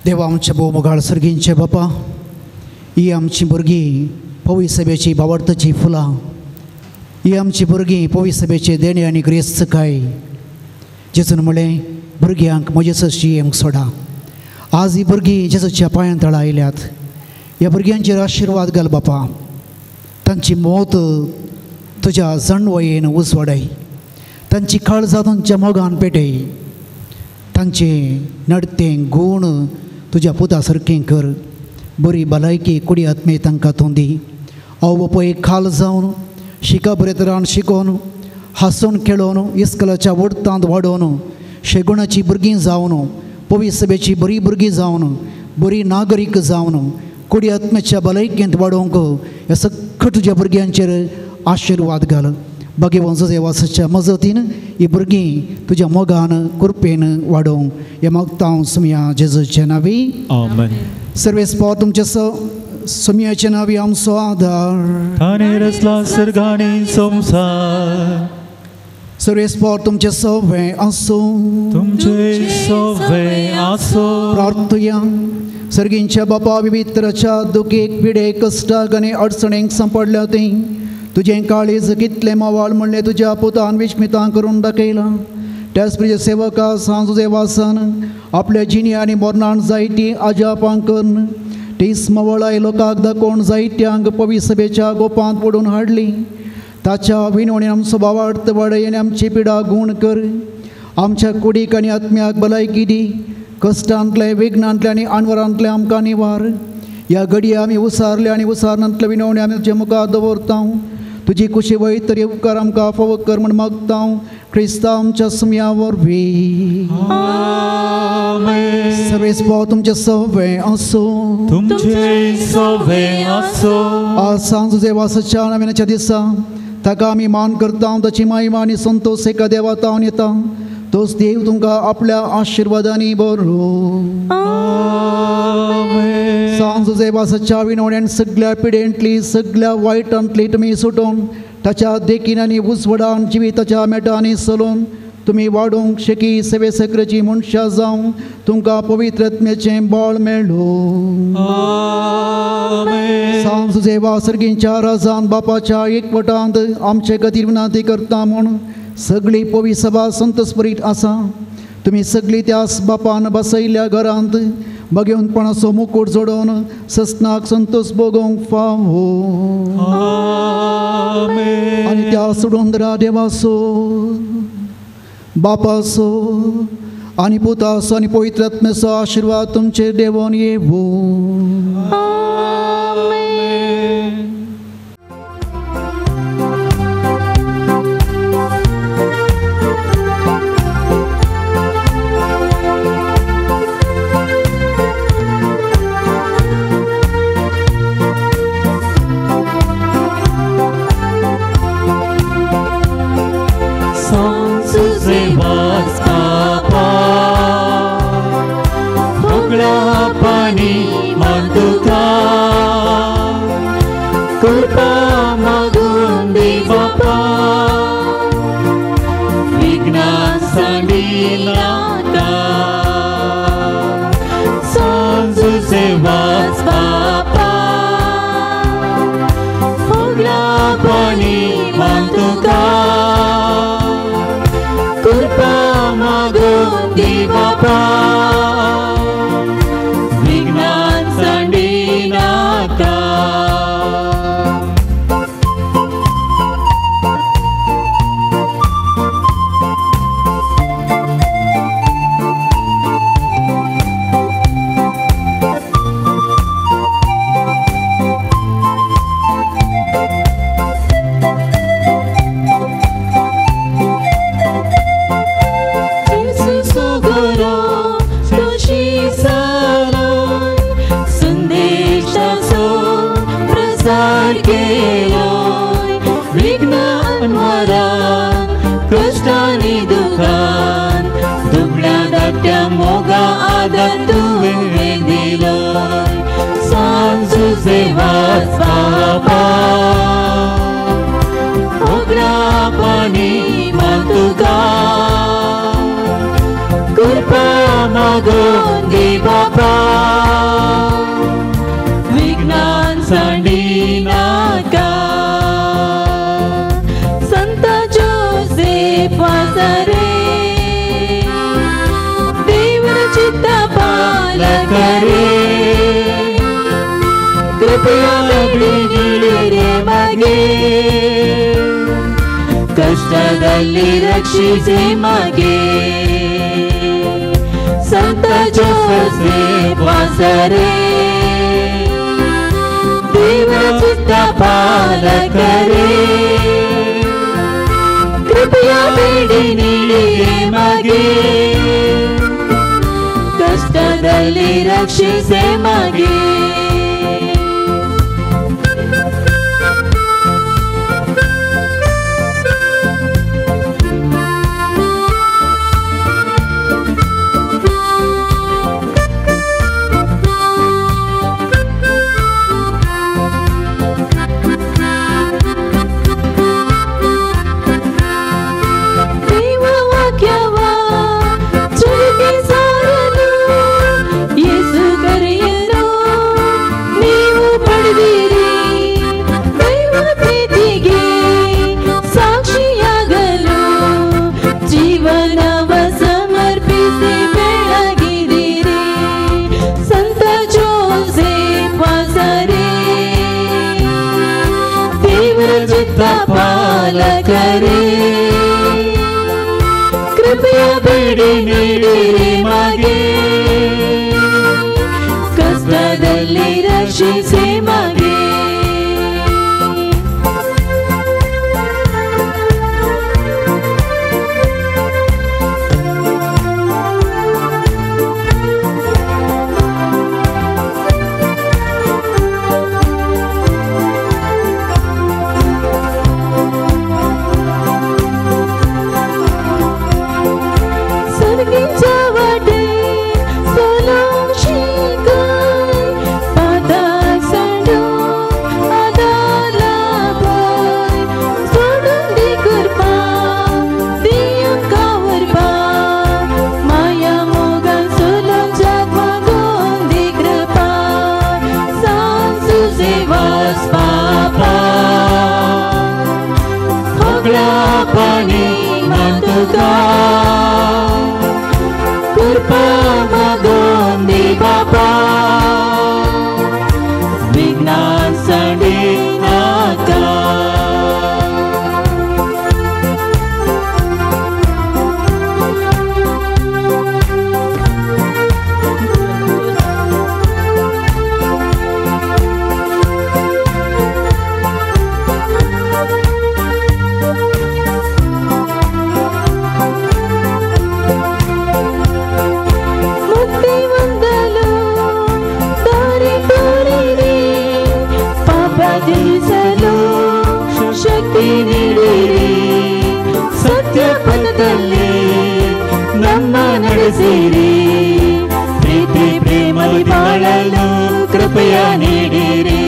देवा आमच्या भोवमुखार सर्गींचे बापा ही आमची भुरगीं पवी सभेची भावार्थाची फुलां ही आमची भुरगीं पवी सभेचे देणे आनी ग्रेस्तकाय जेजून म्हळें भुरग्यांक म्हजेसची येवंक सोडा. आज ही भुरगीं जेजूच्या पांयां तळा आयल्यात. ह्या भुरग्यांचेर आशिर्वाद घाल बापा. तांची मोत तुज्या जणवयेन उजवाडय. तांची काळजां तुमच्या मोगान पेटय. तांचे नडतें गूण तुज्या पुता सारकें कर. बरी भलायकी कुडी आत्मे तांकां तूं दी. अव पळय खाल जावन शिका बरे तरान शिकोवन हांसून खेळोन इस्कलाच्या वडतांत वाडोवन शेगुणाची भुरगीं जावन पवी सभेची बरी भुरगीं जावन बरी नागरीक जावन कुडी आत्म्याच्या भलायकेंत वाडोवंक ह्या सगळ्या तुज्या भुरग्यांचेर आशिर्वाद घाल. भगवंत देवाच्या मजतीन ही भुरगीं तुज्या मोगान कृपेन वाडोवंक हें मागता हांव सुमया जेजूचे नांवी आमेन. सर्वेस्पो तुमचे सुमयाचे नांवी आमचो आदार. ताणें रचला सर्गांनी संवसार. सर्वेस्पो तुमचे सवें आसूं. तुमचे सवें आसूं. प्रार्थया. सर्गींच्या बापा विभित्राच्या दुखेक पिडेक कश्टाक आनी अडचणेक सांपडल्या ती तुजें काळीज कितलें मोवाळ म्हणलें तुज्या पुतान विस्मितां करून दाखयलां. त्याच तुजे सेवका सांज देवासान आपल्या जिणी आनी मरणान जायतीं आजापां करून तीस मोवळाय लोकांक दाखोवन जायत्यांक पवी सभेच्या गोपांत पडून हाडली. ताच्या विनवणेन आमचो भावार्थ वाडय आनी आमची पिडा गूण कर. आमच्या कुडीक आनी आत्म्याक भलायकी दी. कश्टांतले विघ्नांतले आनी आनवरांतले आमकां निवार. ह्या घडये आमी उसारले आनी उसारनांतले विनवणे आमी तुजे मुखार दवरता. तुजी कुशी वयत तरी उपकार आमकां फावो कर म्हूण मागता. क्रिस्ता आमच्या सुमया वरवीं. सर्वेस्पो तुमचे सवें आसूं. तुमचे सवें आसूं. आज सांज देवाच्या नव्याच्या दिसा ताका आमी मान करता. ताची महिमा आनी संतोश एका देवात हांव येता. तोच देव तुमकां आपल्या आशिर्वादांनी बरो. सांज देवाच्या विनवण्यान सगळ्या पिडेंतली सगळ्या वायटांतली तुमी सुटोवन ताच्या देखीन आनी उजवडान जिविताच्या मेटांनी चलोवन तुमी वाडोवंक शेकी सेवे सकरेची मनशां जावं तुमकां पवित्र आत्म्याचें बळ मेळ्ळो. सांज देवा सर्गींच्या राजान बापाच्या एकवटांत आमचे खातीर विनंती करता म्हूण सगळी पवी सभा संतस्परीत आसा. तुमी सगळीं त्या बापान बसयल्ल्या घरांत भगवंतपणाचो मुकूट जोडोवन सस्नाक संतोष भोगोवंक फावो. आनी त्या सुडोंदरा देवाचो बापाचो आनी पुताचो आनी पवित्र आत्म्याचो आशिर्वाद तुमचेर देवोन येवो. मोठ्या मोगा आदर तुवे दिलोय सांजुचे वाच बाबा ओगरा पाणी मातुका कृपा मागून घे बाबा विज्ञान सांडी नाका संत जोसेफ वासरे देवर चित्ता पालकरे कृपया बिडिरे मागे कष्टदल्ली रक्षिसे मागे संत जोसेफ वासरे देवर चित्ता पालकरे कृपया बिडिरे मागे कष्टदल्ली रक्षिसे मागे पालकरे कृपया बिडिरे मागे कष्टदल्ली रक्षिसे मागे कृपा मागून दे बाबा विज्ञान सांडी नाका ಸತ್ಯ ಪಥದಲ್ಲಿ ನಮ್ಮ ನಡೆಸಿರಿ ಪ್ರೀತಿ ಪ್ರೇಮದಿ ಬಾಳಲು ಕೃಪೆಯ ನೀಡಿರಿ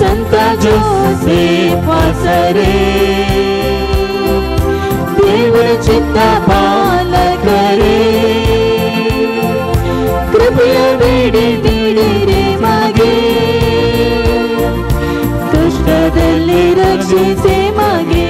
ಸಂತ ಜೋಸೆಫ್ ವಾಸರೆ ದೇವರ ಚಿತ್ತ ಪಾಲಕರೇ ಕೃಪೆಯ ಬಿಡಿದಿಡಿರಿ ಮಾಗೆ ಕಷ್ಟದಲ್ಲಿ ರಕ್ಷಿಸೆ ಮಾಗೆ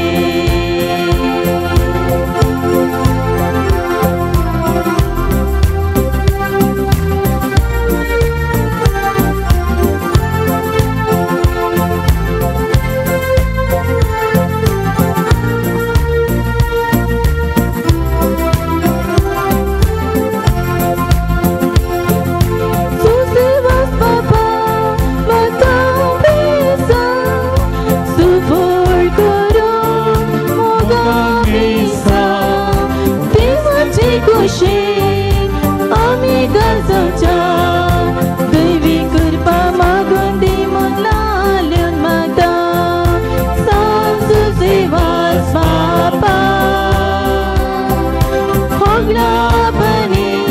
आम्ही गरजच्या दैवी कृपा मागून दी मुला लिहून मागता सांजू सेवास बापा होगला बने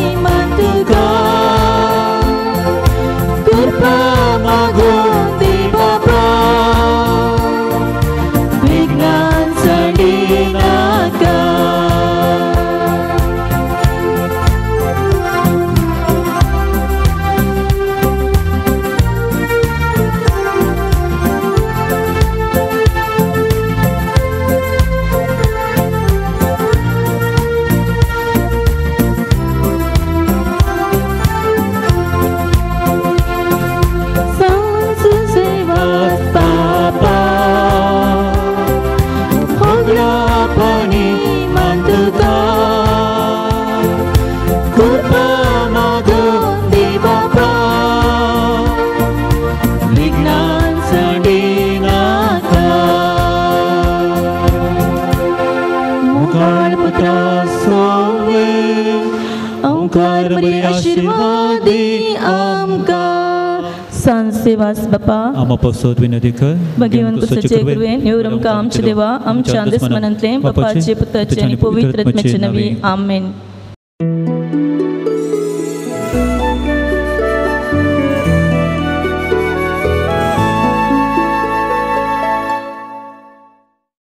ओंकार बरे आशीर्वाद दी आमकां सांज सेवास बापा आम्हा पसत विनंती कर भगवान कुसचे गुरुवे निवरम का आमचे देवा आमच्या दुश्मनांतले बापाचे पुत्राचे आणि पवित्र आत्म्याचे नवी आमेन.